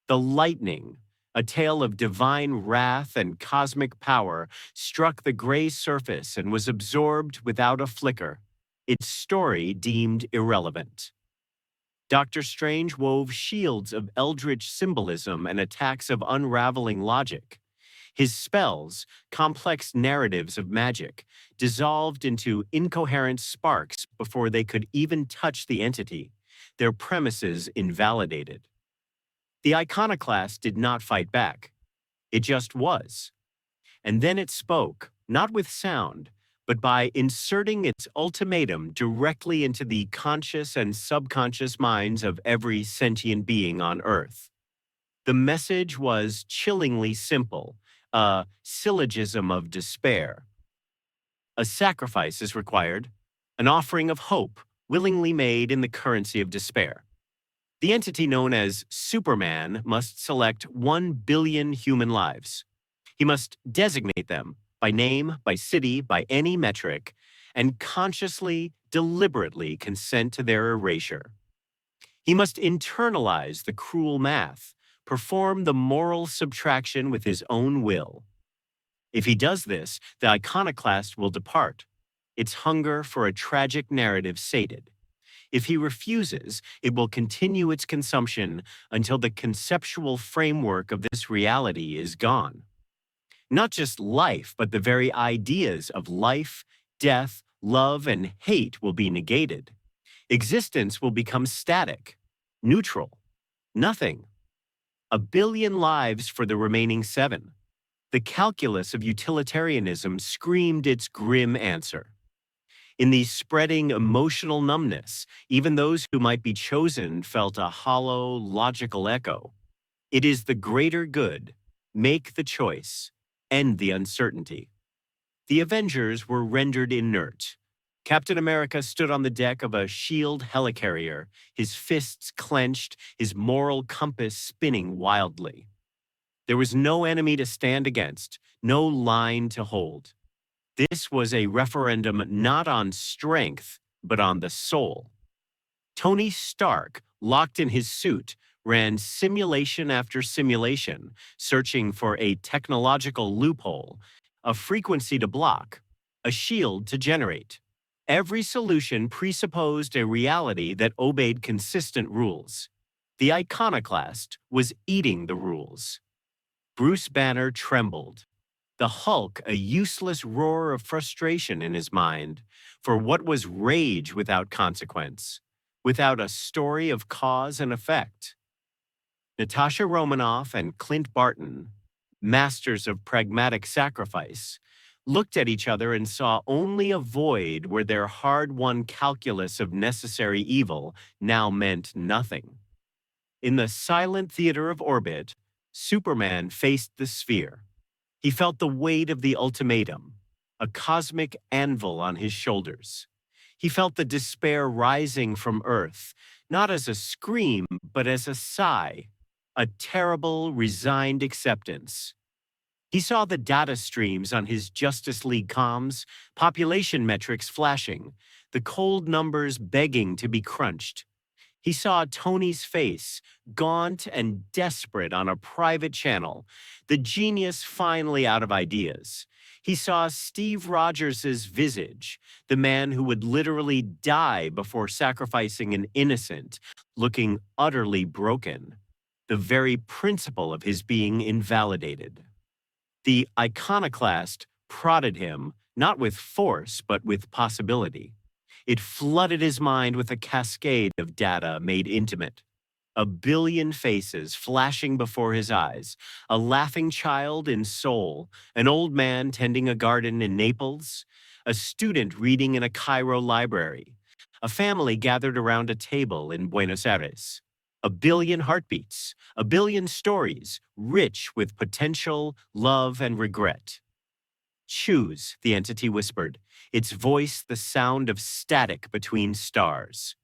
The lightning, a tale of divine wrath and cosmic power, struck the gray surface and was absorbed without a flicker, its story deemed irrelevant. Doctor Strange wove shields of eldritch symbolism and attacks of unraveling logic. His spells, complex narratives of magic, dissolved into incoherent sparks before they could even touch the entity, their premises invalidated. The iconoclast did not fight back. It just was. And then it spoke, not with sound, but by inserting its ultimatum directly into the conscious and subconscious minds of every sentient being on Earth. The message was chillingly simple, a syllogism of despair. A sacrifice is required, an offering of hope willingly made in the currency of despair. The entity known as Superman must select 1 billion human lives. He must designate them by name, by city, by any metric, and consciously, deliberately consent to their erasure. He must internalize the cruel math, perform the moral subtraction with his own will. If he does this, the iconoclast will depart, its hunger for a tragic narrative sated. If he refuses, it will continue its consumption until the conceptual framework of this reality is gone. Not just life, but the very ideas of life, death, love, and hate will be negated. Existence will become static, neutral, nothing. 1 billion lives for the remaining 7. The calculus of utilitarianism screamed its grim answer. In the spreading emotional numbness, even those who might be chosen felt a hollow, logical echo. It is the greater good. Make the choice. End the uncertainty. The Avengers were rendered inert. Captain America stood on the deck of a S.H.I.E.L.D. helicarrier, his fists clenched, his moral compass spinning wildly. There was no enemy to stand against, no line to hold. This was a referendum not on strength, but on the soul. Tony Stark, locked in his suit, ran simulation after simulation, searching for a technological loophole, a frequency to block, a shield to generate. Every solution presupposed a reality that obeyed consistent rules. The iconoclast was eating the rules. Bruce Banner trembled. The Hulk a useless roar of frustration in his mind, for what was rage without consequence, without a story of cause and effect? Natasha Romanoff and Clint Barton, masters of pragmatic sacrifice, looked at each other and saw only a void where their hard-won calculus of necessary evil now meant nothing. In the silent theater of orbit, Superman faced the sphere. He felt the weight of the ultimatum, a cosmic anvil on his shoulders. He felt the despair rising from Earth, not as a scream, but as a sigh, a terrible, resigned acceptance. He saw the data streams on his Justice League comms, population metrics flashing, the cold numbers begging to be crunched. He saw Tony's face, gaunt and desperate on a private channel, the genius finally out of ideas. He saw Steve Rogers' visage, the man who would literally die before sacrificing an innocent, looking utterly broken. The very principle of his being invalidated. The iconoclast prodded him, not with force, but with possibility. It flooded his mind with a cascade of data made intimate. A billion faces flashing before his eyes, a laughing child in Seoul, an old man tending a garden in Naples, a student reading in a Cairo library, a family gathered around a table in Buenos Aires. A billion heartbeats, a billion stories, rich with potential, love, and regret. Choose, the entity whispered, its voice the sound of static between stars.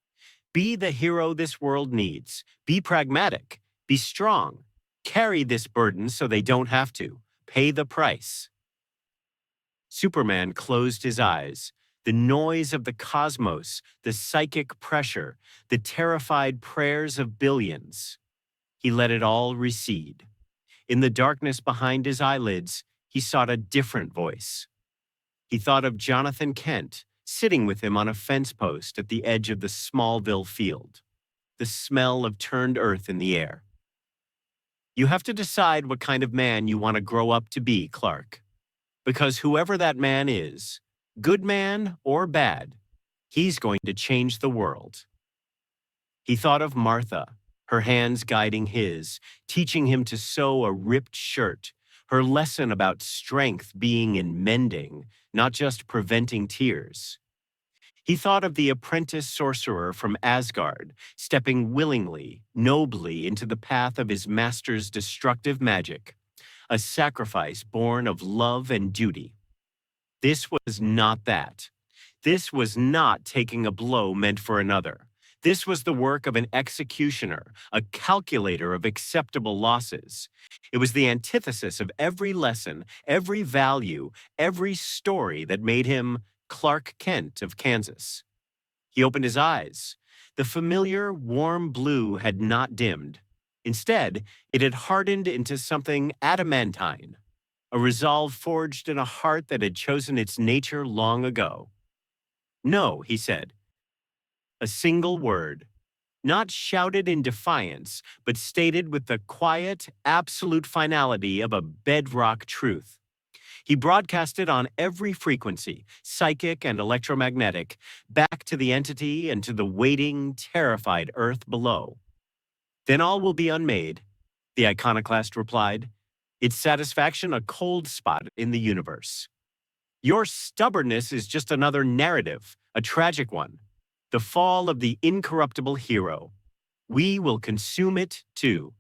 Be the hero this world needs. Be pragmatic. Be strong. Carry this burden so they don't have to. Pay the price. Superman closed his eyes. The noise of the cosmos, the psychic pressure, the terrified prayers of billions. He let it all recede. In the darkness behind his eyelids, he sought a different voice. He thought of Jonathan Kent, sitting with him on a fence post at the edge of the Smallville field, the smell of turned earth in the air. You have to decide what kind of man you want to grow up to be, Clark. Because whoever that man is, good man or bad, he's going to change the world. He thought of Martha, her hands guiding his, teaching him to sew a ripped shirt, her lesson about strength being in mending, not just preventing tears. He thought of the apprentice sorcerer from Asgard, stepping willingly, nobly into the path of his master's destructive magic, a sacrifice born of love and duty. This was not that. This was not taking a blow meant for another. This was the work of an executioner, a calculator of acceptable losses. It was the antithesis of every lesson, every value, every story that made him Clark Kent of Kansas. He opened his eyes. The familiar, warm blue had not dimmed. Instead, it had hardened into something adamantine, a resolve forged in a heart that had chosen its nature long ago. No, he said. A single word, not shouted in defiance, but stated with the quiet, absolute finality of a bedrock truth. He broadcast it on every frequency, psychic and electromagnetic, back to the entity and to the waiting, terrified earth below. Then all will be unmade, the iconoclast replied, its satisfaction a cold spot in the universe. Your stubbornness is just another narrative, a tragic one. The fall of the incorruptible hero. We will consume it too.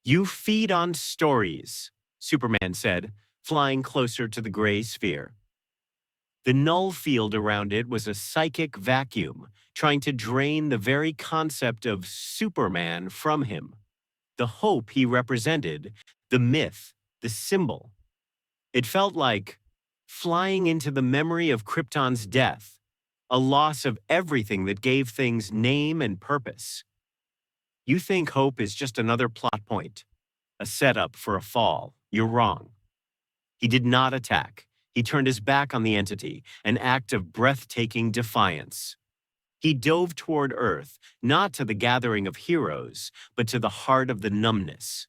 You feed on stories, Superman said, flying closer to the gray sphere. The null field around it was a psychic vacuum, trying to drain the very concept of Superman from him. The hope he represented, the myth, the symbol. It felt like flying into the memory of Krypton's death, a loss of everything that gave things name and purpose. You think hope is just another plot point, a setup for a fall. You're wrong. He did not attack. He turned his back on the entity, an act of breathtaking defiance. He dove toward Earth, not to the gathering of heroes, but to the heart of the numbness.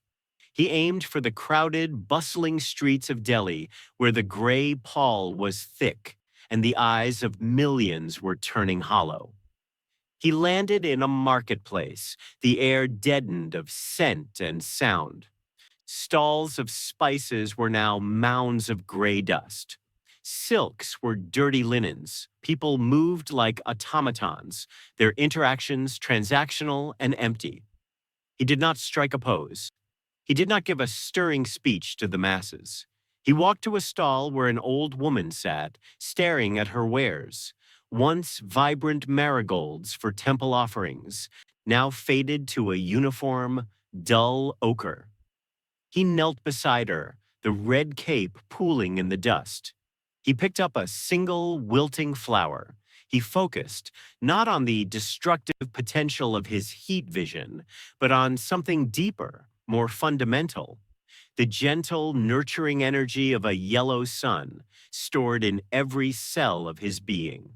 He aimed for the crowded, bustling streets of Delhi, where the gray pall was thick and the eyes of millions were turning hollow. He landed in a marketplace, the air deadened of scent and sound. Stalls of spices were now mounds of gray dust. Silks were dirty linens. People moved like automatons, their interactions transactional and empty. He did not strike a pose. He did not give a stirring speech to the masses. He walked to a stall where an old woman sat, staring at her wares. Once vibrant marigolds for temple offerings, now faded to a uniform, dull ochre. He knelt beside her, the red cape pooling in the dust. He picked up a single wilting flower. He focused, not on the destructive potential of his heat vision, but on something deeper, more fundamental. The gentle, nurturing energy of a yellow sun, stored in every cell of his being.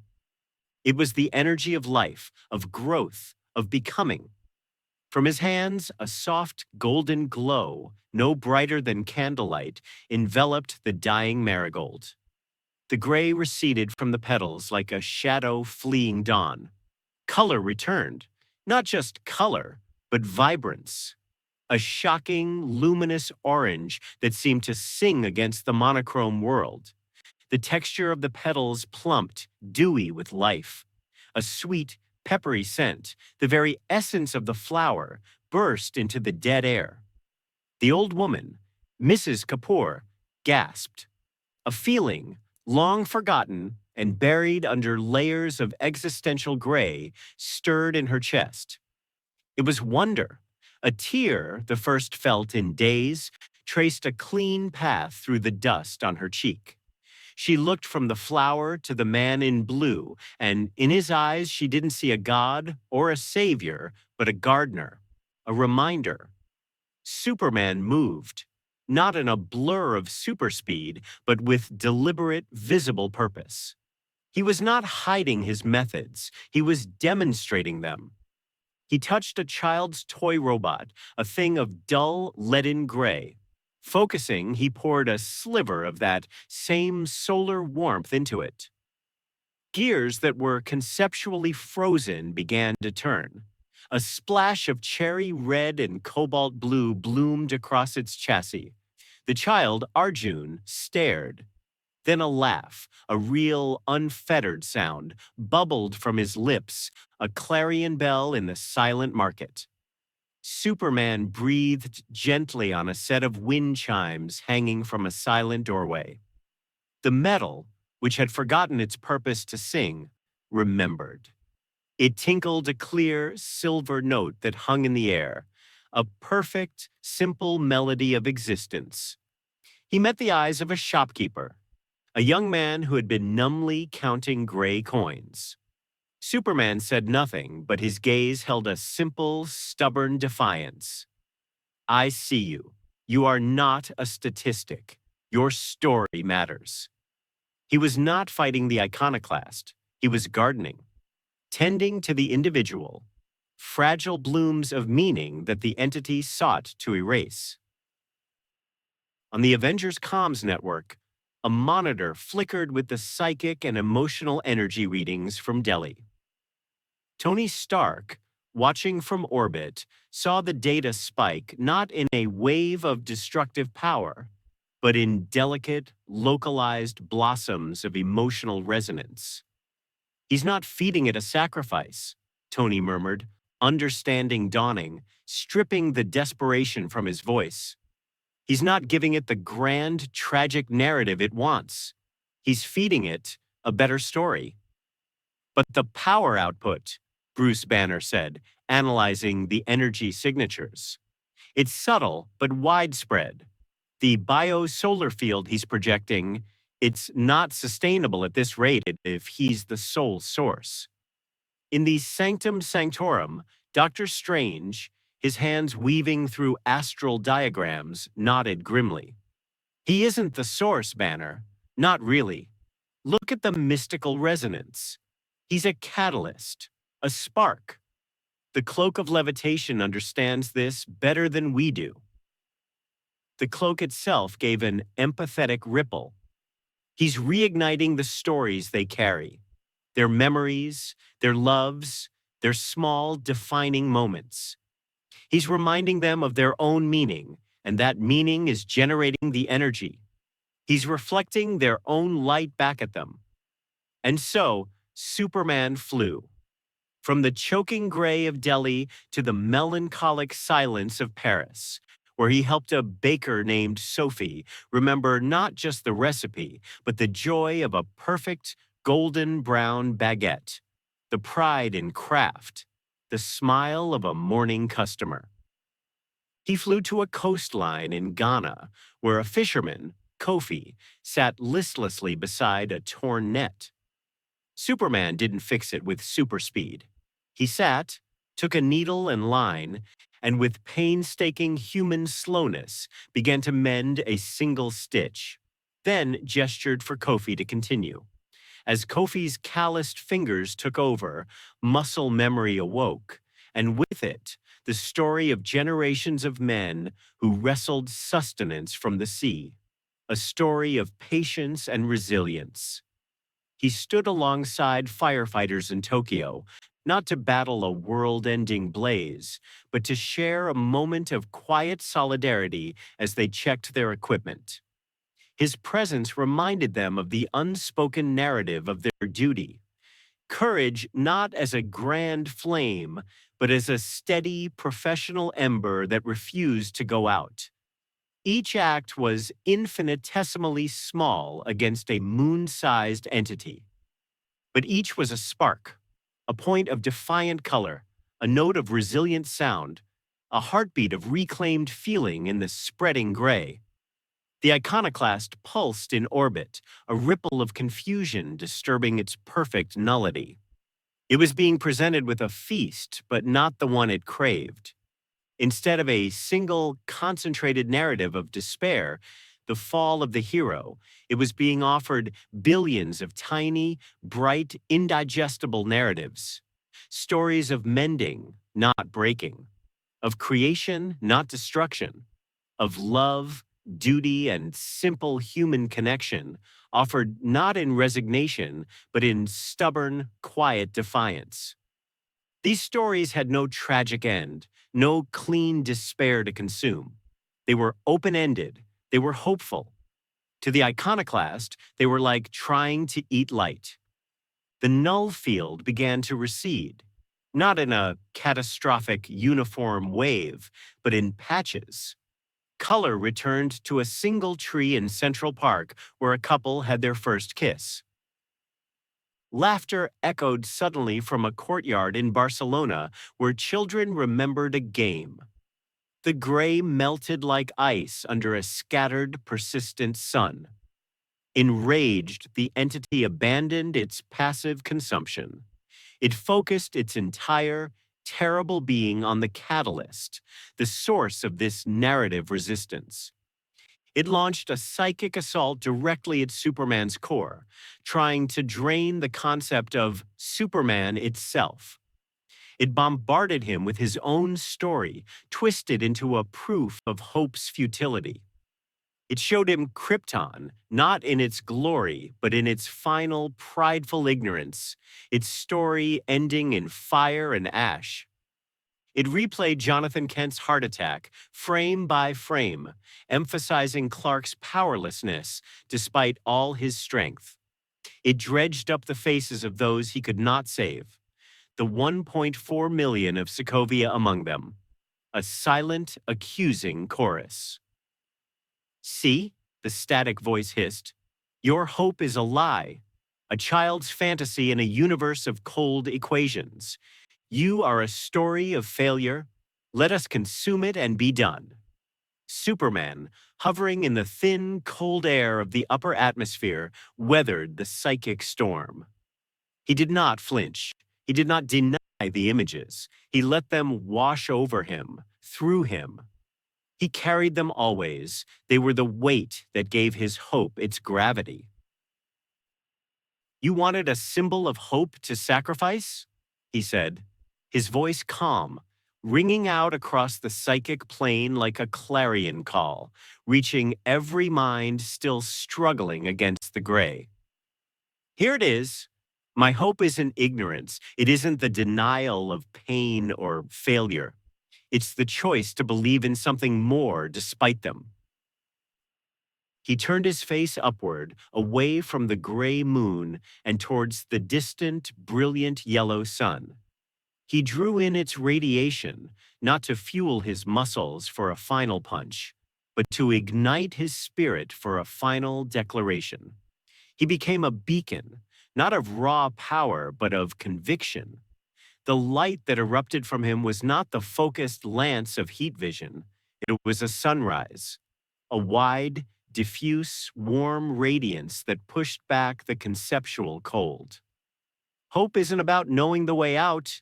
It was the energy of life, of growth, of becoming. From his hands, a soft golden glow, no brighter than candlelight, enveloped the dying marigold. The gray receded from the petals like a shadow fleeing dawn. Color returned, not just color, but vibrance. A shocking, luminous orange that seemed to sing against the monochrome world. The texture of the petals plumped, dewy with life. A sweet, peppery scent, the very essence of the flower, burst into the dead air. The old woman, Mrs. Kapoor, gasped. A feeling, long forgotten and buried under layers of existential gray, stirred in her chest. It was wonder. A tear, the first felt in days, traced a clean path through the dust on her cheek. She looked from the flower to the man in blue, and in his eyes she didn't see a god or a savior, but a gardener, a reminder. Superman moved, not in a blur of superspeed, but with deliberate, visible purpose. He was not hiding his methods, he was demonstrating them. He touched a child's toy robot, a thing of dull, leaden gray. Focusing, he poured a sliver of that same solar warmth into it. Gears that were conceptually frozen began to turn. A splash of cherry red and cobalt blue bloomed across its chassis. The child, Arjun, stared. Then a laugh, a real, unfettered sound, bubbled from his lips, a clarion bell in the silent market. Superman breathed gently on a set of wind chimes hanging from a silent doorway. The metal, which had forgotten its purpose to sing, remembered. It tinkled a clear, silver note that hung in the air, a perfect, simple melody of existence. He met the eyes of a shopkeeper, a young man who had been numbly counting gray coins. Superman said nothing, but his gaze held a simple, stubborn defiance. I see you. You are not a statistic. Your story matters. He was not fighting the iconoclast. He was gardening, tending to the individual, fragile blooms of meaning that the entity sought to erase. On the Avengers comms network, a monitor flickered with the psychic and emotional energy readings from Delhi. Tony Stark, watching from orbit, saw the data spike not in a wave of destructive power, but in delicate, localized blossoms of emotional resonance. He's not feeding it a sacrifice, Tony murmured, understanding dawning, stripping the desperation from his voice. He's not giving it the grand, tragic narrative it wants. He's feeding it a better story. But the power output, Bruce Banner said, analyzing the energy signatures. It's subtle but widespread. The bio-solar field he's projecting, it's not sustainable at this rate if he's the sole source. In the Sanctum Sanctorum, Dr. Strange, his hands weaving through astral diagrams, nodded grimly. He isn't the source, Banner. Not really. Look at the mystical resonance. He's a catalyst, a spark. The cloak of levitation understands this better than we do. The cloak itself gave an empathetic ripple. He's reigniting the stories they carry, their memories, their loves, their small, defining moments. He's reminding them of their own meaning, and that meaning is generating the energy. He's reflecting their own light back at them. And so, Superman flew. From the choking gray of Delhi to the melancholic silence of Paris, where he helped a baker named Sophie remember not just the recipe, but the joy of a perfect golden brown baguette, the pride in craft, the smile of a morning customer. He flew to a coastline in Ghana, where a fisherman, Kofi, sat listlessly beside a torn net. Superman didn't fix it with super speed. He sat, took a needle and line, and with painstaking human slowness began to mend a single stitch, then gestured for Kofi to continue. As Kofi's calloused fingers took over, muscle memory awoke, and with it, the story of generations of men who wrestled sustenance from the sea, a story of patience and resilience. He stood alongside firefighters in Tokyo, not to battle a world-ending blaze, but to share a moment of quiet solidarity as they checked their equipment. His presence reminded them of the unspoken narrative of their duty. Courage not as a grand flame, but as a steady, professional ember that refused to go out. Each act was infinitesimally small against a moon-sized entity. But each was a spark, a point of defiant color, a note of resilient sound, a heartbeat of reclaimed feeling in the spreading gray. The iconoclast pulsed in orbit, a ripple of confusion disturbing its perfect nullity. It was being presented with a feast, but not the one it craved. Instead of a single, concentrated narrative of despair, the fall of the hero, it was being offered billions of tiny, bright, indigestible narratives. Stories of mending, not breaking. Of creation, not destruction. Of love, duty, and simple human connection, offered not in resignation, but in stubborn, quiet defiance. These stories had no tragic end, no clean despair to consume. They were open-ended, they were hopeful. To the iconoclast, they were like trying to eat light. The null field began to recede, not in a catastrophic uniform wave, but in patches. Color returned to a single tree in Central Park where a couple had their first kiss. Laughter echoed suddenly from a courtyard in Barcelona where children remembered a game. The gray melted like ice under a scattered, persistent sun. Enraged, the entity abandoned its passive consumption. It focused its entire, terrible being on the catalyst, the source of this narrative resistance. It launched a psychic assault directly at Superman's core, trying to drain the concept of Superman itself. It bombarded him with his own story, twisted into a proof of hope's futility. It showed him Krypton, not in its glory, but in its final, prideful ignorance, its story ending in fire and ash. It replayed Jonathan Kent's heart attack, frame by frame, emphasizing Clark's powerlessness despite all his strength. It dredged up the faces of those he could not save, the 1.4 million of Sokovia among them, a silent, accusing chorus. "See," the static voice hissed, "your hope is a lie, a child's fantasy in a universe of cold equations. You are a story of failure. Let us consume it and be done." Superman, hovering in the thin, cold air of the upper atmosphere, weathered the psychic storm. He did not flinch. He did not deny the images. He let them wash over him, through him. He carried them always. They were the weight that gave his hope its gravity. "You wanted a symbol of hope to sacrifice?" he said, his voice calm, ringing out across the psychic plane like a clarion call, reaching every mind still struggling against the gray. "Here it is. My hope isn't ignorance. It isn't the denial of pain or failure. It's the choice to believe in something more despite them. He turned his face upward, away from the gray moon and towards the distant, brilliant yellow sun. He drew in its radiation, not to fuel his muscles for a final punch, but to ignite his spirit for a final declaration. He became a beacon, not of raw power, but of conviction. The light that erupted from him was not the focused lance of heat vision. It was a sunrise, a wide, diffuse, warm radiance that pushed back the conceptual cold. Hope isn't about knowing the way out,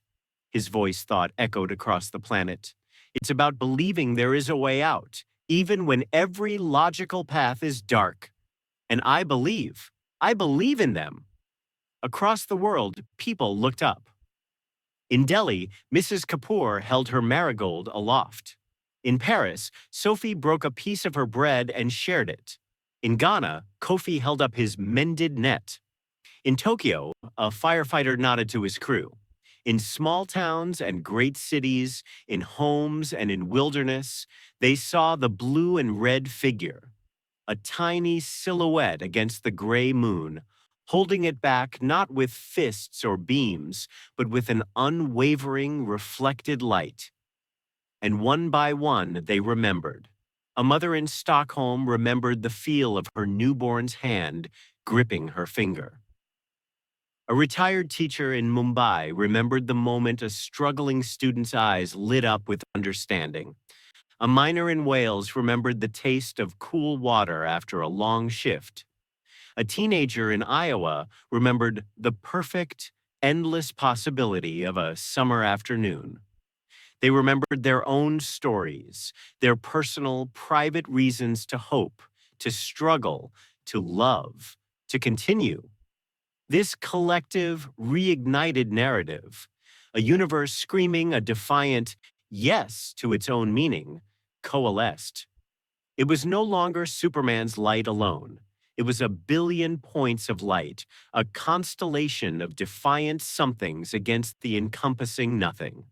his voice thought echoed across the planet. It's about believing there is a way out, even when every logical path is dark. And I believe in them. Across the world, people looked up. In Delhi, Mrs. Kapoor held her marigold aloft. In Paris, Sophie broke a piece of her bread and shared it. In Ghana, Kofi held up his mended net. In Tokyo, a firefighter nodded to his crew. In small towns and great cities, in homes and in wilderness, they saw the blue and red figure, a tiny silhouette against the gray moon, holding it back not with fists or beams, but with an unwavering, reflected light. And one by one, they remembered. A mother in Stockholm remembered the feel of her newborn's hand gripping her finger. A retired teacher in Mumbai remembered the moment a struggling student's eyes lit up with understanding. A miner in Wales remembered the taste of cool water after a long shift. A teenager in Iowa remembered the perfect, endless possibility of a summer afternoon. They remembered their own stories, their personal, private reasons to hope, to struggle, to love, to continue. This collective, reignited narrative, a universe screaming a defiant yes to its own meaning, coalesced. It was no longer Superman's light alone. It was a billion points of light, a constellation of defiant somethings against the encompassing nothing.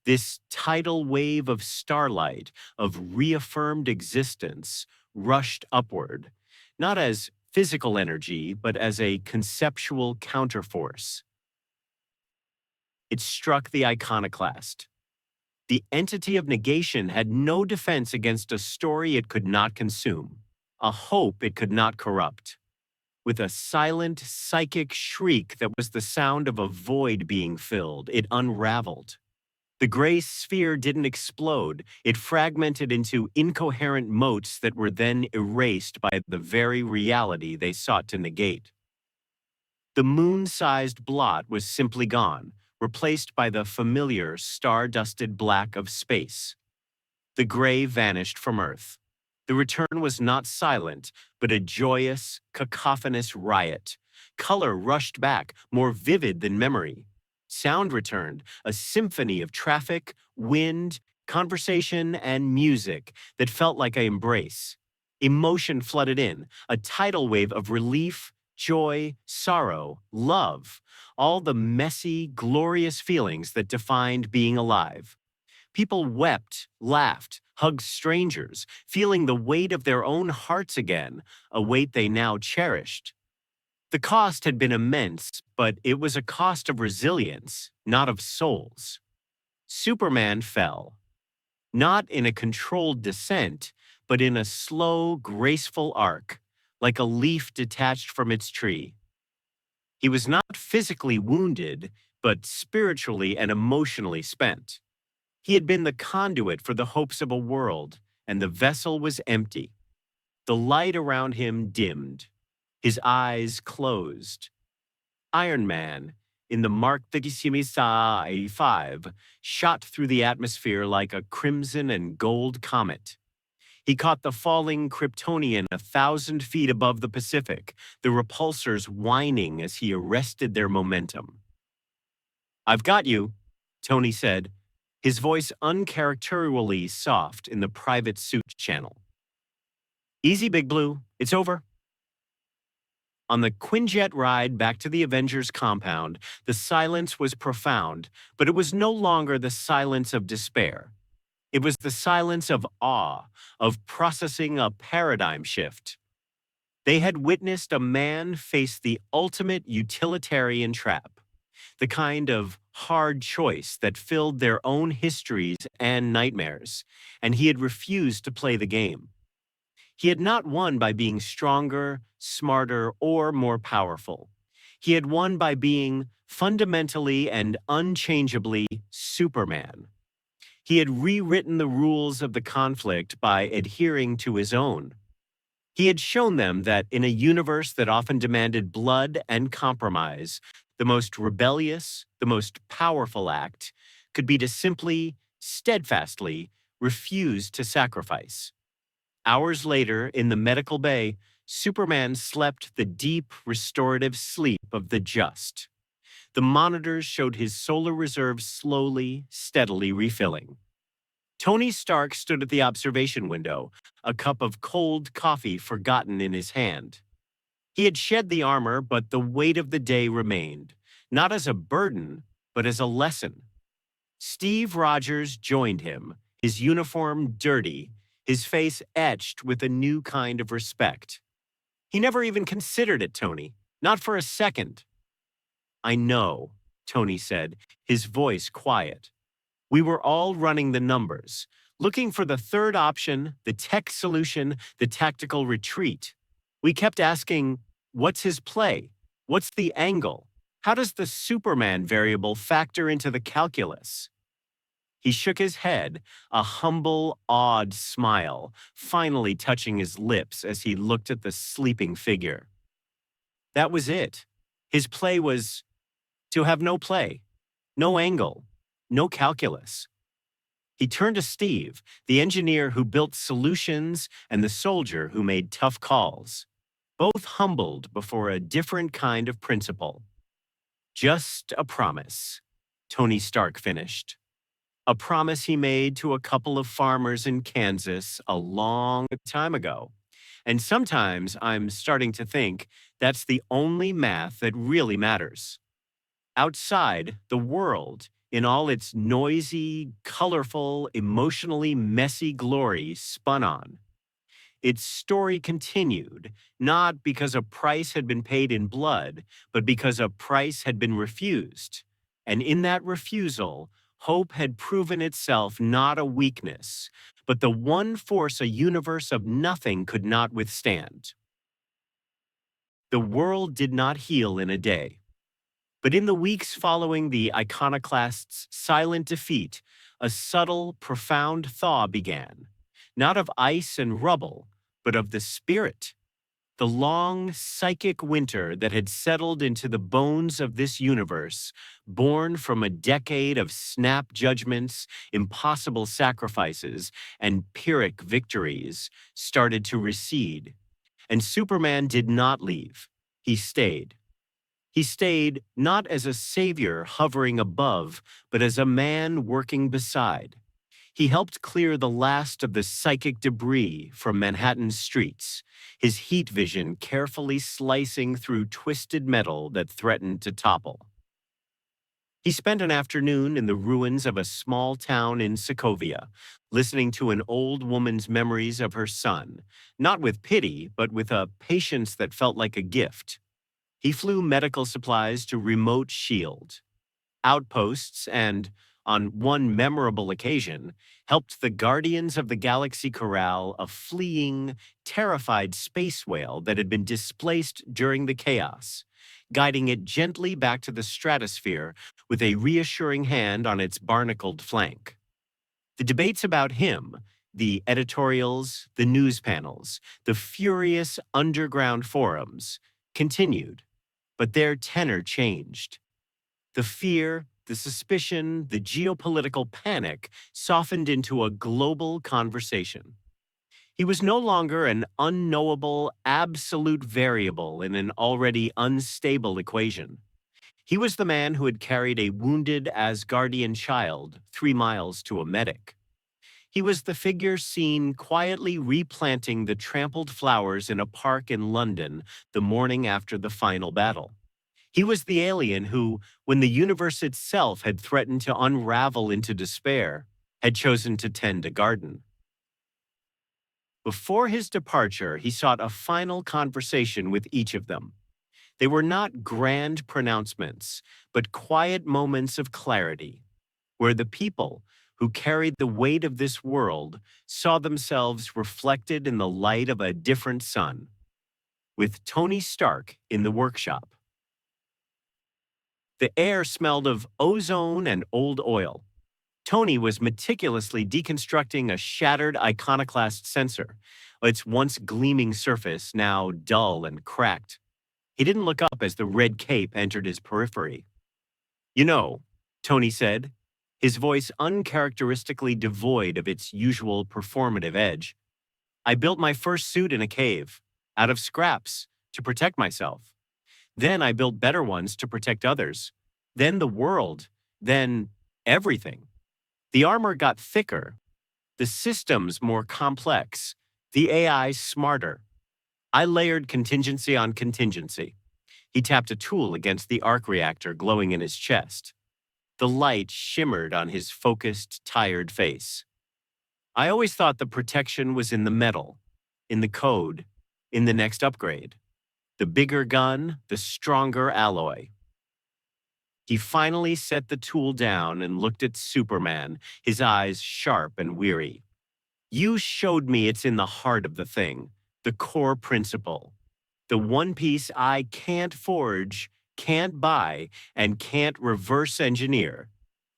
This tidal wave of starlight, of reaffirmed existence, rushed upward, not as physical energy, but as a conceptual counterforce. It struck the iconoclast. The entity of negation had no defense against a story it could not consume, a hope it could not corrupt. With a silent, psychic shriek that was the sound of a void being filled, it unraveled. The gray sphere didn't explode, it fragmented into incoherent motes that were then erased by the very reality they sought to negate. The moon-sized blot was simply gone, replaced by the familiar star-dusted black of space. The gray vanished from Earth. The return was not silent, but a joyous, cacophonous riot. Color rushed back, more vivid than memory. Sound returned, a symphony of traffic, wind, conversation, and music that felt like an embrace. Emotion flooded in, a tidal wave of relief, joy, sorrow, love, all the messy, glorious feelings that defined being alive. People wept, laughed, hugged strangers, feeling the weight of their own hearts again, a weight they now cherished. The cost had been immense, but it was a cost of resilience, not of souls. Superman fell, not in a controlled descent, but in a slow, graceful arc, like a leaf detached from its tree. He was not physically wounded, but spiritually and emotionally spent. He had been the conduit for the hopes of a world, and the vessel was empty. The light around him dimmed. His eyes closed. Iron Man, in the Mark 85, shot through the atmosphere like a crimson and gold comet. He caught the falling Kryptonian 1,000 feet above the Pacific, the repulsors whining as he arrested their momentum. "I've got you," Tony said, his voice uncharacterially soft in the private suit channel. "Easy, Big Blue. It's over." On the Quinjet ride back to the Avengers compound, the silence was profound, but it was no longer the silence of despair. It was the silence of awe, of processing a paradigm shift. They had witnessed a man face the ultimate utilitarian trap, the kind of hard choice that filled their own histories and nightmares, and he had refused to play the game. He had not won by being stronger, smarter, or more powerful. He had won by being fundamentally and unchangeably Superman. He had rewritten the rules of the conflict by adhering to his own. He had shown them that in a universe that often demanded blood and compromise, the most rebellious, the most powerful act could be to simply, steadfastly refuse to sacrifice. Hours later, in the medical bay, Superman slept the deep, restorative sleep of the just. The monitors showed his solar reserves slowly, steadily refilling. Tony Stark stood at the observation window, a cup of cold coffee forgotten in his hand. He had shed the armor, but the weight of the day remained, not as a burden, but as a lesson. Steve Rogers joined him, his uniform dirty, his face etched with a new kind of respect. He never even considered it, Tony, not for a second. I know, Tony said, his voice quiet. We were all running the numbers, looking for the third option, the tech solution, the tactical retreat. We kept asking, what's his play? What's the angle? How does the Superman variable factor into the calculus? He shook his head, a humble, awed smile, finally touching his lips as he looked at the sleeping figure. That was it. His play was to have no play, no angle, no calculus. He turned to Steve, the engineer who built solutions and the soldier who made tough calls, both humbled before a different kind of principle. Just a promise, Tony Stark finished. A promise he made to a couple of farmers in Kansas a long time ago. And sometimes I'm starting to think that's the only math that really matters. Outside, the world, in all its noisy, colorful, emotionally messy glory, spun on. Its story continued, not because a price had been paid in blood, but because a price had been refused. And in that refusal, hope had proven itself not a weakness, but the one force a universe of nothing could not withstand. The world did not heal in a day. But in the weeks following the iconoclast's silent defeat, a subtle, profound thaw began, not of ice and rubble, but of the spirit. The long, psychic winter that had settled into the bones of this universe, born from a decade of snap judgments, impossible sacrifices, and Pyrrhic victories, started to recede. And Superman did not leave. He stayed. He stayed not as a savior hovering above, but as a man working beside. He helped clear the last of the psychic debris from Manhattan's streets, his heat vision carefully slicing through twisted metal that threatened to topple. He spent an afternoon in the ruins of a small town in Sokovia, listening to an old woman's memories of her son, not with pity, but with a patience that felt like a gift. He flew medical supplies to remote S.H.I.E.L.D. outposts and, on one memorable occasion, helped the Guardians of the Galaxy corral a fleeing, terrified space whale that had been displaced during the chaos, guiding it gently back to the stratosphere with a reassuring hand on its barnacled flank. The debates about him, the editorials, the news panels, the furious underground forums, continued, but their tenor changed. The fear, the suspicion, the geopolitical panic softened into a global conversation. He was no longer an unknowable, absolute variable in an already unstable equation. He was the man who had carried a wounded Asgardian child 3 miles to a medic. He was the figure seen quietly replanting the trampled flowers in a park in London the morning after the final battle. He was the alien who, when the universe itself had threatened to unravel into despair, had chosen to tend a garden. Before his departure, he sought a final conversation with each of them. They were not grand pronouncements, but quiet moments of clarity, where the people who carried the weight of this world saw themselves reflected in the light of a different sun, with Tony Stark in the workshop. The air smelled of ozone and old oil. Tony was meticulously deconstructing a shattered iconoclast sensor, its once gleaming surface now dull and cracked. He didn't look up as the red cape entered his periphery. "You know," Tony said, his voice uncharacteristically devoid of its usual performative edge, "I built my first suit in a cave, out of scraps, to protect myself. Then I built better ones to protect others. Then the world. Then everything. The armor got thicker, the systems more complex, the AI smarter. I layered contingency on contingency." He tapped a tool against the arc reactor glowing in his chest. The light shimmered on his focused, tired face. "I always thought the protection was in the metal, in the code, in the next upgrade. The bigger gun, the stronger alloy." He finally set the tool down and looked at Superman, his eyes sharp and weary. "You showed me it's in the heart of the thing, the core principle. The one piece I can't forge, can't buy, and can't reverse engineer.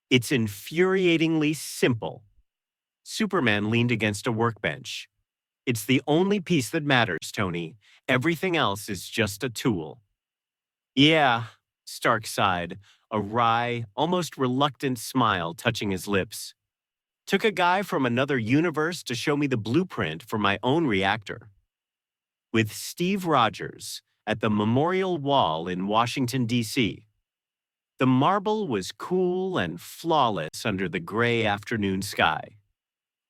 It's infuriatingly simple." Superman leaned against a workbench. "It's the only piece that matters, Tony. Everything else is just a tool." "Yeah," Stark sighed, a wry, almost reluctant smile touching his lips. "Took a guy from another universe to show me the blueprint for my own reactor." With Steve Rogers at the Memorial Wall in Washington, D.C., the marble was cool and flawless under the gray afternoon sky.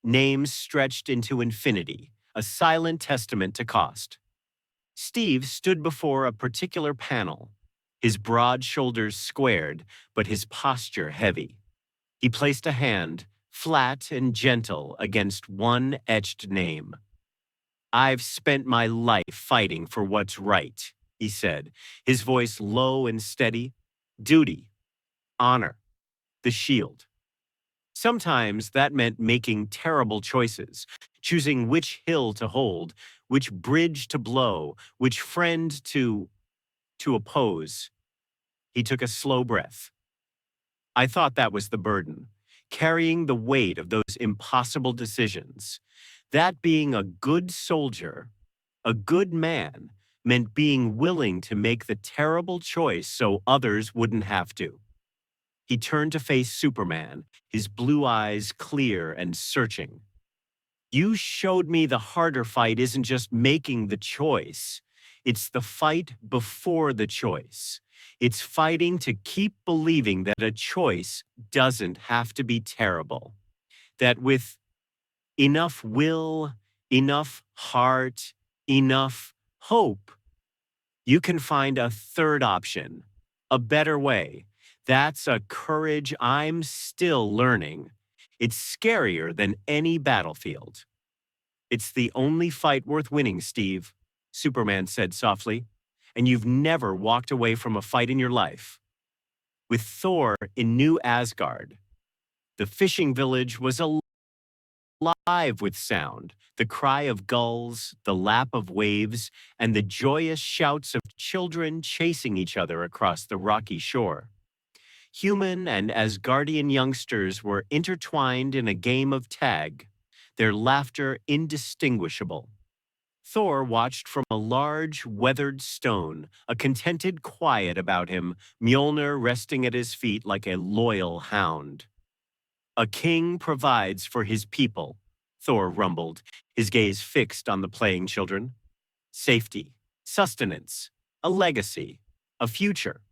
Names stretched into infinity, a silent testament to cost. Steve stood before a particular panel, his broad shoulders squared, but his posture heavy. He placed a hand, flat and gentle, against one etched name. "I've spent my life fighting for what's right," he said, his voice low and steady. "Duty, honor, the shield." Sometimes that meant making terrible choices, choosing which hill to hold, which bridge to blow, which friend to oppose. He took a slow breath. "I thought that was the burden, carrying the weight of those impossible decisions. That being a good soldier, a good man, meant being willing to make the terrible choice so others wouldn't have to." He turned to face Superman, his blue eyes clear and searching. "You showed me the harder fight isn't just making the choice. It's the fight before the choice. It's fighting to keep believing that a choice doesn't have to be terrible. That with enough will, enough heart, enough hope, you can find a third option, a better way. That's a courage I'm still learning. It's scarier than any battlefield." "It's the only fight worth winning, Steve," Superman said softly, "and you've never walked away from a fight in your life." With Thor in New Asgard, the fishing village was alive with sound, the cry of gulls, the lap of waves, and the joyous shouts of children chasing each other across the rocky shore. Human and Asgardian youngsters were intertwined in a game of tag, their laughter indistinguishable. Thor watched from a large, weathered stone, a contented quiet about him, Mjolnir resting at his feet like a loyal hound. "A king provides for his people," Thor rumbled, his gaze fixed on the playing children. "Safety, sustenance, a legacy, a future.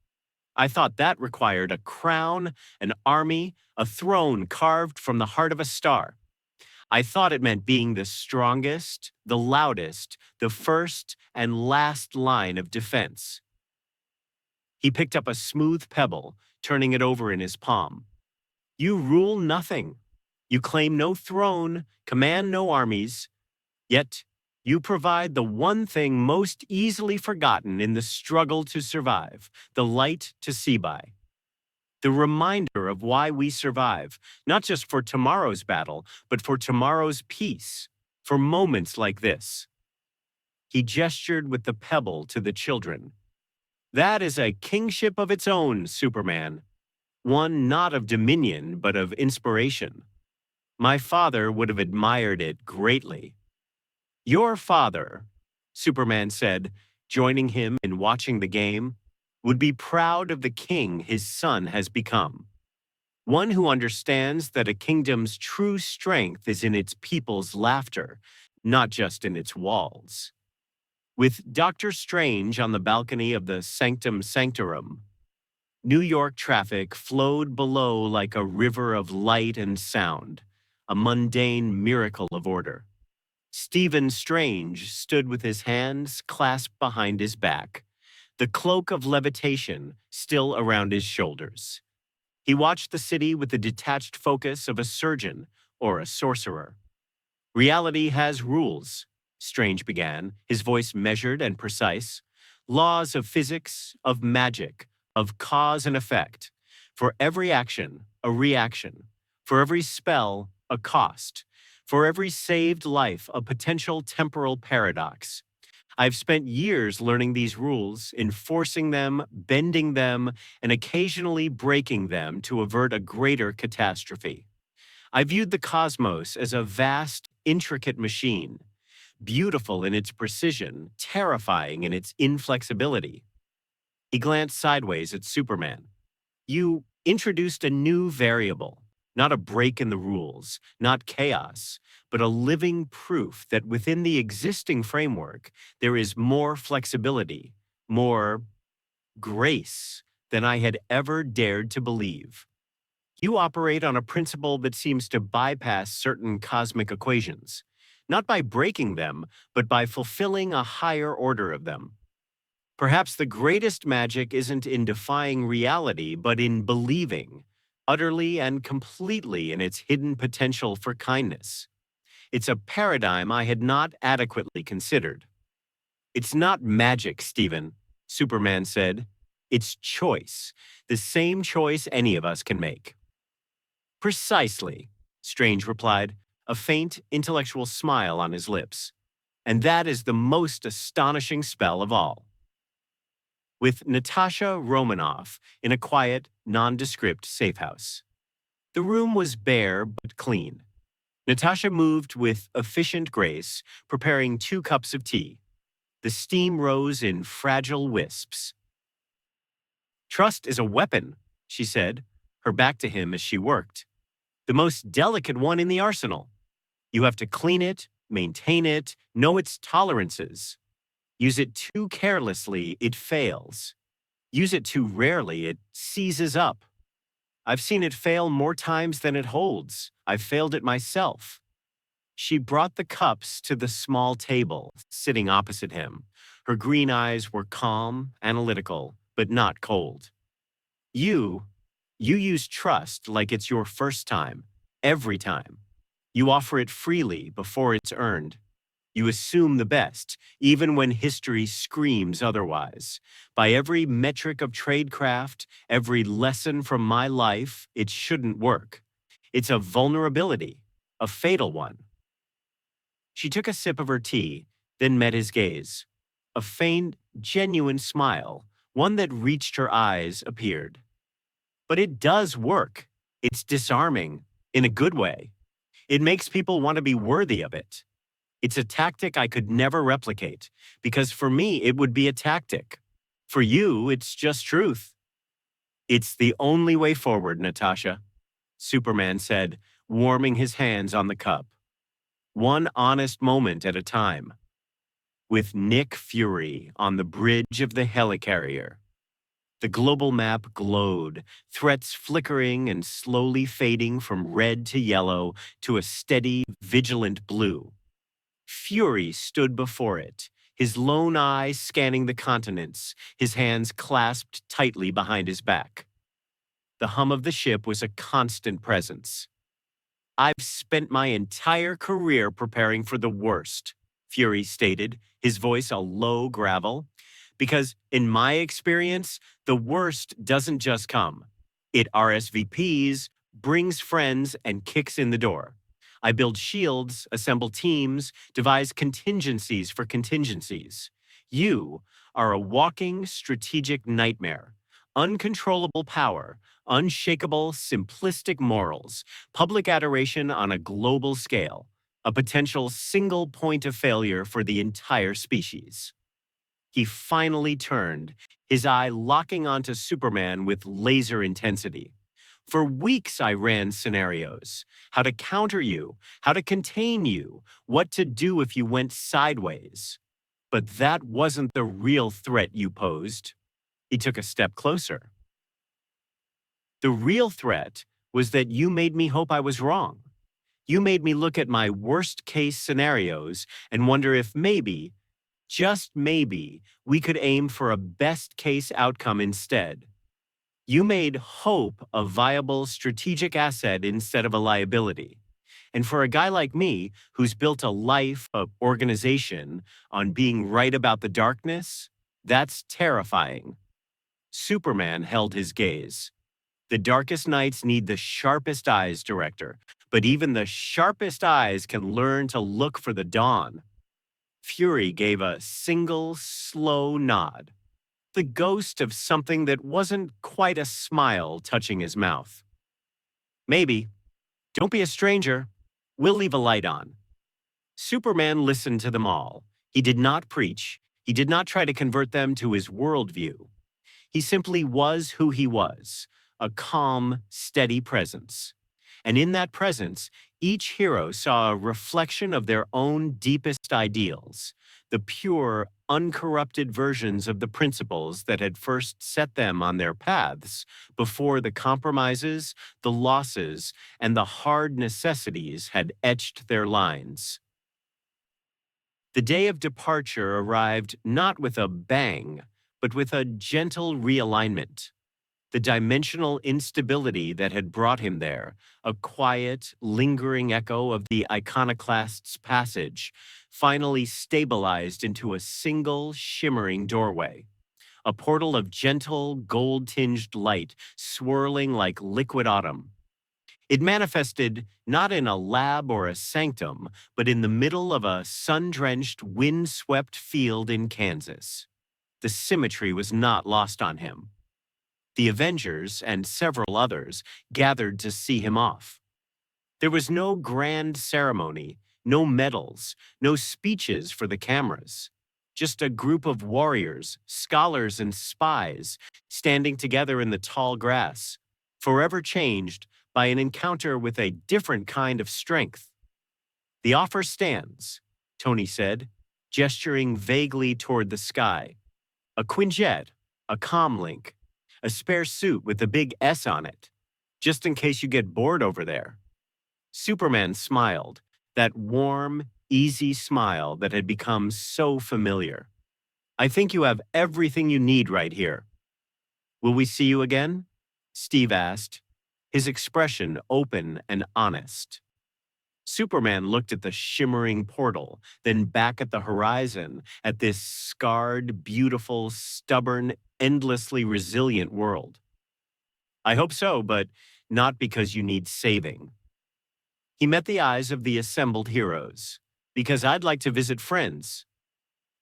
I thought that required a crown, an army, a throne carved from the heart of a star. I thought it meant being the strongest, the loudest, the first and last line of defense. He picked up a smooth pebble, turning it over in his palm. You rule nothing. You claim no throne, command no armies, yet you provide the one thing most easily forgotten in the struggle to survive, the light to see by. The reminder of why we survive, not just for tomorrow's battle, but for tomorrow's peace, for moments like this. He gestured with the pebble to the children. That is a kingship of its own, Superman. One not of dominion, but of inspiration. My father would have admired it greatly. Your father, Superman said, joining him in watching the game, would be proud of the king his son has become. One who understands that a kingdom's true strength is in its people's laughter, not just in its walls. With Doctor Strange on the balcony of the Sanctum Sanctorum, New York traffic flowed below like a river of light and sound, a mundane miracle of order. Stephen Strange stood with his hands clasped behind his back, the cloak of levitation still around his shoulders. He watched the city with the detached focus of a surgeon or a sorcerer. Reality has rules, Strange began, his voice measured and precise. Laws of physics, of magic, of cause and effect. For every action, a reaction. For every spell, a cost. For every saved life, a potential temporal paradox. I've spent years learning these rules, enforcing them, bending them, and occasionally breaking them to avert a greater catastrophe. I viewed the cosmos as a vast, intricate machine, beautiful in its precision, terrifying in its inflexibility. He glanced sideways at Superman. You introduced a new variable, not a break in the rules, not chaos, but a living proof that within the existing framework, there is more flexibility, more grace than I had ever dared to believe. You operate on a principle that seems to bypass certain cosmic equations, not by breaking them, but by fulfilling a higher order of them. Perhaps the greatest magic isn't in defying reality, but in believing, utterly and completely in its hidden potential for kindness. It's a paradigm I had not adequately considered. It's not magic, Stephen, Superman said. It's choice, the same choice any of us can make. Precisely, Strange replied, a faint, intellectual smile on his lips. And that is the most astonishing spell of all. With Natasha Romanoff in a quiet, nondescript safe house. The room was bare but clean. Natasha moved with efficient grace, preparing 2 cups of tea. The steam rose in fragile wisps. Trust is a weapon, she said, her back to him as she worked. The most delicate one in the arsenal. You have to clean it, maintain it, know its tolerances. Use it too carelessly, it fails. Use it too rarely, it seizes up. I've seen it fail more times than it holds. I've failed it myself. She brought the cups to the small table, sitting opposite him. Her green eyes were calm, analytical, but not cold. You use trust like it's your first time, every time. You offer it freely before it's earned. You assume the best, even when history screams otherwise. By every metric of tradecraft, every lesson from my life, it shouldn't work. It's a vulnerability, a fatal one. She took a sip of her tea, then met his gaze. A faint, genuine smile, one that reached her eyes, appeared. But it does work. It's disarming, in a good way. It makes people want to be worthy of it. It's a tactic I could never replicate, because for me, it would be a tactic. For you, it's just truth. It's the only way forward, Natasha, Superman said, warming his hands on the cup. One honest moment at a time. With Nick Fury on the bridge of the helicarrier. The global map glowed, threats flickering and slowly fading from red to yellow to a steady, vigilant blue. Fury stood before it, his lone eye scanning the continents, his hands clasped tightly behind his back. The hum of the ship was a constant presence. I've spent my entire career preparing for the worst, Fury stated, his voice a low gravel. Because in my experience, the worst doesn't just come. It RSVPs, brings friends, and kicks in the door. I build shields, assemble teams, devise contingencies for contingencies. You are a walking strategic nightmare. Uncontrollable power, unshakable, simplistic morals, public adoration on a global scale, a potential single point of failure for the entire species. He finally turned, his eye locking onto Superman with laser intensity. For weeks, I ran scenarios: how to counter you, how to contain you, what to do if you went sideways. But that wasn't the real threat you posed. He took a step closer. The real threat was that you made me hope I was wrong. You made me look at my worst case scenarios and wonder if maybe, just maybe, we could aim for a best case outcome instead. You made hope a viable strategic asset instead of a liability. And for a guy like me, who's built a life, a organization, on being right about the darkness, that's terrifying. Superman held his gaze. The darkest nights need the sharpest eyes, director, but even the sharpest eyes can learn to look for the dawn. Fury gave a single, slow nod, the ghost of something that wasn't quite a smile touching his mouth. Maybe. Don't be a stranger. We'll leave a light on. Superman listened to them all. He did not preach. He did not try to convert them to his worldview. He simply was who he was, a calm, steady presence. And in that presence, each hero saw a reflection of their own deepest ideals, the pure, uncorrupted versions of the principles that had first set them on their paths before the compromises, the losses, and the hard necessities had etched their lines. The day of departure arrived not with a bang, but with a gentle realignment. The dimensional instability that had brought him there, a quiet, lingering echo of the iconoclast's passage, finally stabilized into a single, shimmering doorway. A portal of gentle, gold-tinged light swirling like liquid autumn. It manifested not in a lab or a sanctum, but in the middle of a sun-drenched, wind-swept field in Kansas. The symmetry was not lost on him. The Avengers and several others gathered to see him off. There was no grand ceremony, no medals, no speeches for the cameras. Just a group of warriors, scholars, and spies standing together in the tall grass, forever changed by an encounter with a different kind of strength. The offer stands, Tony said, gesturing vaguely toward the sky. A Quinjet, a comlink, a spare suit with a big S on it, just in case you get bored over there. Superman smiled, that warm, easy smile that had become so familiar. I think you have everything you need right here. Will we see you again? Steve asked, his expression open and honest. Superman looked at the shimmering portal, then back at the horizon, at this scarred, beautiful, stubborn, endlessly resilient world. I hope so, but not because you need saving. He met the eyes of the assembled heroes, because I'd like to visit friends.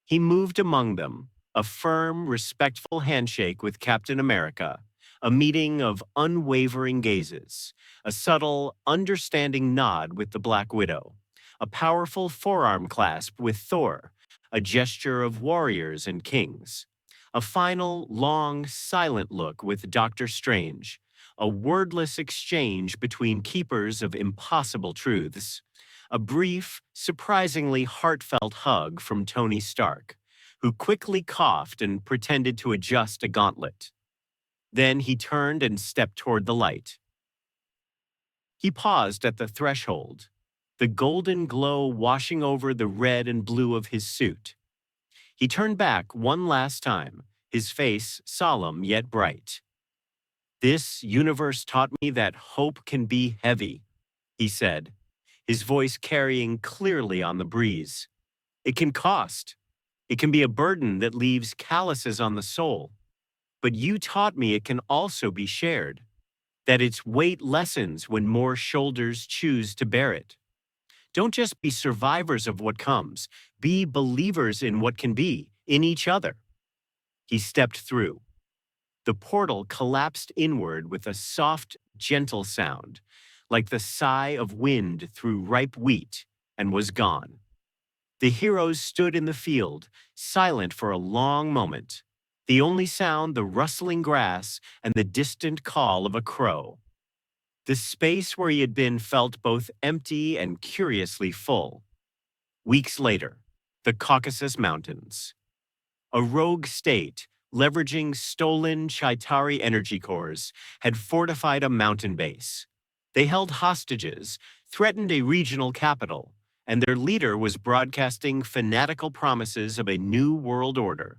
He moved among them, a firm, respectful handshake with Captain America, a meeting of unwavering gazes, a subtle, understanding nod with the Black Widow, a powerful forearm clasp with Thor, a gesture of warriors and kings, a final, long, silent look with Doctor Strange, a wordless exchange between keepers of impossible truths, a brief, surprisingly heartfelt hug from Tony Stark, who quickly coughed and pretended to adjust a gauntlet. Then he turned and stepped toward the light. He paused at the threshold, the golden glow washing over the red and blue of his suit. He turned back one last time, his face solemn yet bright. "This universe taught me that hope can be heavy," he said, his voice carrying clearly on the breeze. "It can cost. It can be a burden that leaves calluses on the soul. But you taught me it can also be shared, that its weight lessens when more shoulders choose to bear it. Don't just be survivors of what comes, be believers in what can be, in each other." He stepped through. The portal collapsed inward with a soft, gentle sound, like the sigh of wind through ripe wheat, and was gone. The heroes stood in the field, silent for a long moment, the only sound the rustling grass and the distant call of a crow. The space where he had been felt both empty and curiously full. Weeks later, the Caucasus Mountains. A rogue state, leveraging stolen Chaitari energy cores, had fortified a mountain base. They held hostages, threatened a regional capital, and their leader was broadcasting fanatical promises of a new world order.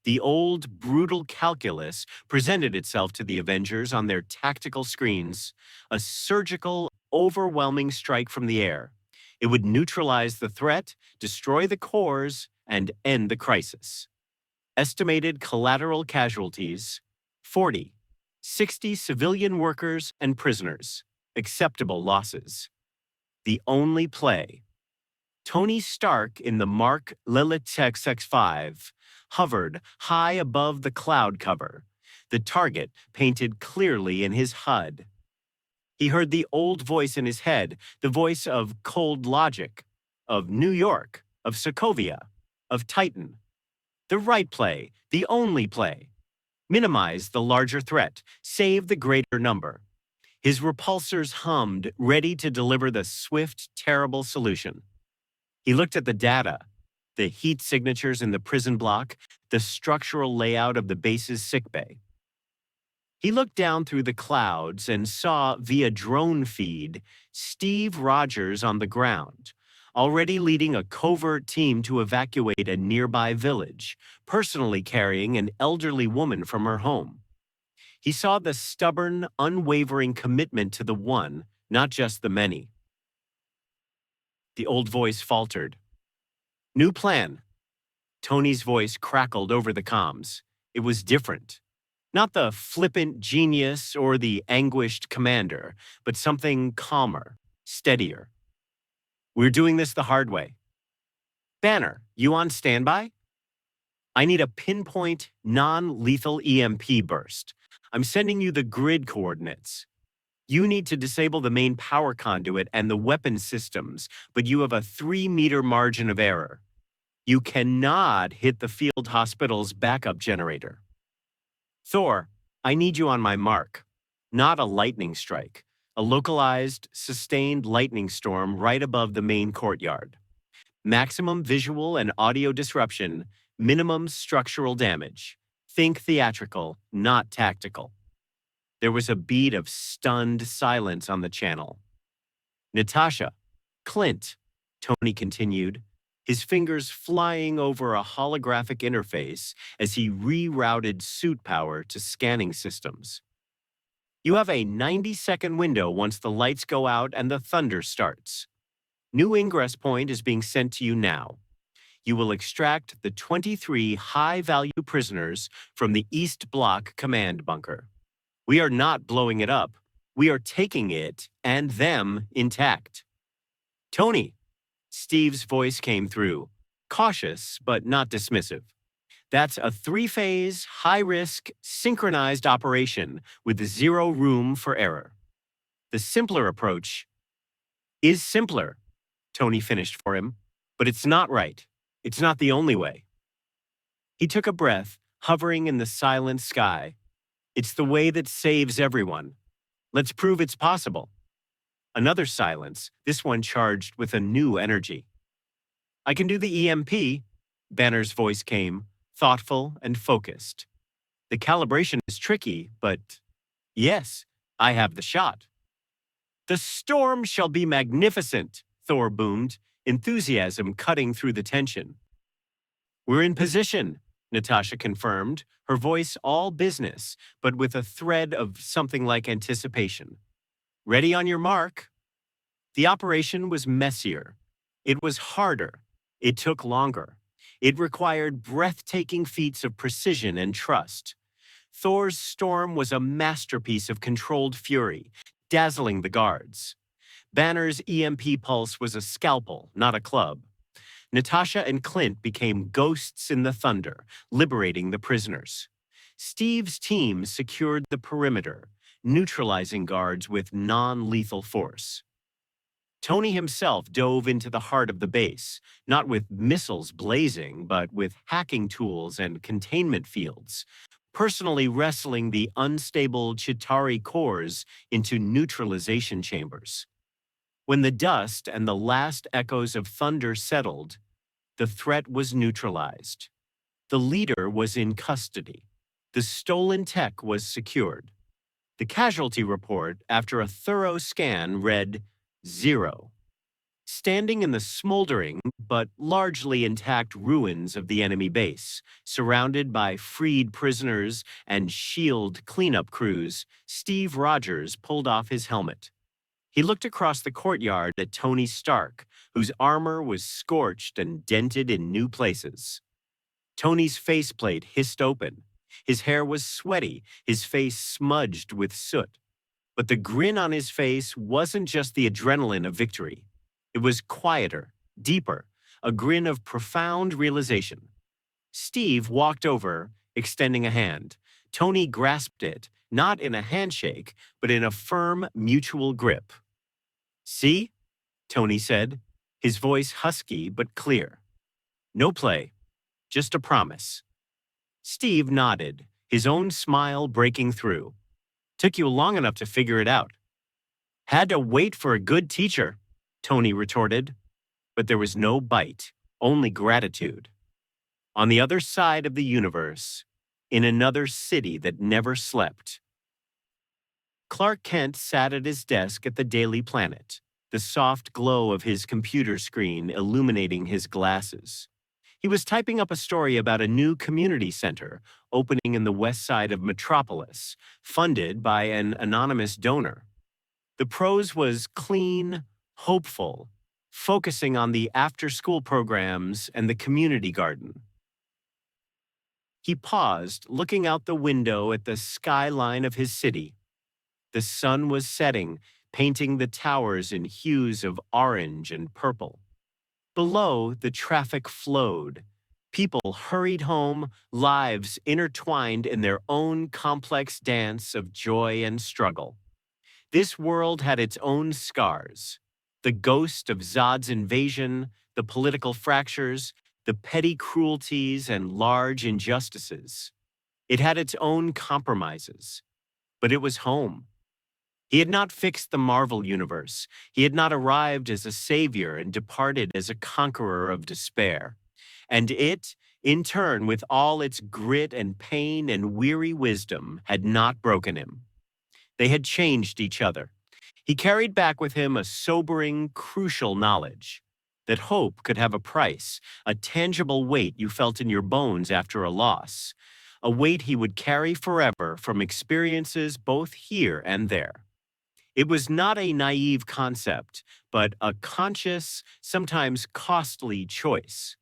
The old, brutal calculus presented itself to the Avengers on their tactical screens, a surgical, overwhelming strike from the air. It would neutralize the threat, destroy the cores, and end the crisis. Estimated collateral casualties: 40, 60 civilian workers and prisoners. Acceptable losses. The only play. Tony Stark in the Mark Lilith X5 hovered high above the cloud cover, the target painted clearly in his HUD. He heard the old voice in his head, the voice of cold logic, of New York, of Sokovia, of Titan. The right play, the only play. Minimize the larger threat, save the greater number. His repulsors hummed, ready to deliver the swift, terrible solution. He looked at the data, the heat signatures in the prison block, the structural layout of the base's sickbay. He looked down through the clouds and saw, via drone feed, Steve Rogers on the ground, already leading a covert team to evacuate a nearby village, personally carrying an elderly woman from her home. He saw the stubborn, unwavering commitment to the one, not just the many. The old voice faltered. "New plan." Tony's voice crackled over the comms. It was different. Not the flippant genius or the anguished commander, but something calmer, steadier. "We're doing this the hard way. Banner, you on standby? I need a pinpoint, non-lethal EMP burst. I'm sending you the grid coordinates. You need to disable the main power conduit and the weapon systems, but you have a 3-meter margin of error. You cannot hit the field hospital's backup generator. Thor, I need you on my mark. Not a lightning strike, a localized, sustained lightning storm right above the main courtyard. Maximum visual and audio disruption, minimum structural damage. Think theatrical, not tactical." There was a beat of stunned silence on the channel. "Natasha, Clint," Tony continued, his fingers flying over a holographic interface as he rerouted suit power to scanning systems. "You have a 90-second window once the lights go out and the thunder starts. New ingress point is being sent to you now. You will extract the 23 high-value prisoners from the East Block command bunker. We are not blowing it up. We are taking it and them intact." "Tony," Steve's voice came through, cautious but not dismissive. "That's a 3-phase, high-risk, synchronized operation with zero room for error. The simpler approach is simpler," Tony finished for him, "but it's not right. It's not the only way." He took a breath, hovering in the silent sky. "It's the way that saves everyone. Let's prove it's possible." Another silence, this one charged with a new energy. "I can do the EMP," Banner's voice came, thoughtful and focused. The calibration is tricky, but yes, I have the shot. The storm shall be magnificent, Thor boomed, enthusiasm cutting through the tension. We're in position, Natasha confirmed, her voice all business, but with a thread of something like anticipation. Ready on your mark. The operation was messier. It was harder. It took longer. It required breathtaking feats of precision and trust. Thor's storm was a masterpiece of controlled fury, dazzling the guards. Banner's EMP pulse was a scalpel, not a club. Natasha and Clint became ghosts in the thunder, liberating the prisoners. Steve's team secured the perimeter, neutralizing guards with non-lethal force. Tony himself dove into the heart of the base, not with missiles blazing, but with hacking tools and containment fields, personally wrestling the unstable Chitauri cores into neutralization chambers. When the dust and the last echoes of thunder settled, the threat was neutralized. The leader was in custody. The stolen tech was secured. The casualty report, after a thorough scan, read 0. Standing in the smoldering but largely intact ruins of the enemy base, surrounded by freed prisoners and S.H.I.E.L.D. cleanup crews, Steve Rogers pulled off his helmet. He looked across the courtyard at Tony Stark, whose armor was scorched and dented in new places. Tony's faceplate hissed open. His hair was sweaty, his face smudged with soot. But the grin on his face wasn't just the adrenaline of victory. It was quieter, deeper, a grin of profound realization. Steve walked over, extending a hand. Tony grasped it, not in a handshake, but in a firm, mutual grip. See? Tony said, his voice husky but clear. No play, just a promise. Steve nodded, his own smile breaking through. Took you long enough to figure it out. Had to wait for a good teacher, Tony retorted. But there was no bite, only gratitude. On the other side of the universe, in another city that never slept, Clark Kent sat at his desk at the Daily Planet, the soft glow of his computer screen illuminating his glasses. He was typing up a story about a new community center opening in the west side of Metropolis, funded by an anonymous donor. The prose was clean, hopeful, focusing on the after-school programs and the community garden. He paused, looking out the window at the skyline of his city. The sun was setting, painting the towers in hues of orange and purple. Below, the traffic flowed. People hurried home, lives intertwined in their own complex dance of joy and struggle. This world had its own scars. The ghost of Zod's invasion, the political fractures, the petty cruelties and large injustices. It had its own compromises. But it was home. He had not fixed the Marvel universe. He had not arrived as a savior and departed as a conqueror of despair. And it, in turn, with all its grit and pain and weary wisdom, had not broken him. They had changed each other. He carried back with him a sobering, crucial knowledge that hope could have a price, a tangible weight you felt in your bones after a loss, a weight he would carry forever from experiences both here and there. It was not a naive concept, but a conscious, sometimes costly choice.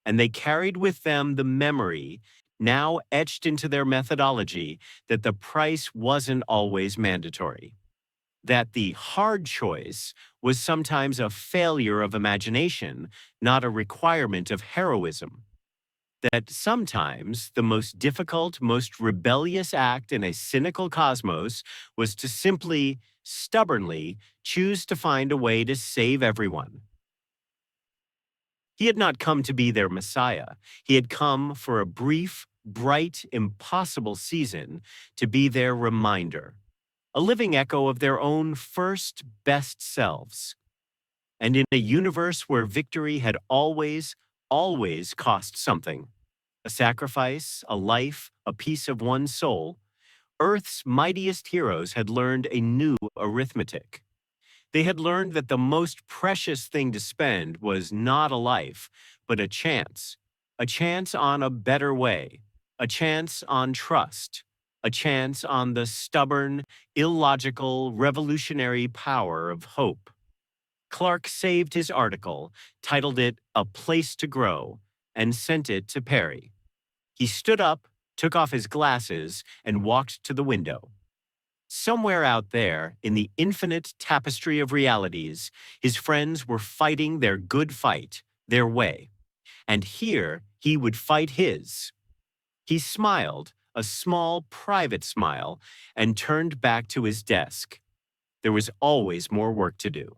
And they carried with them the memory, now etched into their methodology, that the price wasn't always mandatory. That the hard choice was sometimes a failure of imagination, not a requirement of heroism. That sometimes the most difficult, most rebellious act in a cynical cosmos was to simply, stubbornly, choose to find a way to save everyone. He had not come to be their Messiah. He had come for a brief, bright, impossible season to be their reminder, a living echo of their own first best selves. And in a universe where victory had always, always cost something, A sacrifice, a life, a piece of one's soul. Earth's mightiest heroes had learned a new arithmetic. They had learned that the most precious thing to spend was not a life, but a chance on a better way, a chance on trust, a chance on the stubborn, illogical, revolutionary power of hope. Clark saved his article, titled it A Place to Grow, and sent it to Perry. He stood up, took off his glasses, and walked to the window. Somewhere out there, in the infinite tapestry of realities, his friends were fighting their good fight, their way. And here he would fight his. He smiled, a small, private smile, and turned back to his desk. There was always more work to do.